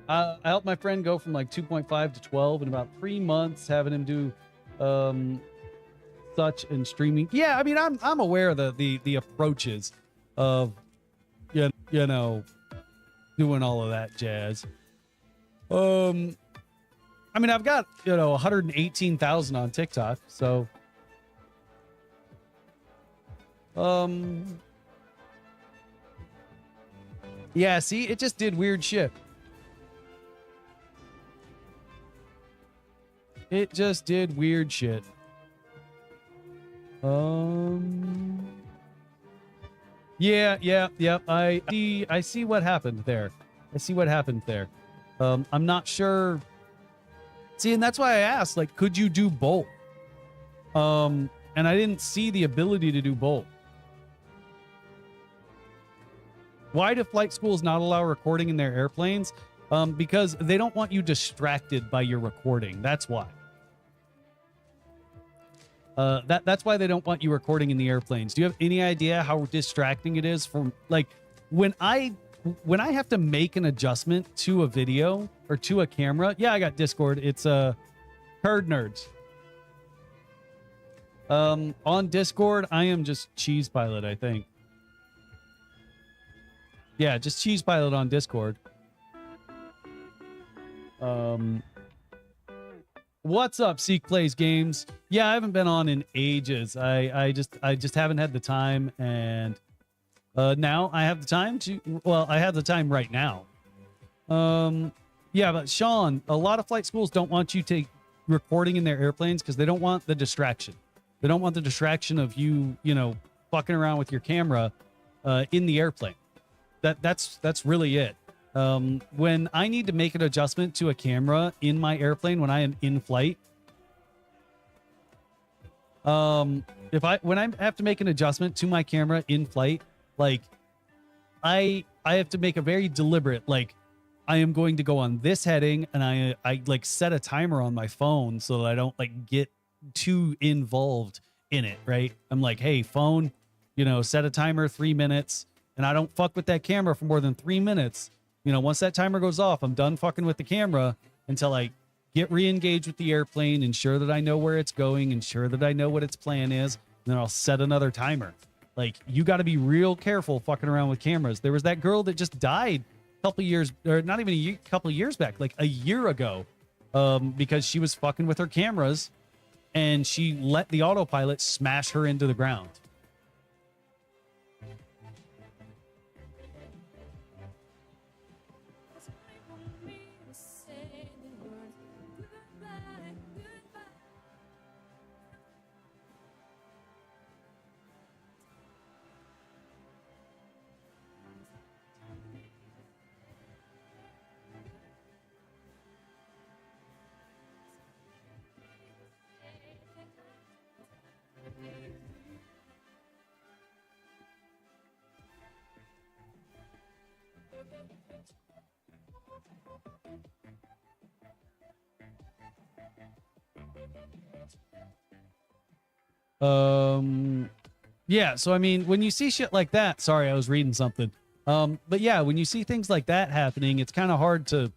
I helped my friend go from like 2.5 to 12 in about 3 months, having him do such and streaming. Yeah, I mean, I'm aware of the approaches of you know doing all of that jazz. I mean, I've got 118,000 on TikTok, so yeah. See, it just did weird shit. It just did weird shit. Yeah. I see what happened there. I'm not sure. See, and that's why I asked, like, could you do both? And I didn't see the ability to do both. Why do flight schools not allow recording in their airplanes? Because they don't want you distracted by your recording. That's why. That's why they don't want you recording in the airplanes. Do you have any idea how distracting it is from, like, when I have to make an adjustment to a video or to a camera? Yeah, I got Discord. It's Herd Nerds. On Discord, I am just Cheese Pilot, I think. Yeah, just Cheese Pilot on Discord. What's up, Seek Plays Games? Yeah, I haven't been on in ages. I just haven't had the time, and now I have the time to. Well, I have the time right now. Yeah, but Sean, a lot of flight schools don't want you to recording in their airplanes because they don't want the distraction. They don't want the distraction of you, fucking around with your camera in the airplane. That's really it. When I need to make an adjustment to a camera in my airplane when I am in flight, when I have to make an adjustment to my camera in flight, like I have to make a very deliberate, like, I am going to go on this heading, and I like set a timer on my phone so that I don't like get too involved in it, right? I'm like, hey, phone, set a timer 3 minutes, and I don't fuck with that camera for more than 3 minutes. Once that timer goes off, I'm done fucking with the camera until I get re-engaged with the airplane, ensure that I know where it's going, ensure that I know what its plan is, and then I'll set another timer. Like, you got to be real careful fucking around with cameras. There was that girl that just died couple years, or not even a couple of years back, like a year ago, because she was fucking with her cameras and she let the autopilot smash her into the ground. Yeah, so I mean, when you see shit like that, sorry, I was reading something. But yeah, when you see things like that happening, it's kind of hard to,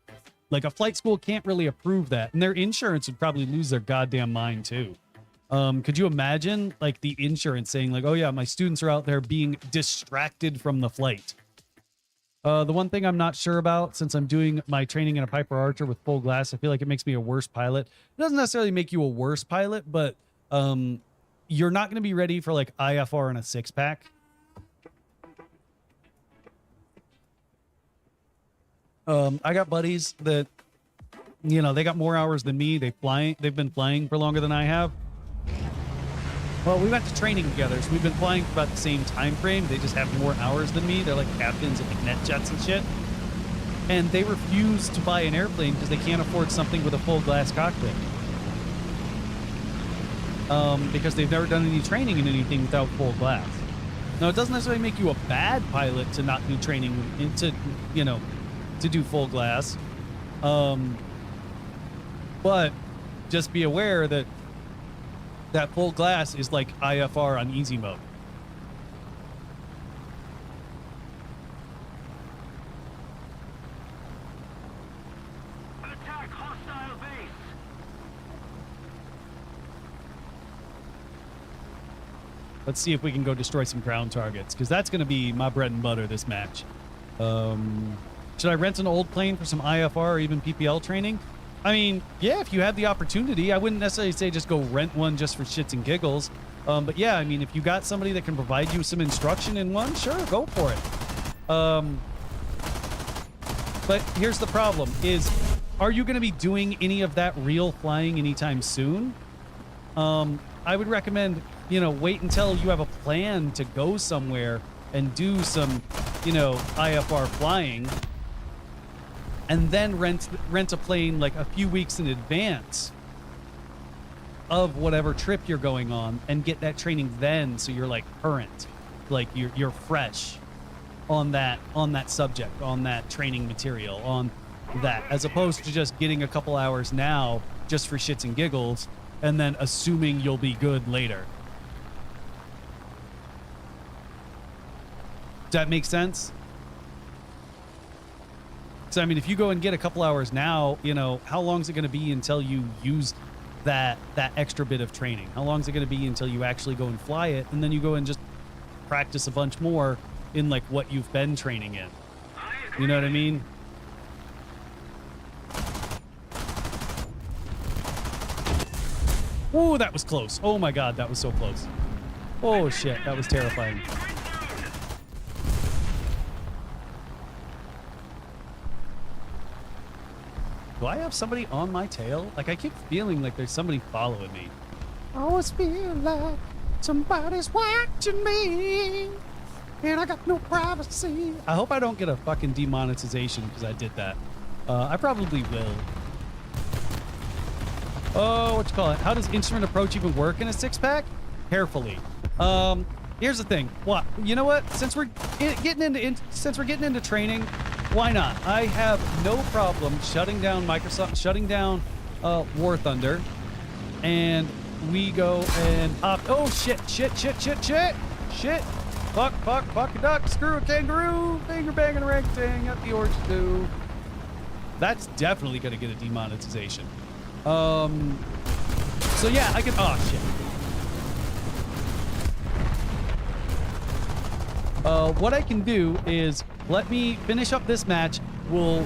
like, a flight school can't really approve that, and their insurance would probably lose their goddamn mind too. Could you imagine, like, the insurance saying, like, oh yeah, my students are out there being distracted from the flight? The one thing I'm not sure about, since I'm doing my training in a Piper Archer with full glass, I feel like it makes me a worse pilot. It doesn't necessarily make you a worse pilot, but you're not going to be ready for, like, IFR and a 6-pack. I got buddies that, they got more hours than me. They've been flying for longer than I have. Well, we went to training together, so we've been flying for about the same time frame. They just have more hours than me. They're like captains of, like, net jets and shit. And they refuse to buy an airplane because they can't afford something with a full glass cockpit. Because they've never done any training in anything without full glass. Now, it doesn't necessarily make you a bad pilot to not do training to do full glass. But just be aware that that full glass is like IFR on easy mode. Attack hostile base. Let's see if we can go destroy some ground targets, because that's going to be my bread and butter this match. Should I rent an old plane for some IFR or even PPL training? I mean, yeah, if you had the opportunity. I wouldn't necessarily say just go rent one just for shits and giggles. But yeah, I mean, if you got somebody that can provide you some instruction in one, sure, go for it. But here's the problem is, are you going to be doing any of that real flying anytime soon? I would recommend, wait until you have a plan to go somewhere and do some, IFR flying, and then rent a plane like a few weeks in advance of whatever trip you're going on, and get that training then, so you're like current, like you're fresh on that subject, on that training material, on that, as opposed to just getting a couple hours now just for shits and giggles and then assuming you'll be good later. Does that make sense? So, I mean, if you go and get a couple hours now, how long is it going to be until you use that extra bit of training? How long is it going to be until you actually go and fly it, and then you go and just practice a bunch more in like what you've been training in? You know what I mean? Oh, that was close. Oh my God, that was so close. Oh shit, that was terrifying. Do I have somebody on my tail? Like, I keep feeling like there's somebody following me. I always feel like somebody's watching me, and I got no privacy. I hope I don't get a fucking demonetization because I did that. I probably will. Oh, what you call it? How does instrument approach even work in a six-pack? Carefully. Here's the thing. What? You know what? Since we're getting into training, why not? I have no problem shutting down War Thunder, and we go and pop. Oh shit! Fuck, duck, screw a kangaroo, finger banging orangutan at the orange stew. That's definitely gonna get a demonetization. So yeah, I can. Oh shit. What I can do is let me finish up this match. We'll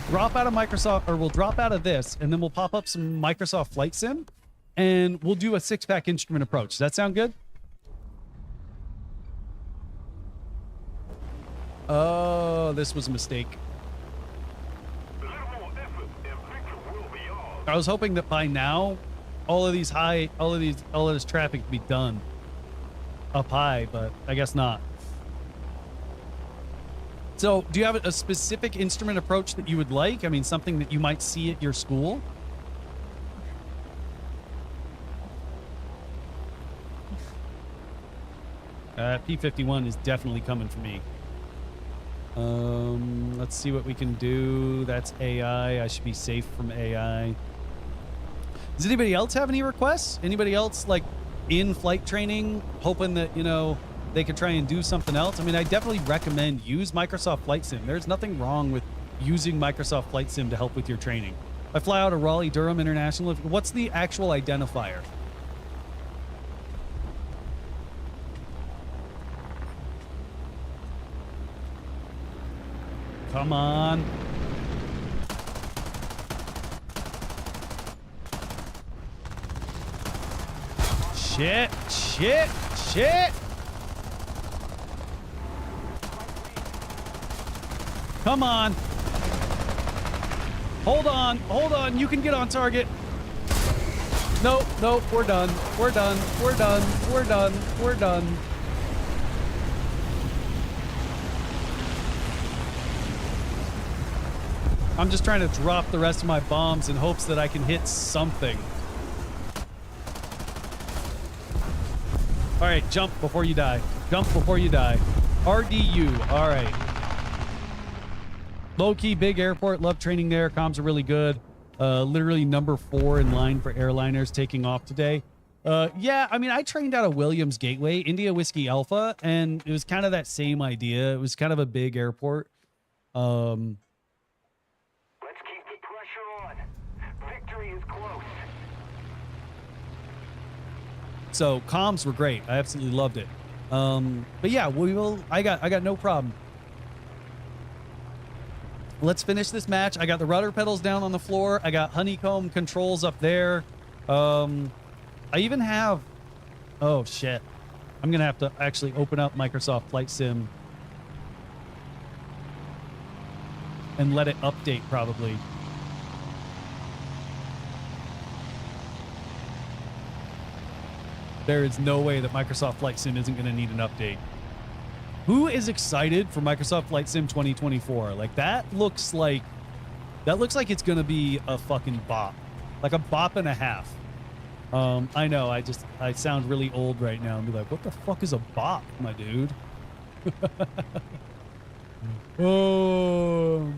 drop out of Microsoft, or we'll drop out of this, and then we'll pop up some Microsoft Flight Sim, and we'll do a six-pack instrument approach. Does that sound good? Oh, this was a mistake. I was hoping that by now, all of this traffic would be done up high, but I guess not. So, do you have a specific instrument approach that you would like? I mean, something that you might see at your school? P-51 is definitely coming for me. Let's see what we can do. That's AI. I should be safe from AI. Does anybody else have any requests? Anybody else, like, in flight training, hoping that, you know, they could try and do something else? I mean, I definitely recommend use Microsoft Flight Sim. There's nothing wrong with using Microsoft Flight Sim to help with your training. I fly out of Raleigh-Durham International. What's the actual identifier? Come on. Shit. Come on. Hold on. You can get on target. Nope. We're done. I'm just trying to drop the rest of my bombs in hopes that I can hit something. All right, jump before you die. RDU. All right. Low-key, big airport. Love training there. Comms are really good. Literally number 4 in line for airliners taking off today. Yeah, I mean, I trained out of Williams Gateway, India Whiskey Alpha, and it was kind of that same idea. It was kind of a big airport. Let's keep the pressure on. Victory is close. So comms were great. I absolutely loved it. But yeah, we will. I got no problem. Let's finish this match. I got the rudder pedals down on the floor. I got honeycomb controls up there. I even have. Oh shit! I'm gonna have to actually open up Microsoft Flight Sim and let it update probably. There is no way that Microsoft Flight Sim isn't going to need an update. Who is excited for Microsoft Flight Sim 2024? Like, that looks like it's going to be a fucking bop. Like a bop and a half. I know, I sound really old right now and be like, what the fuck is a bop, my dude? Oh.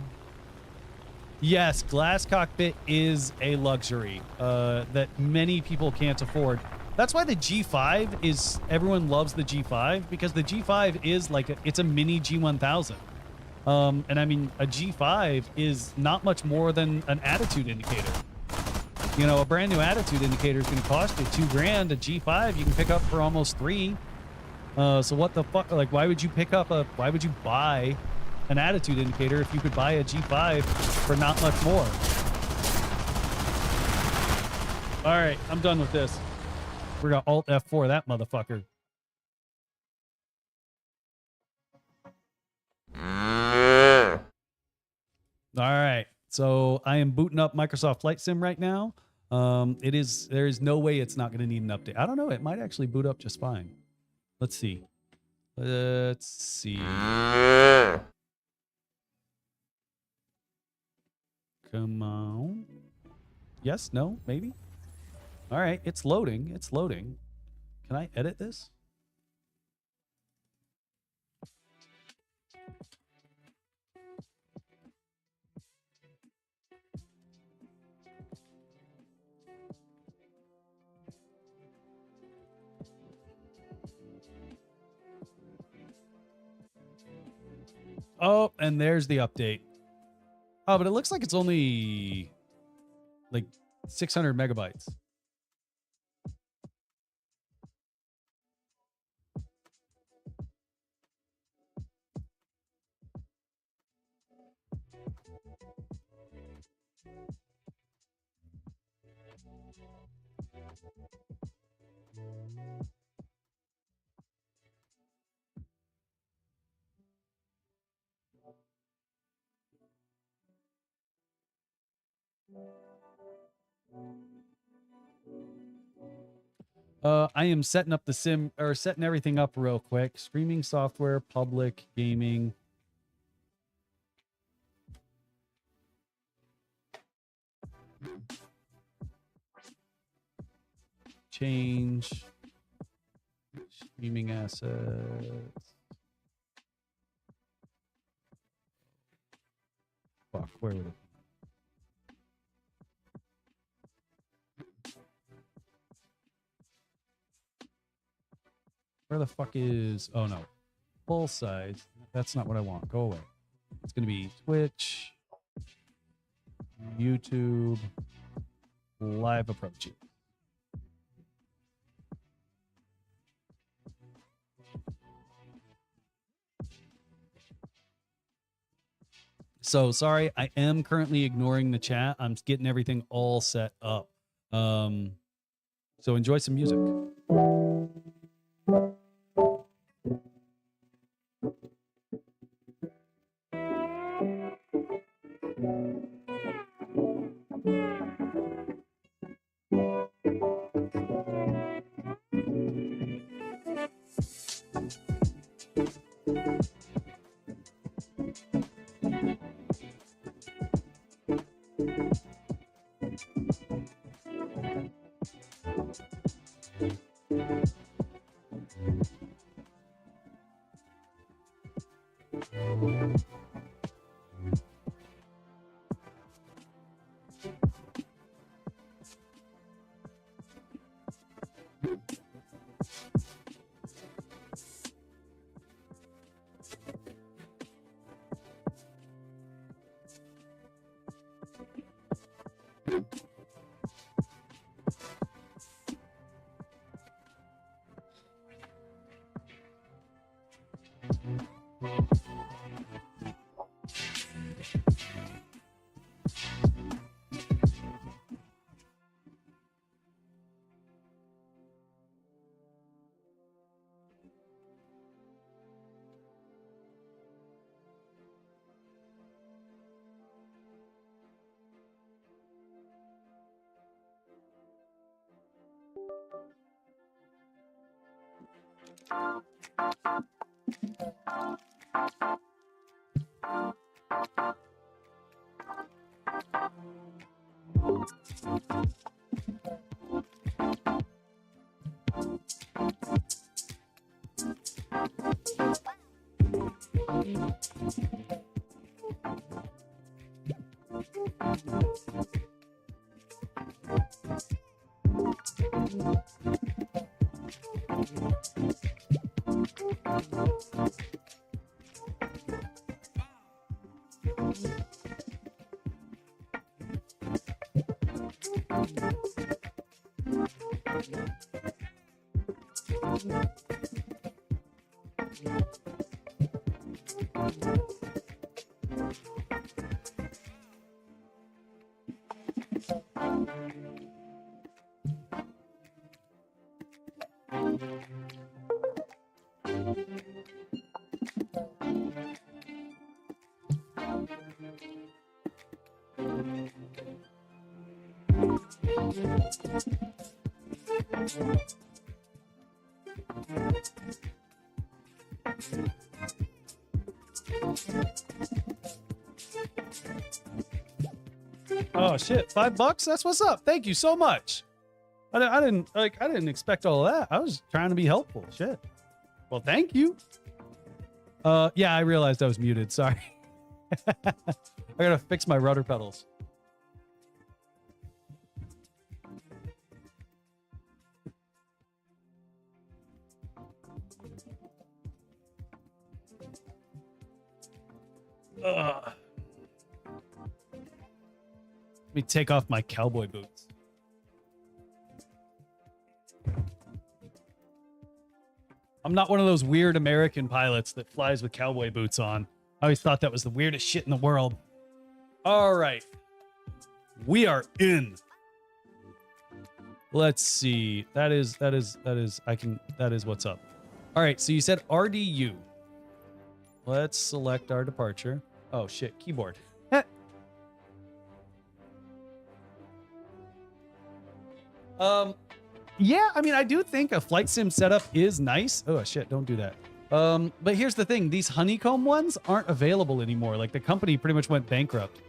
Yes, glass cockpit is a luxury that many people can't afford. That's why the G5 is, everyone loves the G5, because the G5 is like, it's a mini G1000. And I mean, a G5 is not much more than an attitude indicator. You know, a brand new attitude indicator is going to cost you $2,000. A G5 you can pick up for almost 3. So what the fuck? Like, why would you why would you buy an attitude indicator if you could buy a G5 for not much more? All right, I'm done with this. We're gonna Alt F4 that motherfucker. All right, so I am booting up Microsoft Flight Sim right now. There is no way it's not going to need an update. I don't know. It might actually boot up just fine. Let's see. Let's see. Come on. Yes, no, maybe. All right, it's loading. It's loading. Can I edit this? Oh, and there's the update. Oh, but it looks like it's only like 600 megabytes. I am setting up the sim or setting everything up real quick. Streaming software, public, gaming. Change. Streaming assets. Fuck, where would it? Where the fuck is... Oh, no. Full size. That's not what I want. Go away. It's going to be Twitch, YouTube, live approaching. So, sorry, I am currently ignoring the chat. I'm getting everything all set up. So enjoy some music. Oh shit, $5? That's what's up. Thank you so much. I didn't expect all of that. I was trying to be helpful. Shit. Well, thank you. Yeah, I realized I was muted. Sorry. I gotta fix my rudder pedals. Ugh. Let me take off my cowboy boots. I'm not one of those weird American pilots that flies with cowboy boots on. I always thought that was the weirdest shit in the world. All right. We are in. Let's see. That is what's up. All right. So you said RDU. Let's select our departure. Oh shit. Keyboard. Yeah, I mean, I do think a flight sim setup is nice. Oh shit, don't do that. But here's the thing, these honeycomb ones aren't available anymore. Like the company pretty much went bankrupt.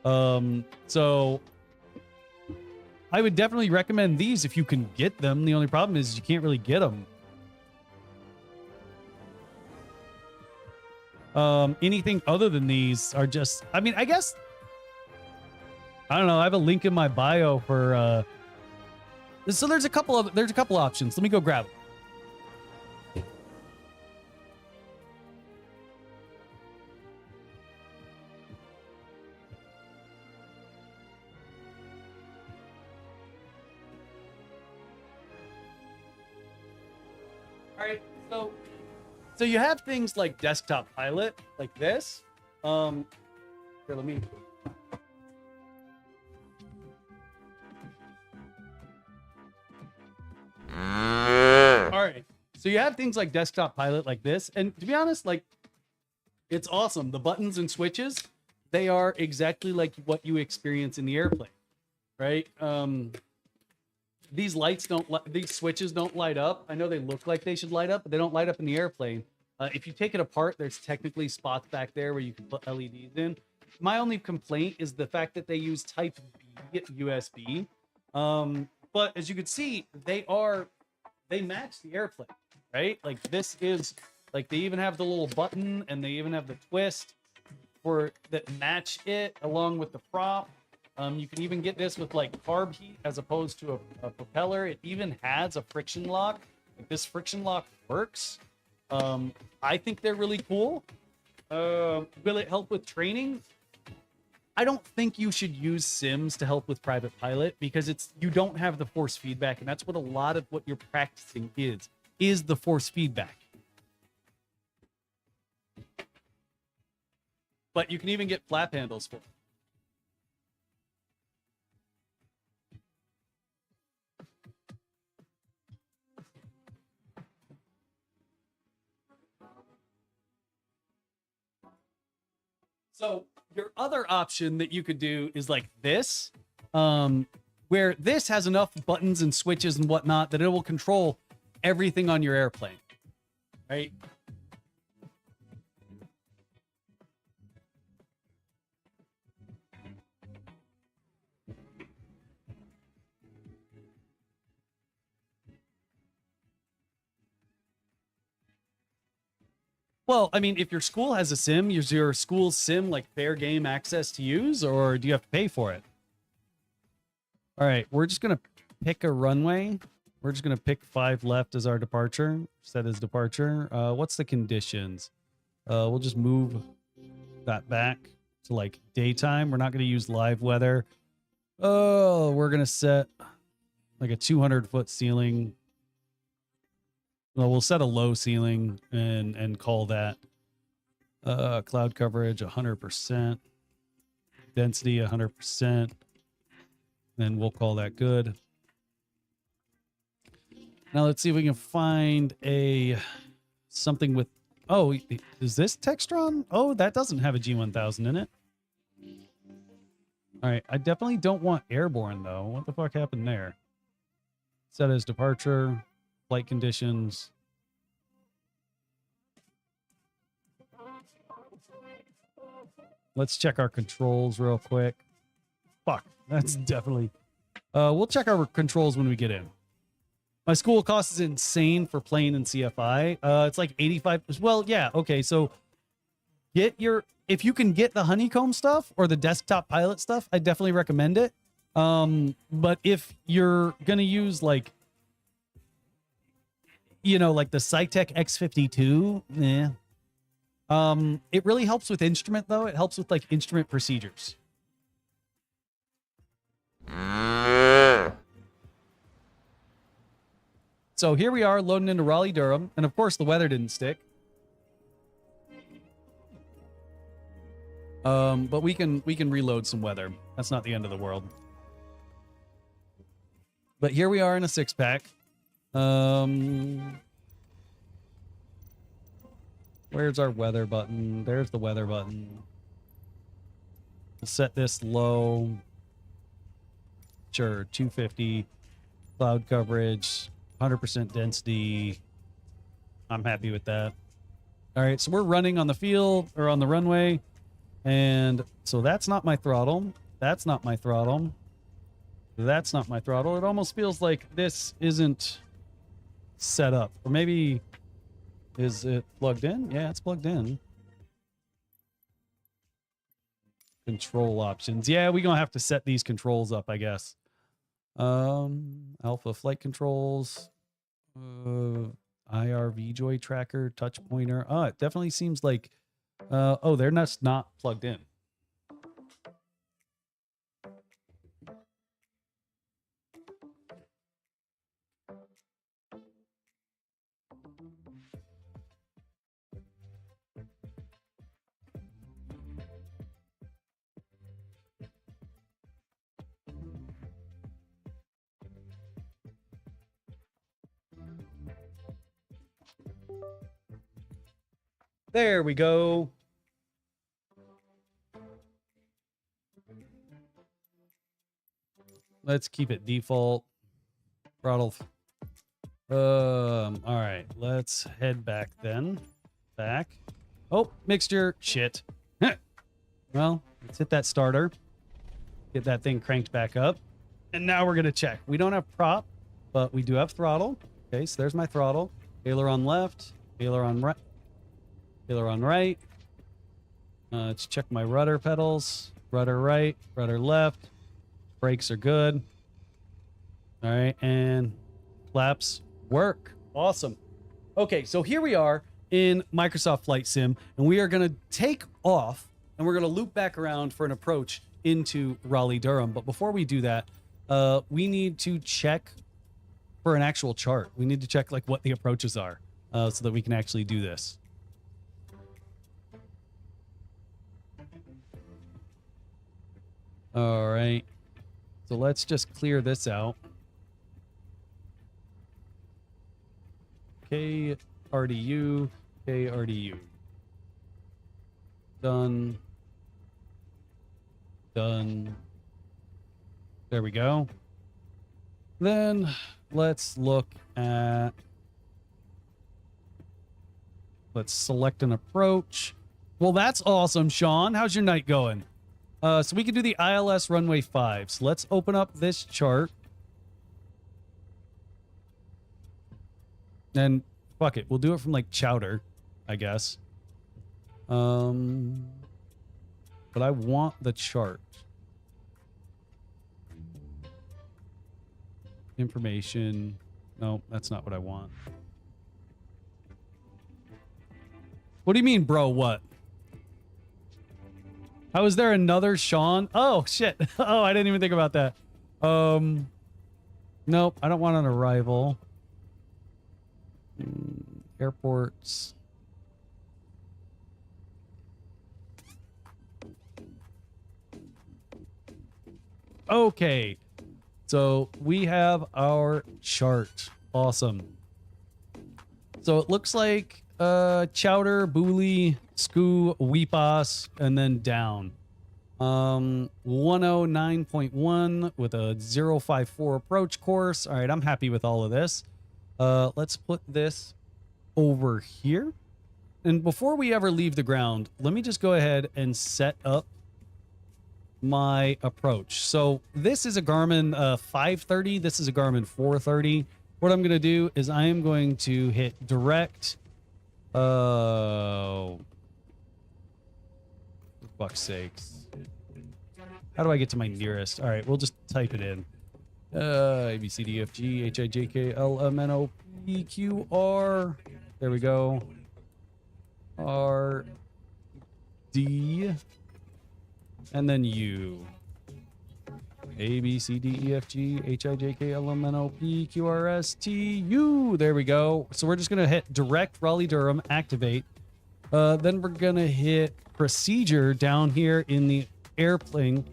So I would definitely recommend these if you can get them. The only problem is you can't really get them. Anything other than these are just, I mean, I guess, I don't know. I have a link in my bio for, so there's a couple options. Let me go grab them. All right, so you have things like desktop pilot, like this. Here, let me. All right. So you have things like desktop pilot like this. And to be honest, like it's awesome. The buttons and switches, they are exactly like what you experience in the airplane, right? These lights these switches don't light up. I know they look like they should light up, but they don't light up in the airplane. If you take it apart, there's technically spots back there where you can put LEDs in. My only complaint is the fact that they use Type B USB. But as you can see, they match the airplane, right? Like this is like they even have the little button and they even have the twist that match it along with the prop. You can even get this with like carb heat as opposed to a propeller. It even has a friction lock. Like this friction lock works. I think they're really cool. Will it help with training? I don't think you should use sims to help with private pilot because you don't have the force feedback, and that's what a lot of what you're practicing is the force feedback. But you can even get flap handles for it. So your other option that you could do is like this, where this has enough buttons and switches and whatnot that it will control everything on your airplane, right? Well, I mean, if your school has a sim, is your school's sim like fair game access to use, or do you have to pay for it? All right, we're just going to pick a runway. We're just going to pick 5 left as our departure, set as departure. What's the conditions? We'll just move that back to like daytime. We're not going to use live weather. Oh, we're going to set like a 200-foot ceiling. Well, we'll set a low ceiling and call that cloud coverage 100%, density 100%. Then we'll call that good. Now let's see if we can find something with. Oh, is this Textron? Oh, that doesn't have a G1000 in it. All right, I definitely don't want airborne though. What the fuck happened there? Set as departure, flight conditions. Let's check our controls real quick. Fuck, that's definitely. We'll check our controls when we get in. My school cost is insane for plane and CFI. It's like 85. Well, yeah, okay. So if you can get the honeycomb stuff or the desktop pilot stuff, I definitely recommend it. But if you're gonna use like the Cytec X52, it really helps with instrument though. It helps with like instrument procedures. So here we are loading into Raleigh-Durham, and of course the weather didn't stick. But we can reload some weather. That's not the end of the world. But here we are in a 6-pack. Where's our weather button? There's the weather button. We'll set this low. Sure, 250 cloud coverage. 100% density. I'm happy with that. All right, so we're running on the field or on the runway. And so that's not my throttle. That's not my throttle. That's not my throttle. It almost feels like this isn't set up. Or maybe, is it plugged in? Yeah, it's plugged in. Control options. Yeah, we're going to have to set these controls up, I guess. Alpha flight controls. IR VJoy tracker, touch pointer. Oh, it definitely seems like oh, they're not plugged in. There we go. Let's keep it default. Throttle. All right, let's head back then. Back. Oh, mixture. Shit. Well, let's hit that starter. Get that thing cranked back up. And now we're going to check. We don't have prop, but we do have throttle. Okay, so there's my throttle. Aileron left. Aileron right. Aileron right. Let's check my rudder pedals. Rudder right. Rudder left. Brakes are good. All right, and flaps work. Awesome. Okay, so here we are in Microsoft Flight Sim, and we are going to take off, and we're going to loop back around for an approach into Raleigh-Durham. But before we do that, we need to check for an actual chart. We need to check like what the approaches are so that we can actually do this. All right. So let's just clear this out. KRDU, KRDU. Done. Done. There we go. Then let's look at... Let's select an approach. Well, that's awesome, Sean. How's your night going? So we can do the ILS runway 5. So let's open up this chart. And fuck it. We'll do it from like Chowder, I guess. But I want the chart. Information. No, that's not what I want. What do you mean, bro? What? How is there another Sean? Oh, shit. Oh, I didn't even think about that. Nope, I don't want an arrival. Airports. Okay. So we have our chart. Awesome. So it looks like Chowder, Booley, Skoo, Weepas, and then down. 109.1 with a 054 approach course. All right, I'm happy with all of this. Let's put this over here. And before we ever leave the ground, let me just go ahead and set up my approach. So this is a Garmin 530. This is a Garmin 430. What I'm going to do is I am going to hit direct. For fuck's sakes. How do I get to my nearest? All right, we'll just type it in. A, B, C, D, F, G, H, I, J, K, L, M, N, O, P, Q, R. There we go. R, D, and then U. A, B, C, D, E, F, G, H, I, J, K, L, M, N, O, P, Q, R, S, T, U. There we go. So we're just going to hit direct Raleigh-Durham, activate. Then we're going to hit procedure down here in the airplane.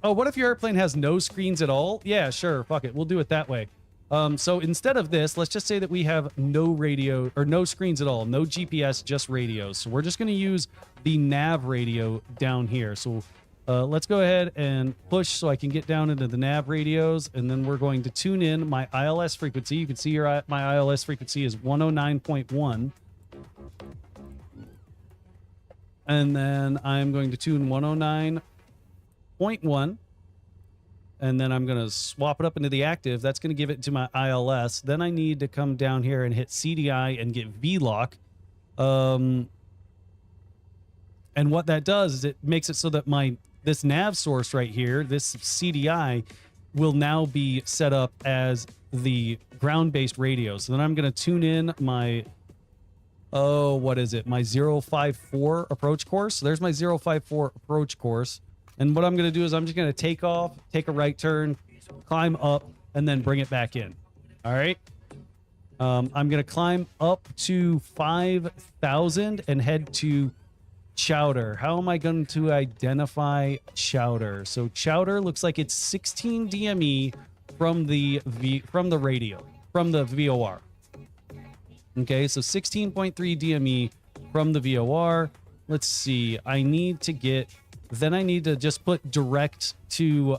Oh, what if your airplane has no screens at all? Yeah, sure. Fuck it. We'll do it that way. So instead of this, let's just say that we have no radio or no screens at all, no GPS, just radios. So we're just going to use the nav radio down here. So let's go ahead and push so I can get down into the nav radios. And then we're going to tune in my ILS frequency. You can see here my ILS frequency is 109.1. And then I'm going to tune 109.1. And then I'm going to swap it up into the active. That's going to give it to my ILS. Then I need to come down here and hit CDI and get VLOC. And what that does is it makes it so that this nav source right here, this CDI, will now be set up as the ground-based radio. So then I'm going to tune in my, what is it? My 054 approach course. So there's my 054 approach course. And what I'm going to do is I'm just going to take off, take a right turn, climb up, and then bring it back in. All right. I'm going to climb up to 5,000 and head to Chowder. How am I going to identify Chowder? So Chowder looks like it's 16 DME from the radio, from the VOR. Okay, so 16.3 DME from the VOR. Let's see. I need to just put direct to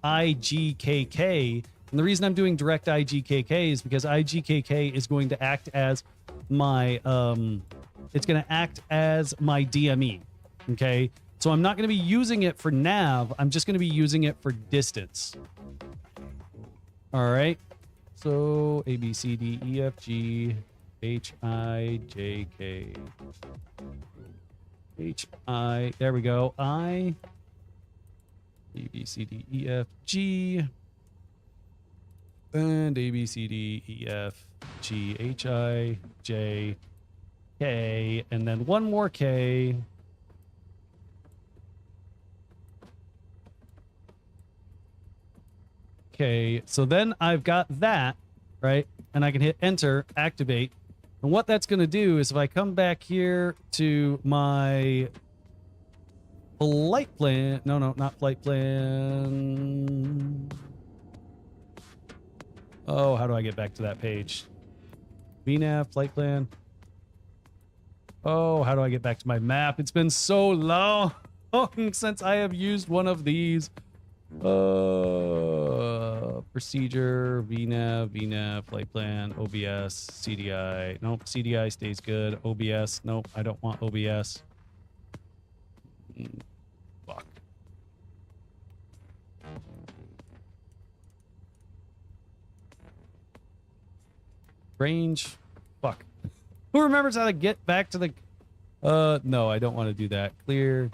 IGKK. And the reason I'm doing direct IGKK is because IGKK is going to act as my DME. Okay, so I'm not going to be using it for nav. I'm just going to be using it for distance. All right. So A, B, C, D, E, F, G, H, I, J, K, H, I, there we go. I, A, B, C, D, E, F, G, and A, B, C, D, E, F, G, H, I, J, K, and then one more K. Okay, so then I've got that, right? And I can hit enter, activate. And what that's going to do is if I come back here to my flight plan, no, not flight plan. Oh, how do I get back to that page? VNav, flight plan. Oh, how do I get back to my map? It's been so long since I have used one of these. Procedure, VNav, flight plan, OBS, CDI. Nope, CDI stays good. OBS, nope, I don't want OBS. Fuck. Range. Fuck. Who remembers how to get back to the... no, I don't want to do that. Clear.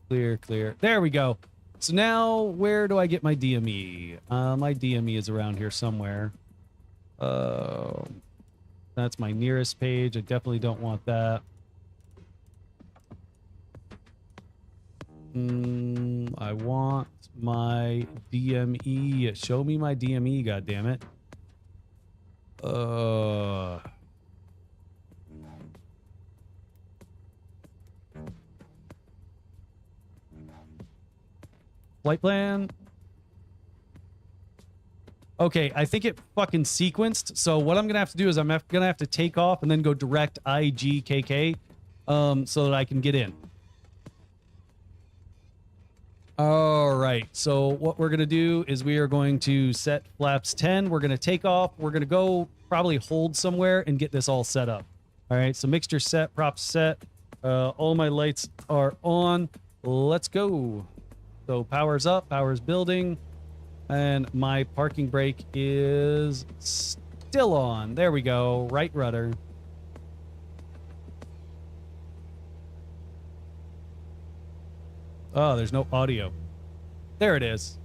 There we go. So now, where do I get my DME? My DME is around here somewhere. That's my nearest page. I definitely don't want that. I want my DME. Show me my DME, goddammit. Flight plan. Okay, I think it fucking sequenced. So what I'm gonna have to do is I'm gonna have to take off and then go direct IGKK, so that I can get in. All right. So what we're gonna do is we are going to set flaps 10. We're gonna take off. We're gonna go probably hold somewhere and get this all set up. All right. So mixture set, props set. All my lights are on. Let's go. So power's up, power's building. And my parking brake is still on. There we go. Right rudder. Oh, there's no audio. There it is.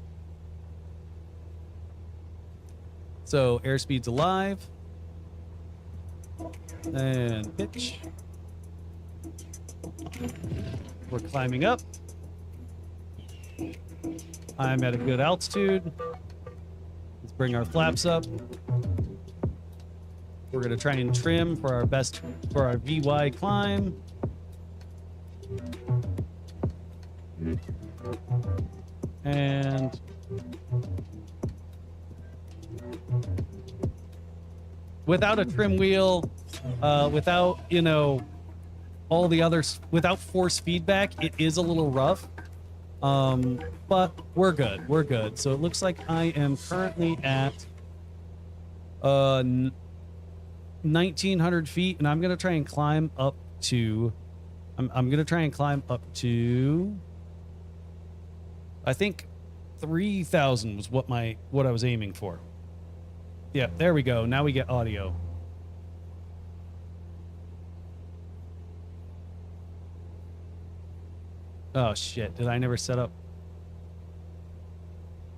So airspeed's alive. And pitch. We're climbing up. I'm at a good altitude. Let's bring our flaps up. We're going to try and trim for our VY climb. And without a trim wheel, without, you know, all the others, without force feedback, it is a little rough. But we're good. We're good. So it looks like I am currently at 1,900 feet, and I'm gonna try and climb up to. I'm gonna try and climb up to. I think 3,000 was what I was aiming for. Yeah, there we go. Now we get audio. Oh shit, did I never set up?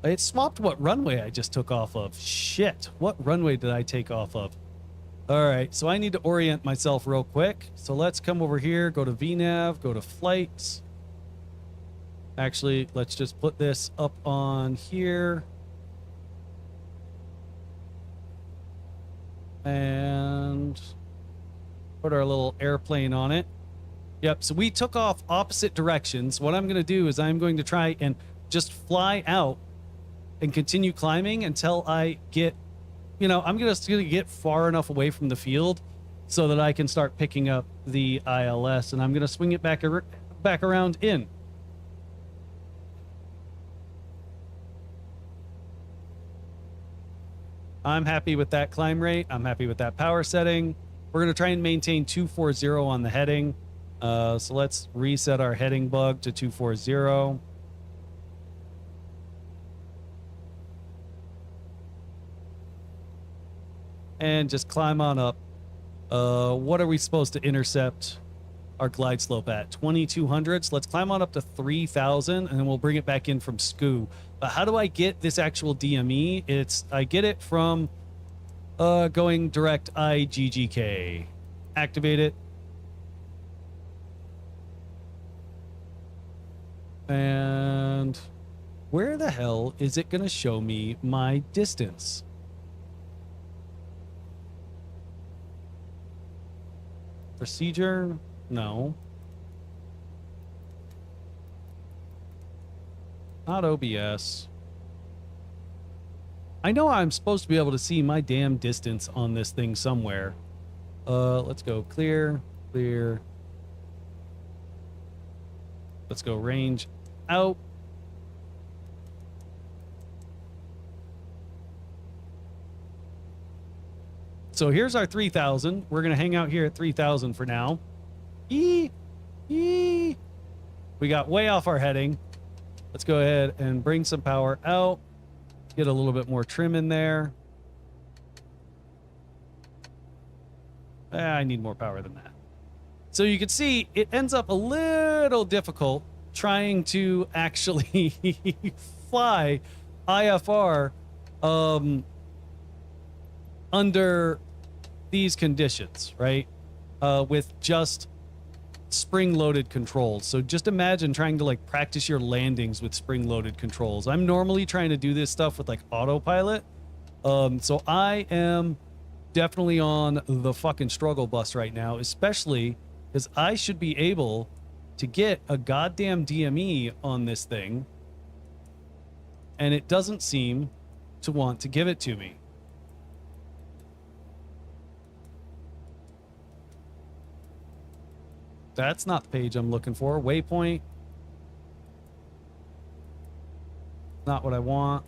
It swapped what runway I just took off of. Shit, what runway did I take off of? All right, so I need to orient myself real quick. So let's come over here, go to VNav, go to flights. Actually, let's just put this up on here. And put our little airplane on it. Yep, so we took off opposite directions. What I'm going to do is I'm going to try and just fly out and continue climbing until I get, you know, I'm going to get far enough away from the field so that I can start picking up the ILS, and I'm going to swing it back around in. I'm happy with that climb rate. I'm happy with that power setting. We're going to try and maintain 240 on the heading. So let's reset our heading bug to 240. And just climb on up. What are we supposed to intercept our glide slope at? 2,200. So let's climb on up to 3,000, and then we'll bring it back in from SCU. But how do I get this actual DME? I get it from going direct IGGK. Activate it. And where the hell is it going to show me my distance? Procedure? No. Not OBS. I know I'm supposed to be able to see my damn distance on this thing somewhere. Let's go clear, clear. Let's go range out. So here's our 3,000. We're going to hang out here at 3,000 for now. We got way off our heading. Let's go ahead and bring some power out. Get a little bit more trim in there. I need more power than that. So you can see it ends up a little difficult trying to actually fly IFR under these conditions, right? With just spring-loaded controls. So just imagine trying to like practice your landings with spring-loaded controls. I'm normally trying to do this stuff with like autopilot. So I am definitely on the fucking struggle bus right now, especially because I should be able to get a goddamn DME on this thing, and it doesn't seem to want to give it to me. That's not the page I'm looking for. Waypoint. Not what I want.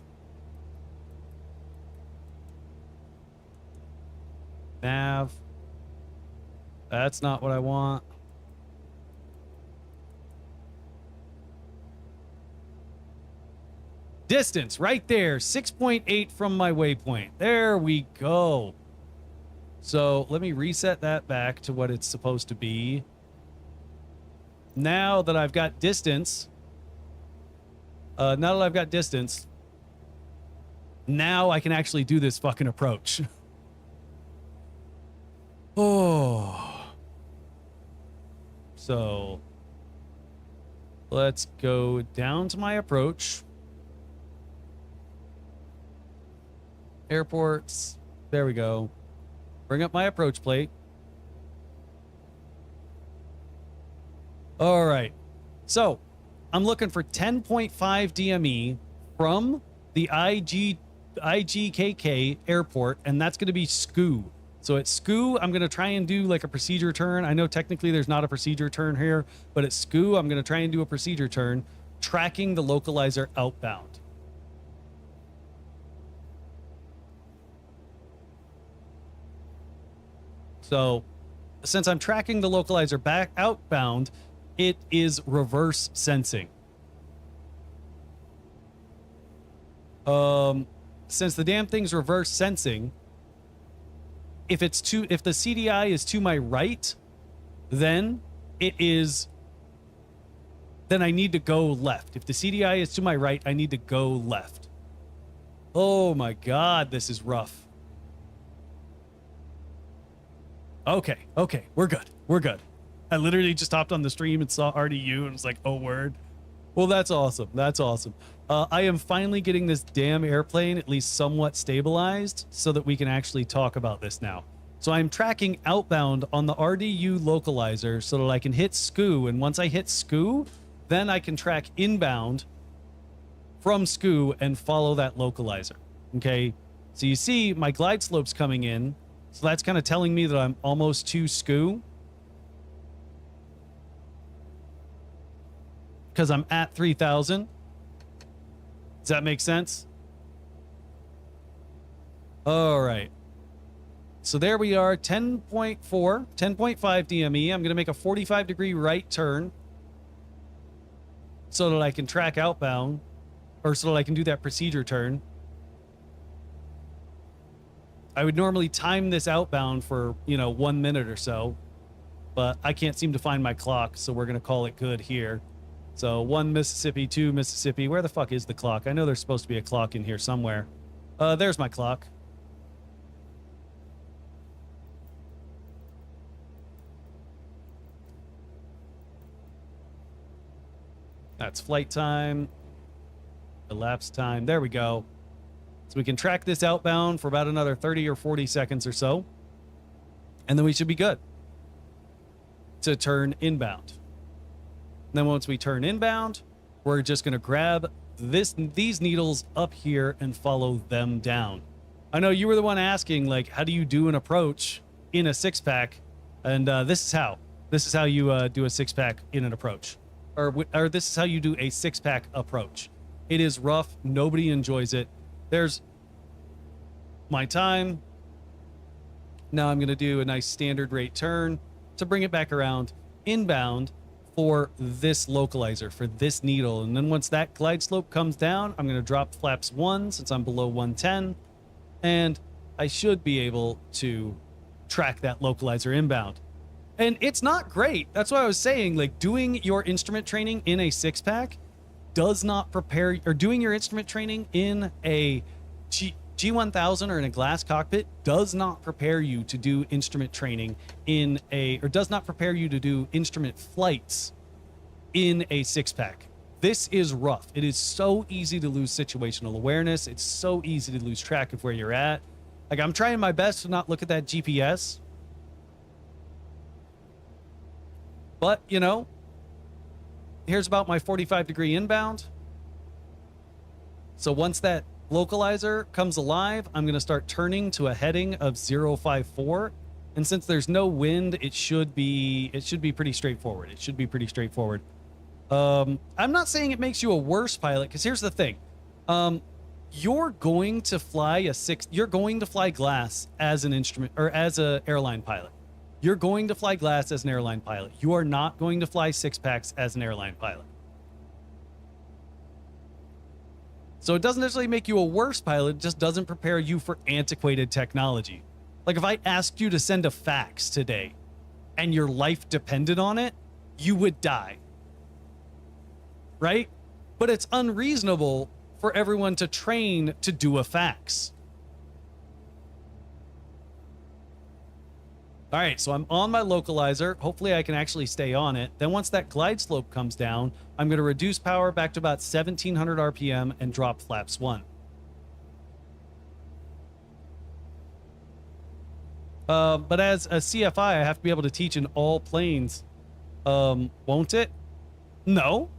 Nav. That's not what I want. Distance, right there. 6.8 from my waypoint. There we go. So let me reset that back to what it's supposed to be. Now that I've got distance, now I can actually do this fucking approach. Oh. So let's go down to my approach. Airports. There we go. Bring up my approach plate. All right. So I'm looking for 10.5 DME from the IGKK airport, and that's going to be SCU. So at SCU, I'm going to try and do like a procedure turn. I know technically there's not a procedure turn here, but at SCU, I'm going to try and do a procedure turn, tracking the localizer outbound. So since I'm tracking the localizer back outbound, it is reverse sensing. Since the damn thing's reverse sensing, if the CDI is to my right, then I need to go left. If the CDI is to my right, I need to go left. Oh my God, this is rough. Okay, we're good. I literally just hopped on the stream and saw RDU and was like, oh, word. Well, that's awesome. I am finally getting this damn airplane at least somewhat stabilized so that we can actually talk about this now. So I'm tracking outbound on the RDU localizer so that I can hit SCU, and once I hit SCU, then I can track inbound from SCU and follow that localizer. Okay, so you see my glide slope's coming in. So that's kind of telling me that I'm almost to SCU, because I'm at 3,000. Does that make sense? All right. So there we are, 10.4, 10.5 DME. I'm going to make a 45-degree right turn so that I can track outbound, or so that I can do that procedure turn. I would normally time this outbound for, 1 minute or so, but I can't seem to find my clock, so we're going to call it good here. So 1 Mississippi, 2 Mississippi. Where the fuck is the clock? I know there's supposed to be a clock in here somewhere. There's my clock. That's flight time. Elapsed time. There we go. So we can track this outbound for about another 30 or 40 seconds or so. And then we should be good to turn inbound. And then once we turn inbound, we're just going to grab these needles up here and follow them down. I know you were the one asking, like, how do you do an approach in a 6-pack? And this is how. This is how you do a 6-pack in an approach. Or this is how you do a 6-pack approach. It is rough. Nobody enjoys it. There's my time. Now I'm going to do a nice standard rate turn to bring it back around inbound for this localizer, for this needle. And then once that glide slope comes down, I'm going to drop flaps 1 since I'm below 110. And I should be able to track that localizer inbound. And it's not great. That's why I was saying, like, doing your instrument training in a 6-pack does not prepare, or doing your instrument training in a G1000 or in a glass cockpit does not prepare you to do instrument training or does not prepare you to do instrument flights in a 6-pack. This is rough. It is so easy to lose situational awareness. It's so easy to lose track of where you're at. Like, I'm trying my best to not look at that GPS. But, you know, here's about my 45-degree inbound. So once that localizer comes alive, I'm going to start turning to a heading of 054. And since there's no wind, it should be pretty straightforward. It should be pretty straightforward. I'm not saying it makes you a worse pilot, because here's the thing. You're going to fly glass as an instrument or as an airline pilot. You're going to fly glass as an airline pilot. You are not going to fly 6-packs as an airline pilot. So it doesn't necessarily make you a worse pilot, it just doesn't prepare you for antiquated technology. Like, if I asked you to send a fax today and your life depended on it, you would die. Right? But it's unreasonable for everyone to train to do a fax. All right, so I'm on my localizer. Hopefully I can actually stay on it. Then once that glide slope comes down, I'm going to reduce power back to about 1700 RPM and drop flaps 1. But as a CFI, I have to be able to teach in all planes. Won't it? No.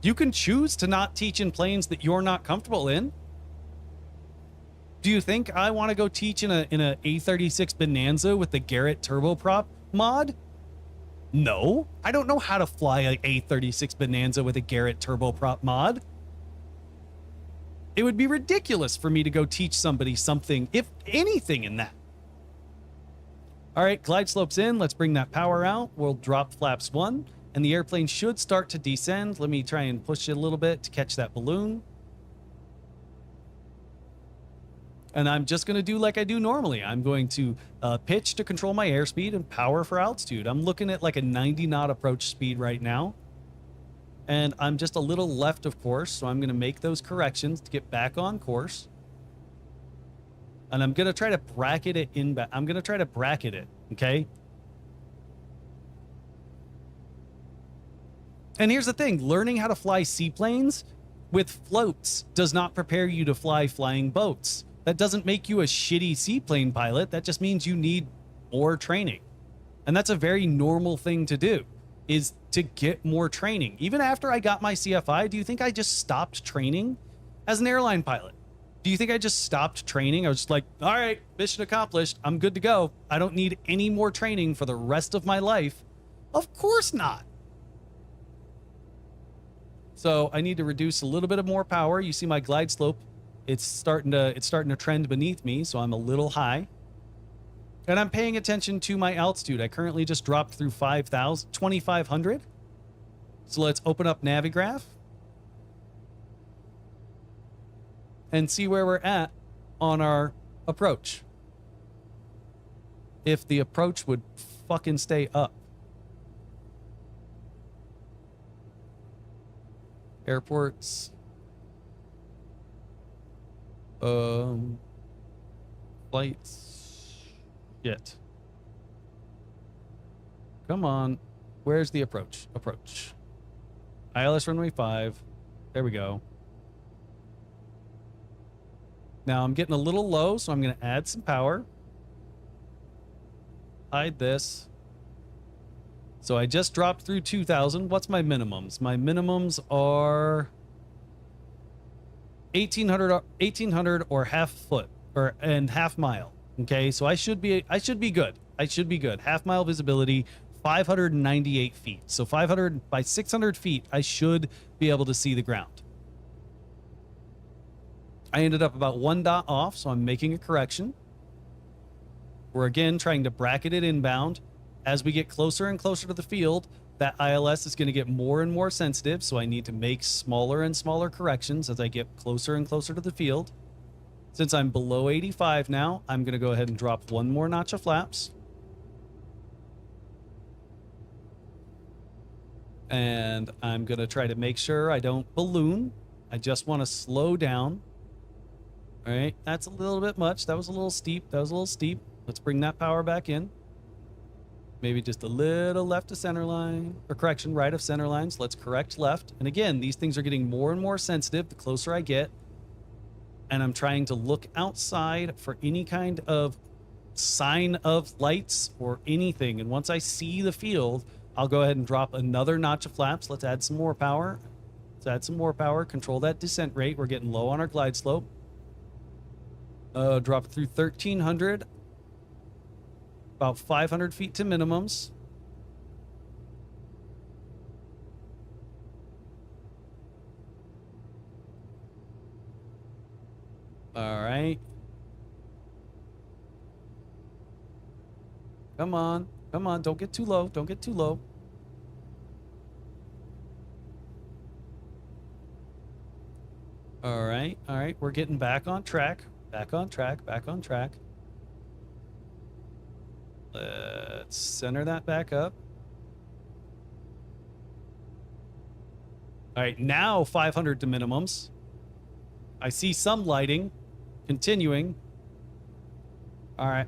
You can choose to not teach in planes that you're not comfortable in. Do you think I want to go teach in a A36 Bonanza with the Garrett turboprop mod? No, I don't know how to fly an A36 Bonanza with a Garrett turboprop mod. It would be ridiculous for me to go teach somebody something, if anything, in that. All right, glide slopes in. Let's bring that power out. We'll drop flaps 1, and the airplane should start to descend. Let me try and push it a little bit to catch that balloon. And I'm just going to do like I do normally. I'm going to pitch to control my airspeed and power for altitude. I'm looking at like a 90 knot approach speed right now. And I'm just a little left of course, so I'm going to make those corrections to get back on course. And I'm going to try to bracket it I'm going to try to bracket it, okay? And here's the thing. Learning how to fly seaplanes with floats does not prepare you to fly flying boats. That doesn't make you a shitty seaplane pilot. That just means you need more training. And that's a very normal thing to do, is to get more training. Even after I got my CFI, do you think I just stopped training as an airline pilot? Do you think I just stopped training? I was just like, all right, mission accomplished. I'm good to go. I don't need any more training for the rest of my life. Of course not. So I need to reduce a little bit of more power. You see my glide slope. It's starting to trend beneath me, so I'm a little high. And I'm paying attention to my altitude. I currently just dropped through 2,500. So let's open up Navigraph and see where we're at on our approach. If the approach would fucking stay up. Airports. Flights. Shit. Come on. Where's the approach? Approach. ILS runway 5. There we go. Now I'm getting a little low, so I'm going to add some power. Hide this. So I just dropped through 2,000. What's my minimums? My minimums are 1,800 or half foot and half mile. Okay, so I should be good. I should be good. Half mile visibility, 598 feet. So 500 by 600 feet, I should be able to see the ground. I ended up about 1 dot off, so I'm making a correction. We're again trying to bracket it inbound. As we get closer and closer to the field, that ILS is going to get more and more sensitive, so I need to make smaller and smaller corrections as I get closer and closer to the field. Since I'm below 85 now, I'm going to go ahead and drop 1 more notch of flaps. And I'm going to try to make sure I don't balloon. I just want to slow down. All right, that's a little bit much. That was a little steep. That was a little steep. Let's bring that power back in. Maybe just a little left of center line, or correction, right of center lines. Let's correct left. And again, these things are getting more and more sensitive the closer I get. And I'm trying to look outside for any kind of sign of lights or anything. And once I see the field, I'll go ahead and drop another notch of flaps. Let's add some more power. Let's add some more power. Control that descent rate. We're getting low on our glide slope. Drop it through 1,300. About 500 feet to minimums. All right. Come on. Come on. Don't get too low. Don't get too low. All right. All right. We're getting back on track. Back on track. Back on track. Let's center that back up. All right, now 500 to minimums. I see some lighting. Continuing. All right.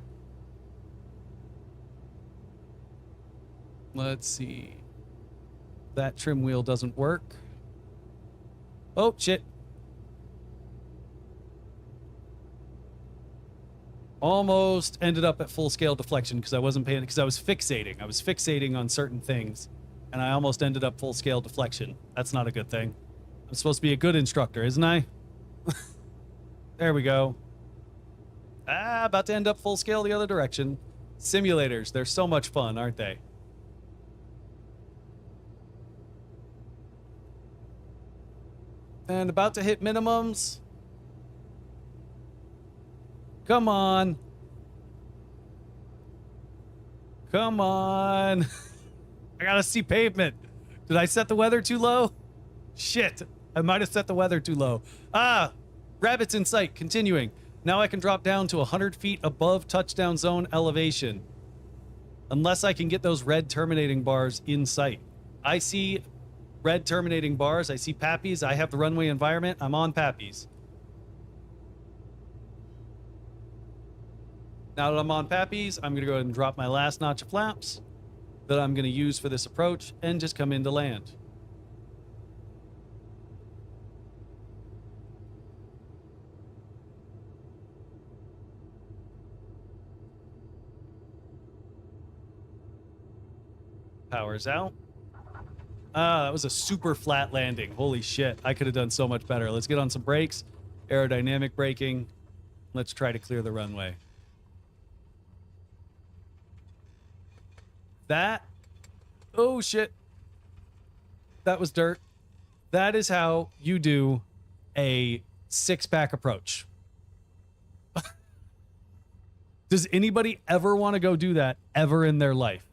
Let's see. That trim wheel doesn't work. Oh, shit. Almost ended up at full scale deflection because I wasn't paying, because I was fixating. I was fixating on certain things, and I almost ended up full scale deflection. That's not a good thing. I'm supposed to be a good instructor, isn't I? There we go. About to end up full scale the other direction. Simulators, they're so much fun, aren't they? And about to hit minimums. Come on. Come on. I gotta see pavement. Did I set the weather too low? Shit. I might have set the weather too low. Rabbits in sight. Continuing. Now I can drop down to 100 feet above touchdown zone elevation. Unless I can get those red terminating bars in sight. I see red terminating bars. I see Pappies. I have the runway environment. I'm on Pappies. Now that I'm on Pappies, I'm going to go ahead and drop my last notch of flaps that I'm going to use for this approach and just come into land. Power's out. That was a super flat landing. Holy shit. I could have done so much better. Let's get on some brakes. Aerodynamic braking. Let's try to clear the runway. That, oh shit, that was dirt. That is how you do a six-pack approach. Does anybody ever want to go do that ever in their life?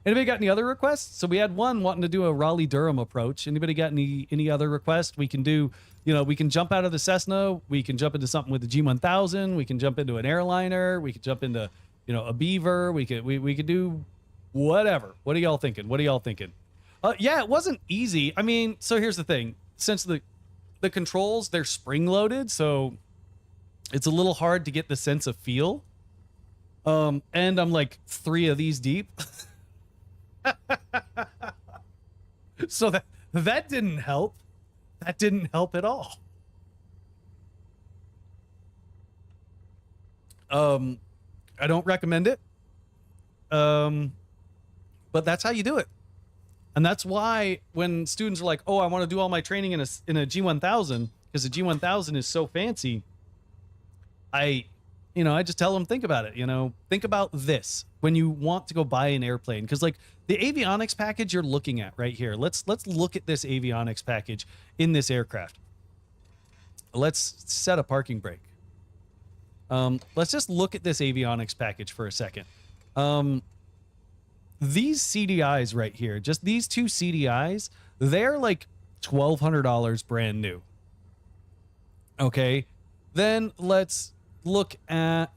Anybody got any other requests? So we had one wanting to do a Raleigh-Durham approach. Anybody got any other requests? We can do, you know, we can jump out of the Cessna. We can jump into something with the G1000. We can jump into an airliner. We can jump into, you know, a Beaver. We could do whatever. What are y'all thinking? What are y'all thinking? Yeah, it wasn't easy. I mean, so here's the thing. Since the controls, they're spring-loaded, so it's a little hard to get the sense of feel. And I'm like 3 of these deep. So that didn't help. That didn't help at all. I don't recommend it. But that's how you do it. And that's why when students are like, oh, I want to do all my training in a G1000 because the G1000 is so fancy, I just tell them, think about it. You know, think about this when you want to go buy an airplane, because like the avionics package you're looking at right here. Let's look at this avionics package in this aircraft. Let's set a parking brake. Let's just look at this avionics package for a second. These CDIs right here, just these 2 CDIs, they're like $1,200 brand new. Okay, then let's look at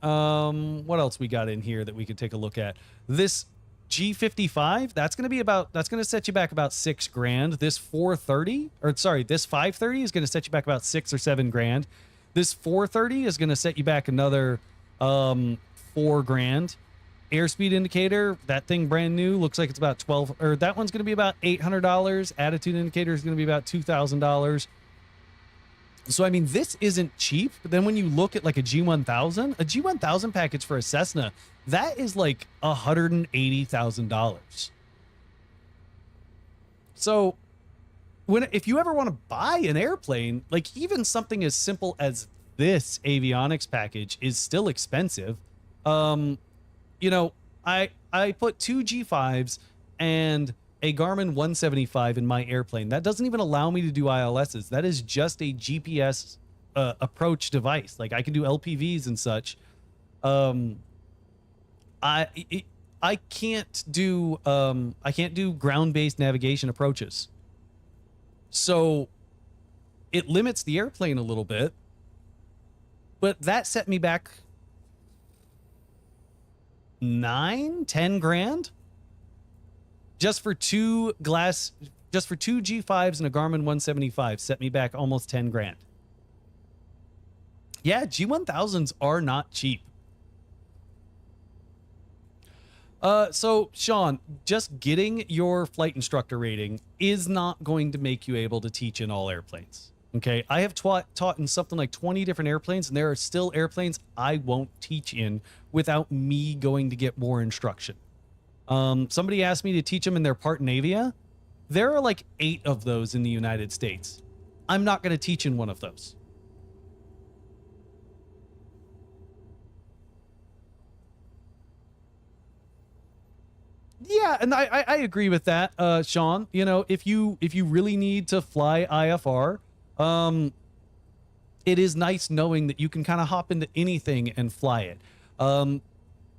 what else we got in here that we could take a look at. This G55, that's going to set you back about $6,000. This 430, or sorry, this 530 is going to set you back about $6 or $7 grand. This 430 is going to set you back another $4,000. Airspeed indicator, that thing brand new, looks like it's about 12, or that one's going to be about $800. Attitude indicator is going to be about $2,000. So I mean, this isn't cheap. But then when you look at like a G1000 package for a Cessna, that is like $180,000. So if you ever want to buy an airplane, like even something as simple as this avionics package is still expensive. You know, I put 2 G5s and a Garmin 175 in my airplane. That doesn't even allow me to do ILSs. That is just a GPS approach device. Like I can do LPVs and such. I can't do ground-based navigation approaches. So it limits the airplane a little bit. But that set me back 10 grand just for 2 G5s and a Garmin 175 set me back almost 10 grand. Yeah, G1000s are not cheap. So Sean, just getting your flight instructor rating is not going to make you able to teach in all airplanes. Okay, I have taught in something like 20 different airplanes, and there are still airplanes I won't teach in without me going to get more instruction. Somebody asked me to teach them in their part in Avia. There are like 8 of those in the United States. I'm not going to teach in one of those. Yeah, and I agree with that, Sean. You know, if you really need to fly IFR, it is nice knowing that you can kind of hop into anything and fly it.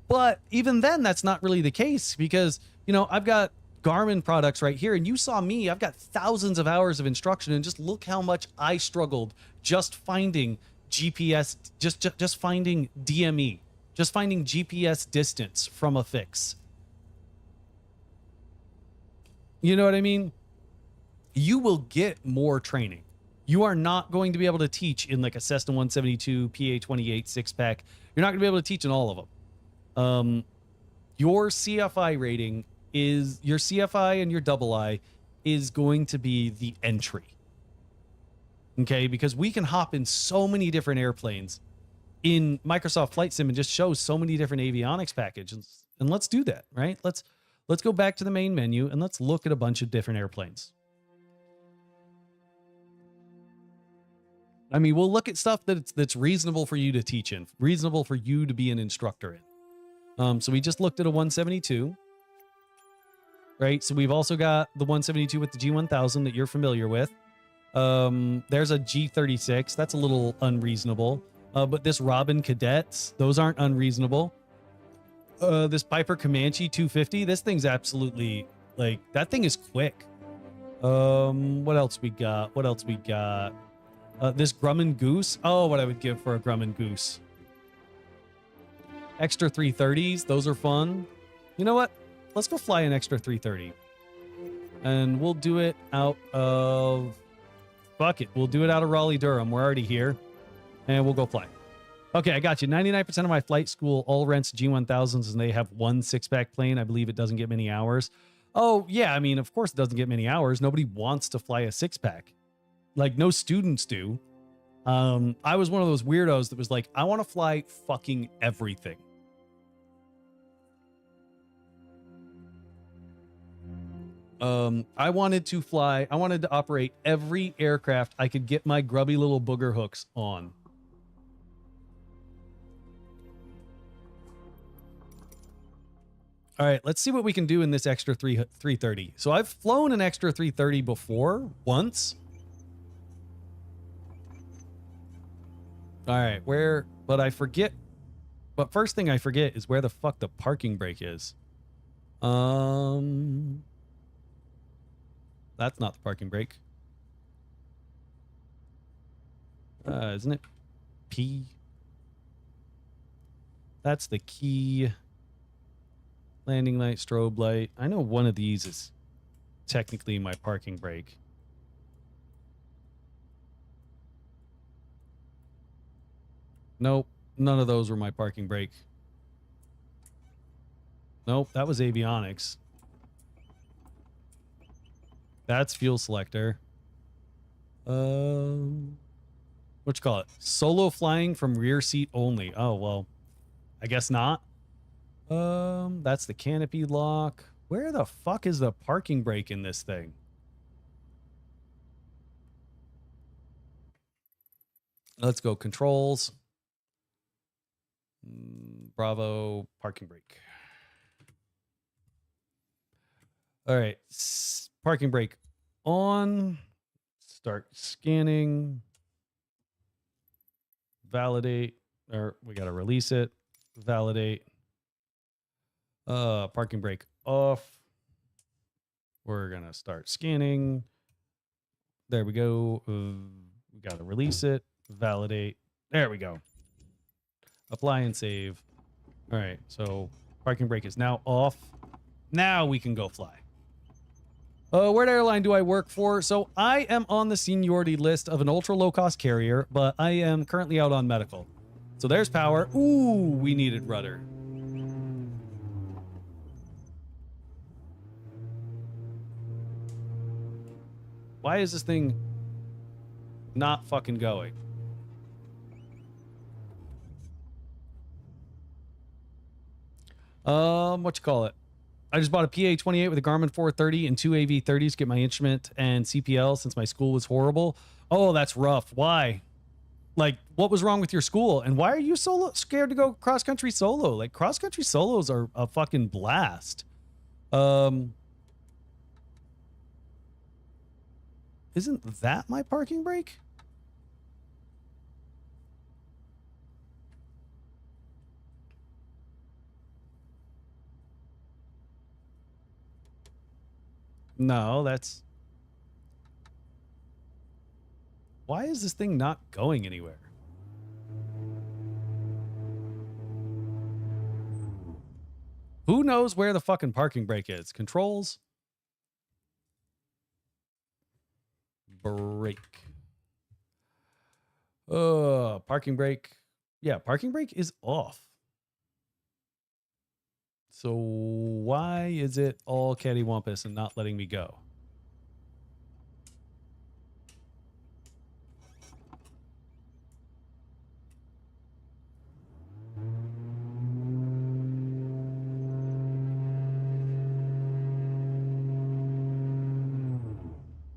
But even then, that's not really the case because, you know, I've got Garmin products right here, and you saw me. I've got thousands of hours of instruction, and just look how much I struggled just finding GPS, just finding DME, just finding GPS distance from a fix. You know what I mean? You will get more training. You are not going to be able to teach in like a Cessna 172, PA-28 6-pack. You're not going to be able to teach in all of them. Your CFI rating is, your CFI and your double I is going to be the entry. Okay, because we can hop in so many different airplanes in Microsoft Flight Sim and just show so many different avionics packages. And let's do that, right? Let's go back to the main menu and let's look at a bunch of different airplanes. I mean, we'll look at stuff that's reasonable for you to teach in, reasonable for you to be an instructor in. So we just looked at a 172, right? So we've also got the 172 with the G1000 that you're familiar with. There's a G36. That's a little unreasonable. But this Robin Cadets, those aren't unreasonable. This Piper Comanche 250, this thing's absolutely, like, that thing is quick. What else we got? This Grumman Goose. Oh, what I would give for a Grumman Goose. Extra 330s. Those are fun. You know what? Let's go fly an extra 330. And we'll do it out of... Fuck it. We'll do it out of Raleigh-Durham. We're already here. And we'll go fly. Okay, I got you. 99% of my flight school all rents G1000s and they have one 6-pack plane. I believe it doesn't get many hours. Oh, yeah. I mean, of course it doesn't get many hours. Nobody wants to fly a 6-pack. Like, no students do. I was one of those weirdos that was like, I want to fly fucking everything. I wanted to operate every aircraft I could get my grubby little booger hooks on. All right, let's see what we can do in this extra 330. So I've flown an extra 330 before, once. All right, but I forget. But first thing I forget is where the fuck the parking brake is. That's not the parking brake. Isn't it P? That's the key. Landing light, strobe light. I know one of these is technically my parking brake. Nope. None of those were my parking brake. Nope, that was avionics. That's fuel selector. What you call it? Solo flying from rear seat only. Oh, well, I guess not. That's the canopy lock. Where the fuck is the parking brake in this thing? Let's go controls. Bravo, parking brake. All right, parking brake on. Start scanning. Validate, or we got to release it. Validate. Parking brake off. We're going to start scanning. There we go. We got to release it. Validate. There we go. Apply and save. All right, so parking brake is now off. Now we can go fly. What airline do I work for? So I am on the seniority list of an ultra low-cost carrier, but I am currently out on medical. So there's power. Ooh, we needed rudder. Why is this thing not fucking going? What you call it? I just bought a PA-28 with a Garmin 430 and two AV-30s to get my instrument and CPL since my school was horrible. Oh, that's rough. Why? Like, what was wrong with your school? And why are you so scared to go cross-country solo? Like, cross-country solos are a fucking blast. Isn't that my parking brake? No, that's... Why is this thing not going anywhere? Who knows where the fucking parking brake is? Controls. Brake. Parking brake. Yeah, parking brake is off. So why is it all cattywampus and not letting me go?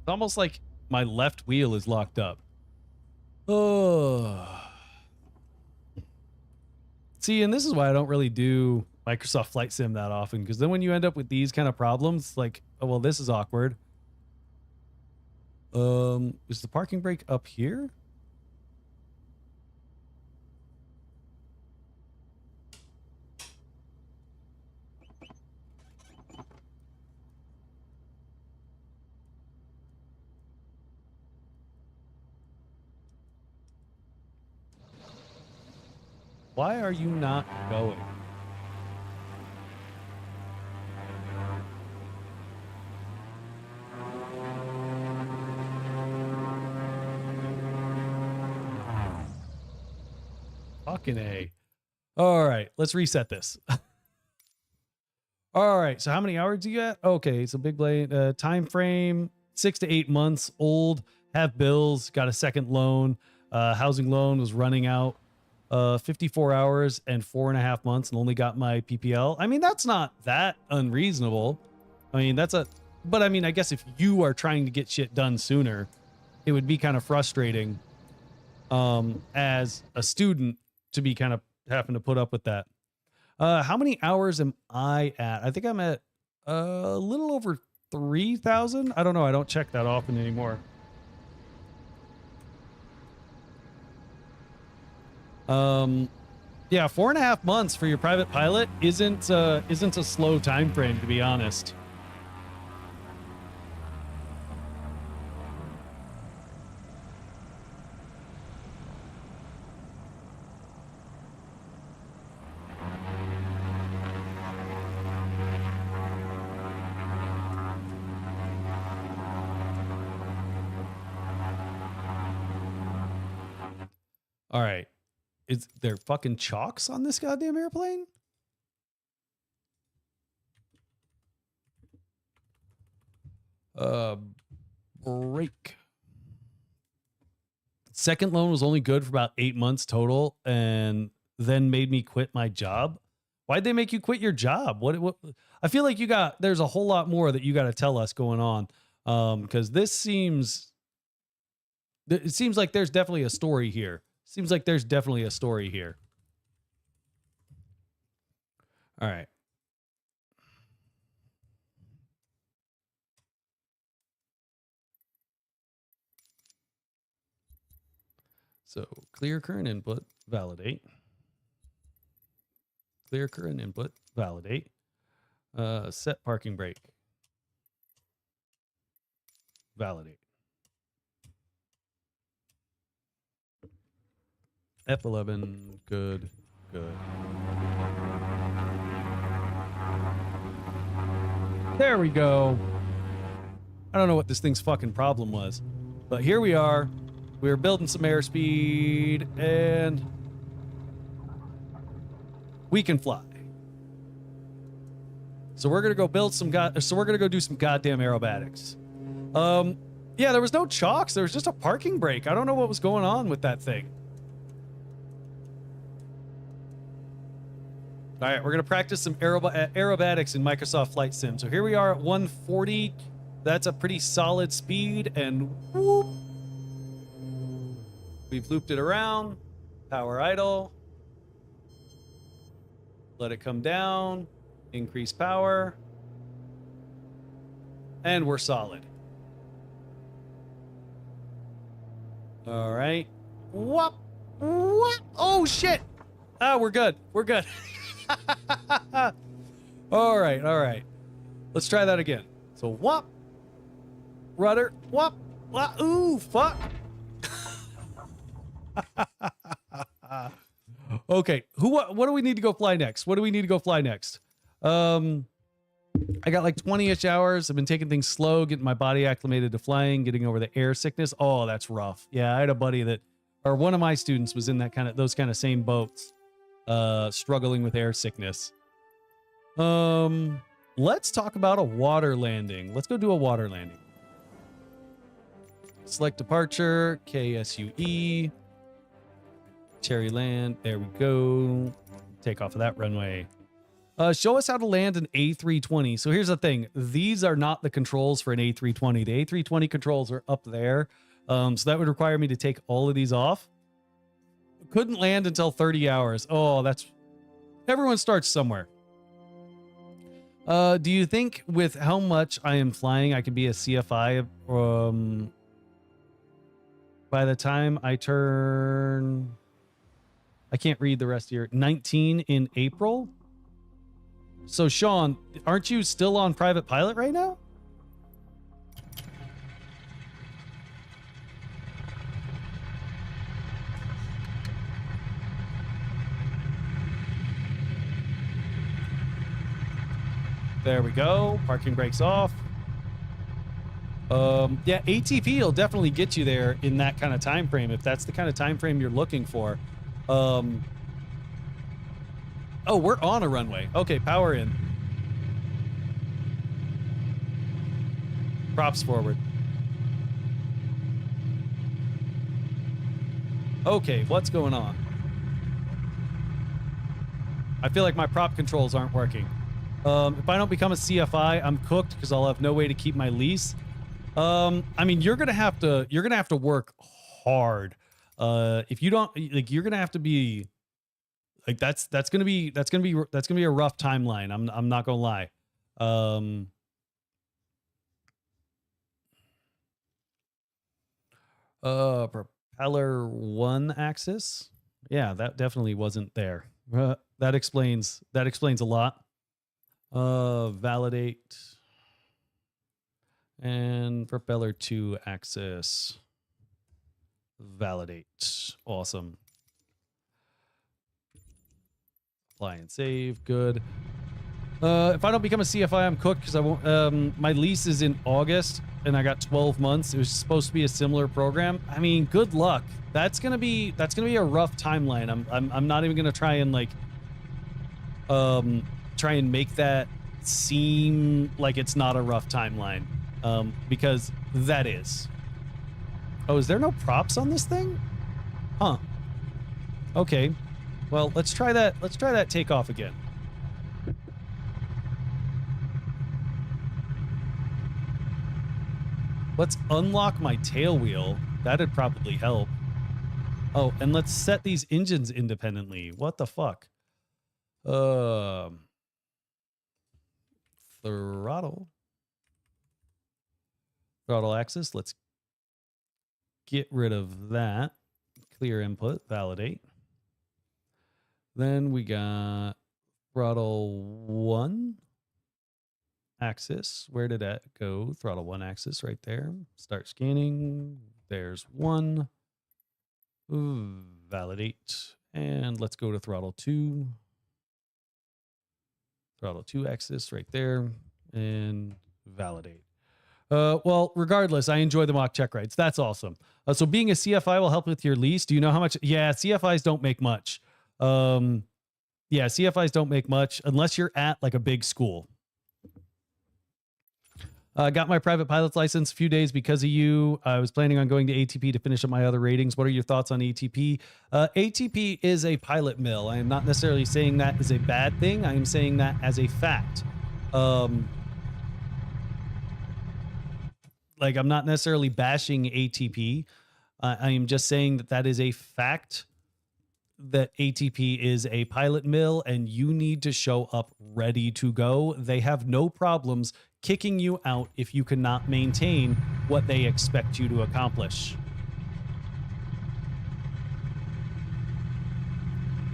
It's almost like my left wheel is locked up. Oh. See, and this is why I don't really do Microsoft Flight Sim that often, because then when you end up with these kind of problems, like, oh, well, this is awkward. Is the parking brake up here? Why are you not going? Fucking A. All right, let's reset this. All right, so how many hours do you got? Okay, so big blade, time frame 6 to 8 months old, have bills, got a second loan, housing loan was running out, 54 hours and 4.5 months, and only got my PPL. I mean, that's not that unreasonable. I mean, but I mean, I guess if you are trying to get shit done sooner, it would be kind of frustrating as a student to be kind of having to put up with that. How many hours am I at? I think I'm at a little over 3,000. I don't know. I don't check that often anymore. Yeah, 4.5 months for your private pilot isn't a slow time frame, to be honest. All right. is there fucking chalks on this goddamn airplane? Break. Second loan was only good for about 8 months total, and then made me quit my job. Why'd they make you quit your job? What I feel like there's a whole lot more that you got to tell us going on. Because it seems like there's definitely a story here. Seems like there's definitely a story here. All right. So clear current input, validate. Clear current input, validate. Set parking brake. Validate. F11, good. There we go. I don't know what this thing's fucking problem was, but here we are. We're building some airspeed, and we can fly. So we're gonna go build some we're gonna go do some goddamn aerobatics. Yeah, there was no chocks. There was just a parking brake. I don't know what was going on with that thing. All right, we're gonna practice some aerobatics in Microsoft Flight Sim. So here we are at 140. That's a pretty solid speed, and whoop. We've looped it around. Power idle. Let it come down. Increase power. And we're solid. All right. Whoop. What? Oh, shit. Ah, we're good. We're good. All right. Let's try that again. So, whoop. Rudder. Whoop. Ooh, fuck. Okay, what do we need to go fly next? I got like 20-ish hours. I've been taking things slow, getting my body acclimated to flying, getting over the air sickness. Oh, that's rough. Yeah, I had a buddy or one of my students was in those kind of same boats, struggling with air sickness. Let's talk about a water landing. Let's go do a water landing. Select departure, KSUE. Cherry land. There we go. Take off of that runway. Show us how to land an A320. So here's the thing. These are not the controls for an A320. The A320 controls are up there. So that would require me to take all of these off. Couldn't land until 30 hours. Oh, everyone starts somewhere. Do you think with how much I am flying, I can be a CFI by the time I turn... I can't read the rest of your 19 in April. So Sean, aren't you still on private pilot right now? There we go. Parking brakes off. Yeah, ATP will definitely get you there in that kind of time frame if that's the kind of time frame you're looking for. Oh, we're on a runway. Okay, power in. Props forward. Okay, what's going on? I feel like my prop controls aren't working. If I don't become a CFI, I'm cooked because I'll have no way to keep my lease. I mean, you're gonna have to work hard. If you don't, like, you're gonna have to be like that's gonna be a rough timeline. I'm not gonna lie. Propeller 1 axis. Yeah, that definitely wasn't there. That explains a lot. Validate and propeller 2 axis. Validate. Awesome. Apply and save. Good. If I don't become a CFI, I'm cooked because I won't. My lease is in August, and I got 12 months. It was supposed to be a similar program. I mean, good luck. That's gonna be a rough timeline. I'm not even gonna try and like try and make that seem like it's not a rough timeline, because that is. Oh, is there no props on this thing? Huh. Okay. Well, let's try that. Let's try that takeoff again. Let's unlock my tail wheel. That'd probably help. Oh, and let's set these engines independently. What the fuck? Throttle. Throttle axis. Let's get rid of that. Clear input. Validate. Then we got throttle 1 axis. Where did that go? Throttle 1 axis right there. Start scanning. There's 1. Ooh, validate. And let's go to throttle 2. Throttle 2 axis right there. And validate. Well, regardless, I enjoy the mock check rides. That's awesome. So being a CFI will help with your lease. Do you know how much? Yeah, CFIs don't make much. Yeah, CFIs don't make much unless you're at like a big school. Got my private pilot's license a few days because of you. I was planning on going to ATP to finish up my other ratings. What are your thoughts on ATP? ATP is a pilot mill. I am not necessarily saying that is a bad thing. I am saying that as a fact. Like, I'm not necessarily bashing ATP. I am just saying that that is a fact, that ATP is a pilot mill and you need to show up ready to go. They have no problems kicking you out if you cannot maintain what they expect you to accomplish.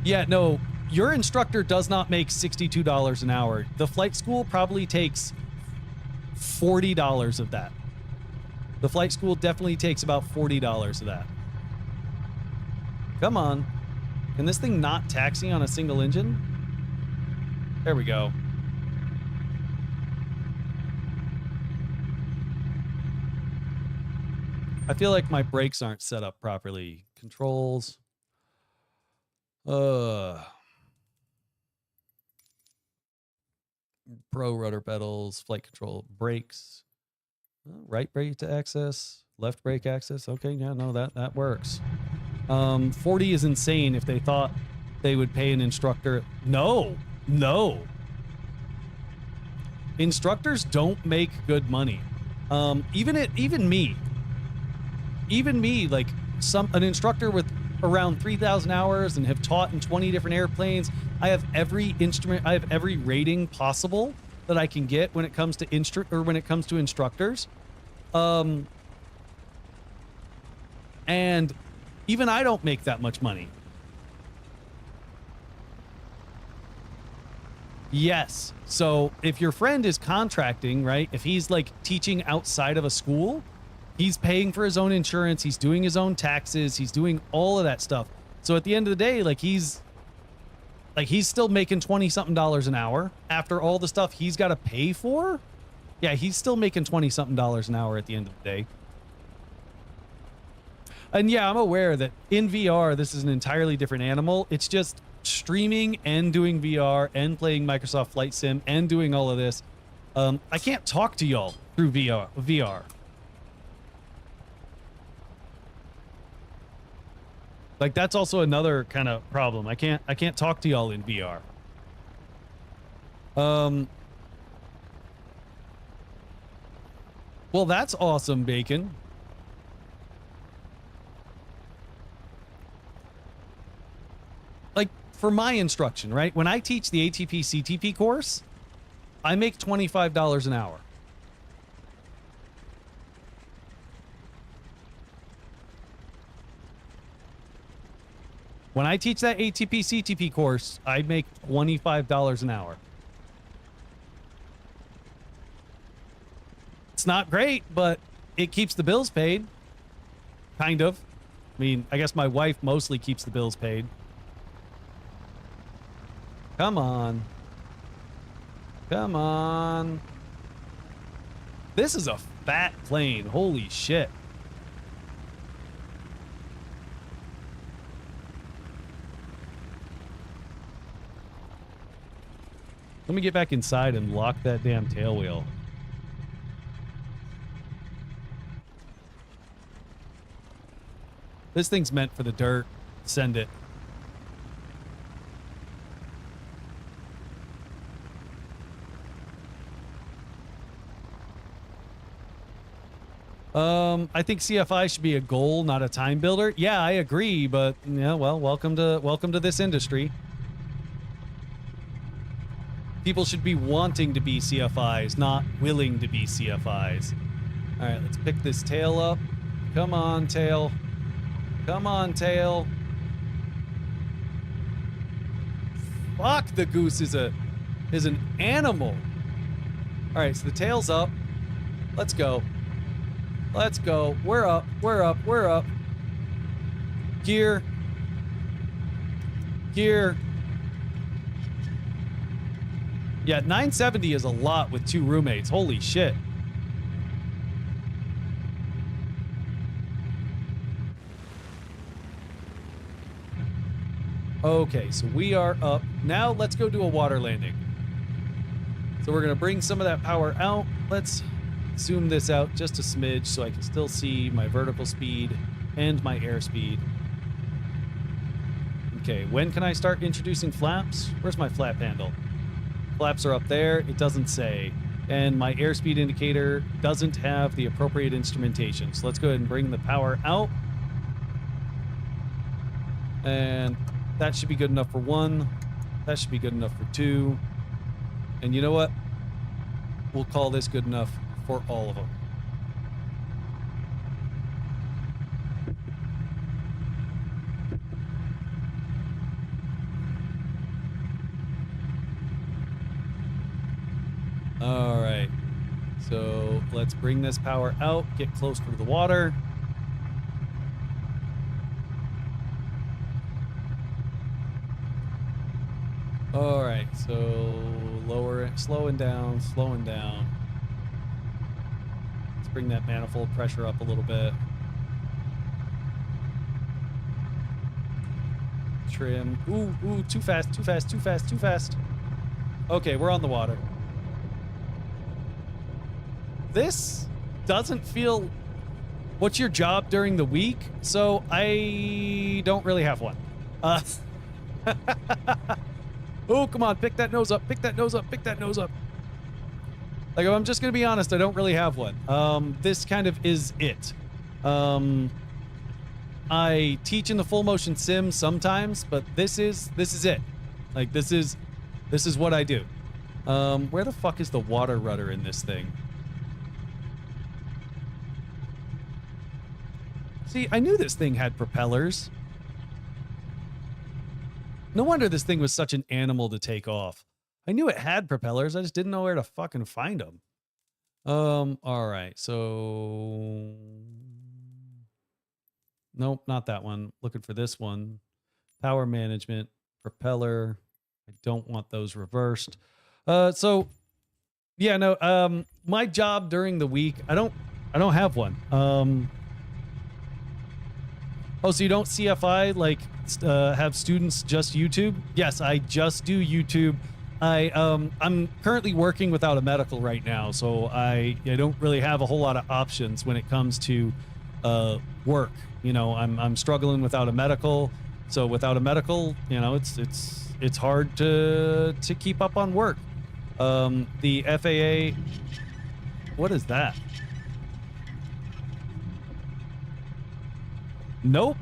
Yeah, no, your instructor does not make $62 an hour. The flight school probably takes $40 of that. The flight school definitely takes about $40 of that. Come on. Can this thing not taxi on a single engine? There we go. I feel like my brakes aren't set up properly. Controls. Pro rudder pedals, flight control, brakes. Right brake to access, left brake access. Okay, yeah, no, that works. 40 is insane if they thought they would pay an instructor. No. Instructors don't make good money. Even me, like an instructor with around 3,000 hours and have taught in 20 different airplanes. I have every instrument, I have every rating possible that I can get when it comes to instructors. And even I don't make that much money. Yes. So if your friend is contracting, right? If he's like teaching outside of a school, he's paying for his own insurance. He's doing his own taxes. He's doing all of that stuff. So at the end of the day, he's still making $20-something an hour after all the stuff he's got to pay for. Yeah, he's still making $20-something an hour at the end of the day. And yeah, I'm aware that in VR, this is an entirely different animal. It's just streaming and doing VR and playing Microsoft Flight Sim and doing all of this. I can't talk to y'all through VR. Like, that's also another kind of problem. I can't talk to y'all in VR. Well, that's awesome, Bacon. Like, for my instruction, right? When I teach the ATP CTP course, I make $25 an hour. When I teach that ATP CTP course, I make $25 an hour. It's not great, but it keeps the bills paid. Kind of. I mean, I guess my wife mostly keeps the bills paid. Come on. Come on. This is a fat plane. Holy shit. Let me get back inside and lock that damn tail wheel. This thing's meant for the dirt. Send it. I think CFI should be a goal, not a time builder. Yeah, I agree, but yeah, well, welcome to this industry. People should be wanting to be CFIs, not willing to be CFIs. All right, let's pick this tail up. Come on, tail. Come on, tail. Fuck, the goose is an animal. All right, so the tail's up. Let's go. Let's go. We're up. We're up. We're up. Gear. Gear. Yeah, 970 is a lot with 2 roommates. Holy shit. Okay, so we are up. Now let's go do a water landing. So we're going to bring some of that power out. Let's zoom this out just a smidge so I can still see my vertical speed and my airspeed. Okay, when can I start introducing flaps? Where's my flap handle? Flaps are up there. It doesn't say. And my airspeed indicator doesn't have the appropriate instrumentation. So let's go ahead and bring the power out. And that should be good enough for 1. That should be good enough for 2. And you know what? We'll call this good enough for all of them. All right. So let's bring this power out, get closer to the water. All right. So lower it, slowing down. Let's bring that manifold pressure up a little bit. Trim. Ooh, too fast. Okay, we're on the water. This doesn't feel... What's your job during the week? So I don't really have one. Oh, come on, pick that nose up. Like, if I'm just going to be honest, I don't really have one. This kind of is it. I teach in the full motion sim sometimes, but this is it. Like, this is what I do. Where the fuck is the water rudder in this thing? See, I knew this thing had propellers. No wonder this thing was such an animal to take off. I knew it had propellers. I just didn't know where to fucking find them. All right. So... Nope, not that one. Looking for this one. Power management, propeller. I don't want those reversed. So... Yeah, no, my job during the week, I don't have one. Oh, so you don't CFI, like, have students just YouTube? Yes, I just do YouTube. I'm currently working without a medical right now, so I don't really have a whole lot of options when it comes to work. You know, I'm struggling without a medical, so without a medical, you know, it's hard to keep up on work. The FAA, what is that? Nope.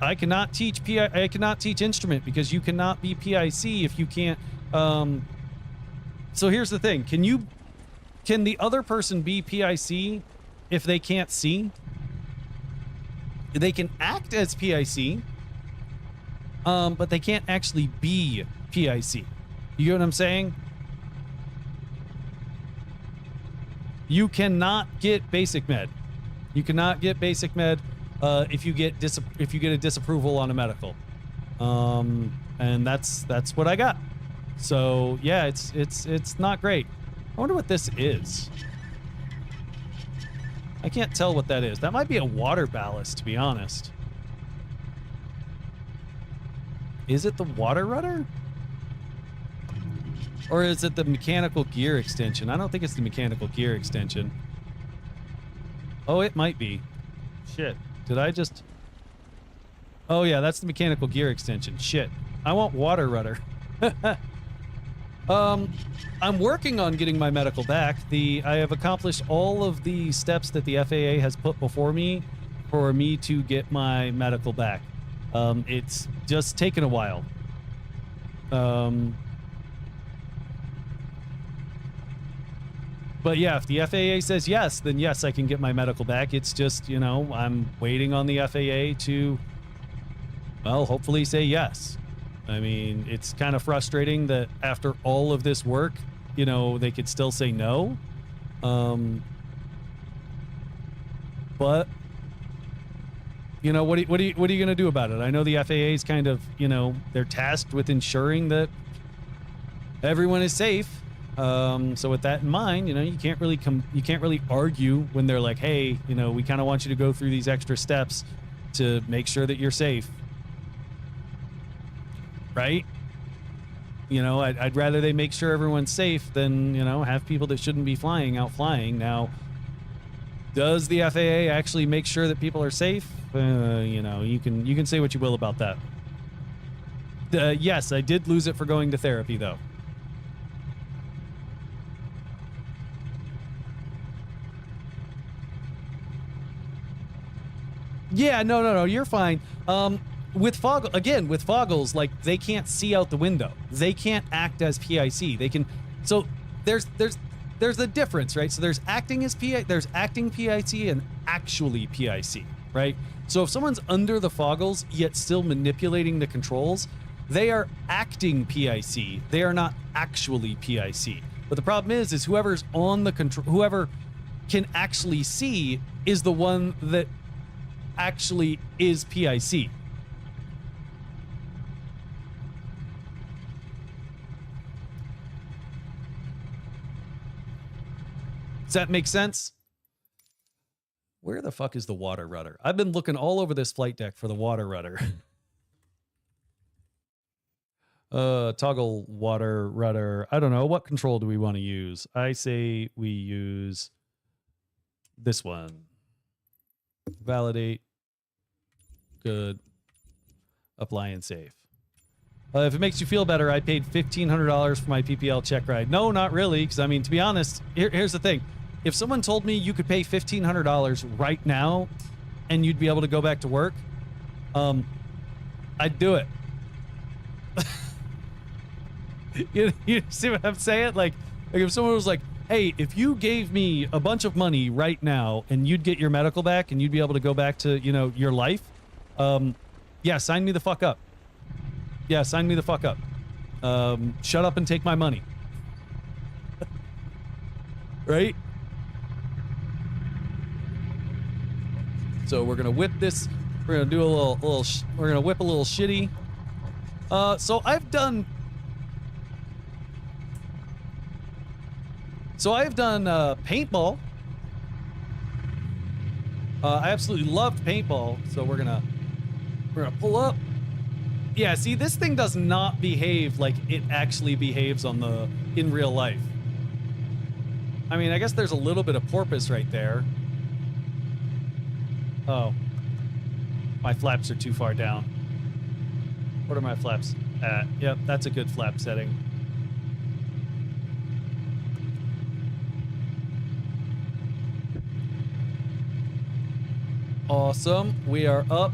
I cannot teach I cannot teach instrument because you cannot be PIC if you can't. So here's the thing. Can the other person be PIC if they can't see? They can act as PIC, but they can't actually be PIC. You get what I'm saying? You cannot get basic med. You cannot get basic med if you get a disapproval on a medical. And that's what I got. So yeah, it's not great. I wonder what this is. I can't tell what that is. That might be a water ballast, to be honest. Is it the water rudder? Or is it the mechanical gear extension? I don't think it's the mechanical gear extension. Oh, it might be. Shit. Did I just... Oh, yeah, that's the mechanical gear extension. Shit. I want water rudder. I'm working on getting my medical back. I have accomplished all of the steps that the FAA has put before me for me to get my medical back. It's just taken a while. But yeah, if the FAA says yes, then yes, I can get my medical back. It's just, you know, I'm waiting on the FAA to, well, hopefully say yes. I mean, it's kind of frustrating that after all of this work, you know, they could still say no. But, you know, what are you going to do about it? I know the FAA is kind of, you know, they're tasked with ensuring that everyone is safe. So with that in mind, you know, you can't really argue when they're like, hey, you know, we kind of want you to go through these extra steps to make sure that you're safe. Right? You know, I'd rather they make sure everyone's safe than, you know, have people that shouldn't be flying out flying. Now, does the FAA actually make sure that people are safe? You know, you can say what you will about that. Yes, I did lose it for going to therapy, though. Yeah, no, you're fine. With Foggles, like, they can't see out the window. They can't act as PIC. They can, so there's a difference, right? So there's acting as PIC, there's acting PIC and actually PIC, right? So if someone's under the Foggles yet still manipulating the controls, they are acting PIC. They are not actually PIC. But the problem is whoever's on the control, whoever can actually see is the one that actually is PIC. Does that make sense? Where the fuck is the water rudder? I've been looking all over this flight deck for the water rudder. Toggle water rudder. I don't know. What control do we want to use? I say we use this one. Validate. Good. Apply and save. If it makes you feel better, I paid $1,500 for my PPL check ride. No, not really, because, I mean, to be honest, here's the thing. If someone told me you could pay $1,500 right now and you'd be able to go back to work, I'd do it. You see what I'm saying? Like if someone was like, hey, if you gave me a bunch of money right now and you'd get your medical back and you'd be able to go back to, you know, your life, yeah, sign me the fuck up. Yeah, sign me the fuck up. Shut up and take my money. Right? So we're gonna whip this. We're gonna do a little. We're gonna whip a little shitty. So I've done paintball. I absolutely loved paintball. So we're gonna pull up. Yeah, see, this thing does not behave like it actually behaves in real life. I mean, I guess there's a little bit of porpoise right there. Oh. My flaps are too far down. What are my flaps at? Yep, that's a good flap setting. Awesome. We are up.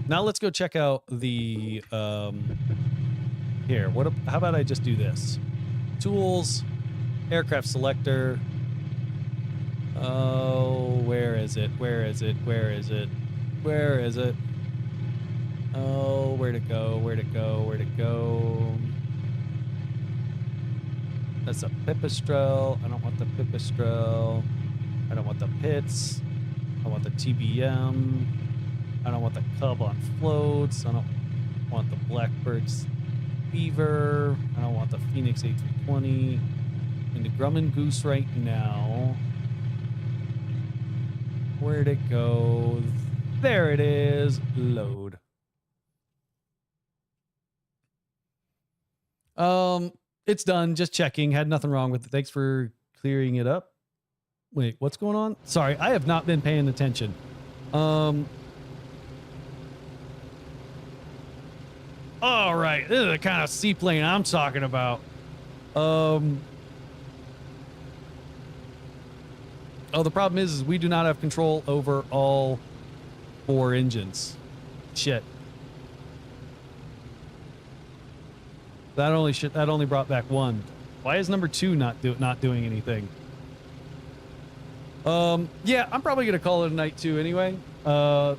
Now let's go check out the, here, how about I just do this? Tools, aircraft selector. Oh, where is it? Where is it? Where is it? Where is it? Oh, where'd it go? Where'd it go? Where'd it go? That's a pipistrel. I don't want the pipistrel. I don't want the pits. I want the TBM. I don't want the cub on floats. I don't want the Blackbird's Beaver. I don't want the Phoenix A320. Into Grumman Goose right now. Where'd it go? There it is. Load. It's done. Just checking. Had nothing wrong with it. Thanks for clearing it up. Wait, what's going on? Sorry, I have not been paying attention. All right, this is the kind of seaplane I'm talking about. Oh, the problem is we do not have control over all 4 engines. Shit. That only brought back 1. Why is number 2 not doing anything? Yeah, I'm probably gonna call it a night too anyway.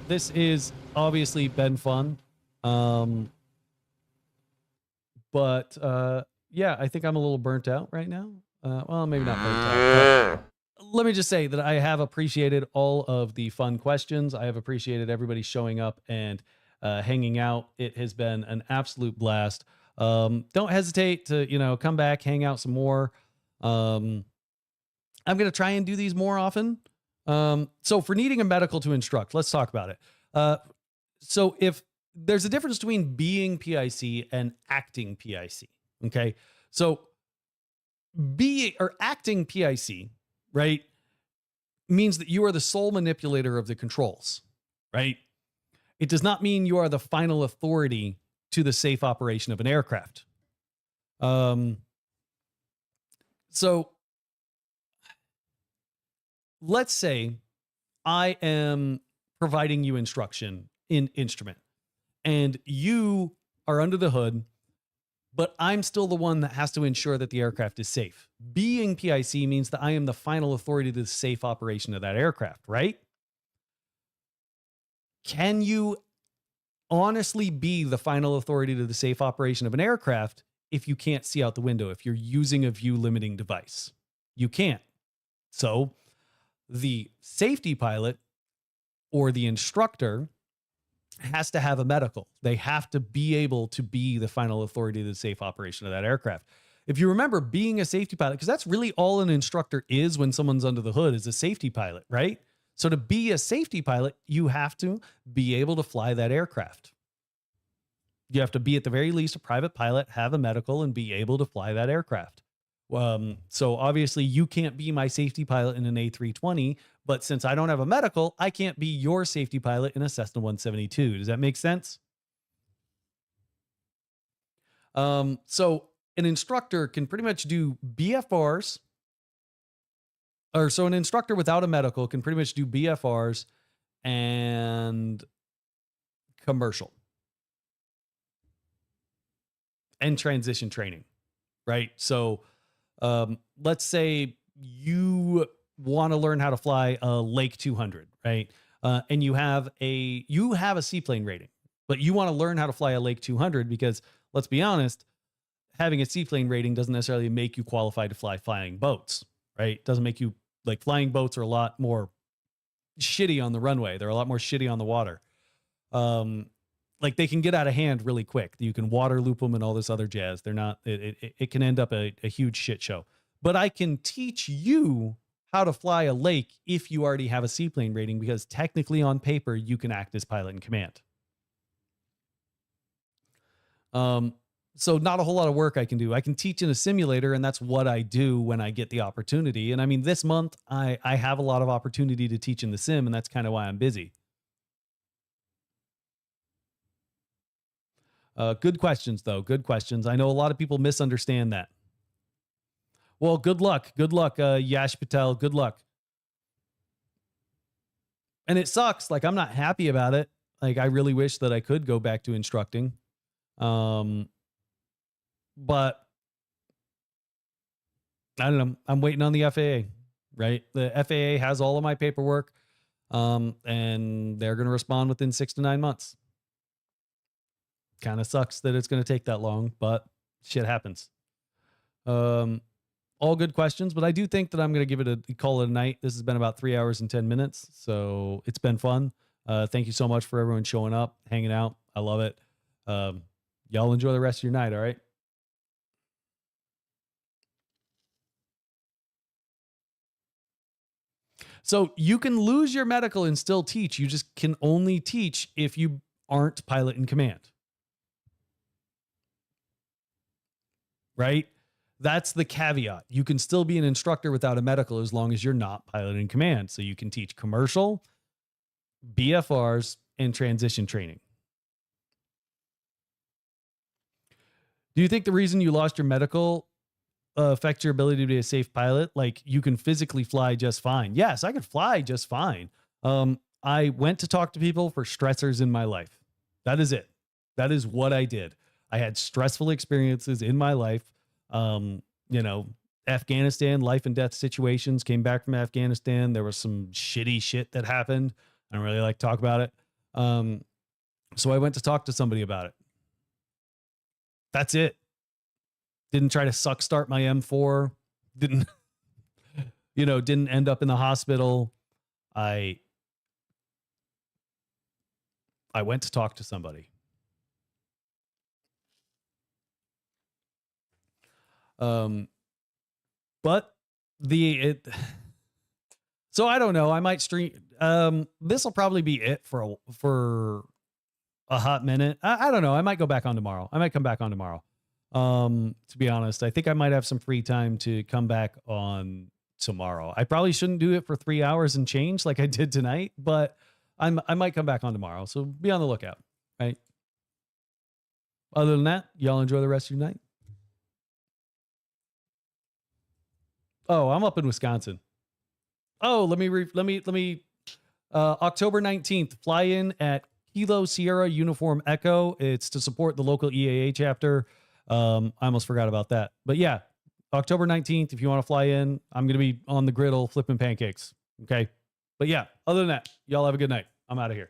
This is obviously been fun. But yeah, I think I'm a little burnt out right now. Well, maybe not burnt out. But let me just say that I have appreciated all of the fun questions. I have appreciated everybody showing up and hanging out. It has been an absolute blast. Don't hesitate to, come back, hang out some more. I'm going to try and do these more often. So for needing a medical to instruct, let's talk about it. So if there's a difference between being PIC and acting PIC. Okay. So acting PIC, right, means that you are the sole manipulator of the controls, right? It does not mean you are the final authority to the safe operation of an aircraft. So let's say I am providing you instruction in instrument and you are under the hood, but I'm still the one that has to ensure that the aircraft is safe. Being PIC means that I am the final authority to the safe operation of that aircraft, right? Can you honestly be the final authority to the safe operation of an aircraft if you can't see out the window, if you're using a view limiting device? You can't. So the safety pilot or the instructor has to have a medical. They have to be able to be the final authority to the safe operation of that aircraft. If you remember, being a safety pilot, because that's really all an instructor is when someone's under the hood, is a safety pilot, right? So to be a safety pilot, you have to be able to fly that aircraft. You have to be at the very least a private pilot, have a medical, and be able to fly that aircraft. So obviously you can't be my safety pilot in an A320, but since I don't have a medical, I can't be your safety pilot in a Cessna 172. Does that make sense? So an instructor can pretty much do BFRs, so an instructor without a medical can pretty much do BFRs and commercial and transition training, right? So let's say you want to learn how to fly a Lake 200, right? And you have a seaplane rating, but you want to learn how to fly a Lake 200 because, let's be honest, having a seaplane rating doesn't necessarily make you qualified to fly flying boats, right? It doesn't make you, like, flying boats are a lot more shitty on the runway. They're a lot more shitty on the water. Like, they can get out of hand really quick. You can water loop them and all this other jazz. They're not, it can end up a huge shit show. But I can teach you how to fly a lake if you already have a seaplane rating, because technically on paper, you can act as pilot in command. So not a whole lot of work I can do. I can teach in a simulator, and that's what I do when I get the opportunity. And I mean, this month I have a lot of opportunity to teach in the sim, and that's kind of why I'm busy. Good questions, though. Good questions. I know a lot of people misunderstand that. Well, good luck. Good luck, Yash Patel. Good luck. And it sucks. Like, I'm not happy about it. Like, I really wish that I could go back to instructing. But I don't know. I'm waiting on the FAA, right? The FAA has all of my paperwork, and they're going to respond within 6 to 9 months. Kind of sucks that it's going to take that long, but shit happens. All good questions, but I do think that I'm going to give it a call it a night. This has been about 3 hours and 10 minutes, so it's been fun. Thank you so much for everyone showing up, hanging out. I love it. Y'all enjoy the rest of your night. All right. So you can lose your medical and still teach. You just can only teach if you aren't pilot in command. Right? That's the caveat. You can still be an instructor without a medical as long as you're not pilot in command. So you can teach commercial, BFRs, and transition training. Do you think the reason you lost your medical affects your ability to be a safe pilot? Like, you can physically fly just fine. Yes, I could fly just fine. I went to talk to people for stressors in my life. That is it. That is what I did. I had stressful experiences in my life. Afghanistan, life and death situations, came back from Afghanistan. There was some shitty shit that happened. I don't really like to talk about it. So I went to talk to somebody about it. That's it. Didn't try to suck start my M4. Didn't end up in the hospital. I went to talk to somebody. So I don't know. I might stream. This will probably be it for a hot minute. I don't know. I might go back on tomorrow. I might come back on tomorrow. To be honest, I think I might have some free time to come back on tomorrow. I probably shouldn't do it for 3 hours and change like I did tonight, but I might come back on tomorrow. So be on the lookout. Right. Other than that, y'all enjoy the rest of your night. Oh, I'm up in Wisconsin. Oh, let me October 19th, fly in at Kilo Sierra Uniform Echo. It's to support the local EAA chapter. I almost forgot about that. But yeah, October 19th, if you want to fly in, I'm going to be on the griddle flipping pancakes. Okay. But yeah, other than that, y'all have a good night. I'm out of here.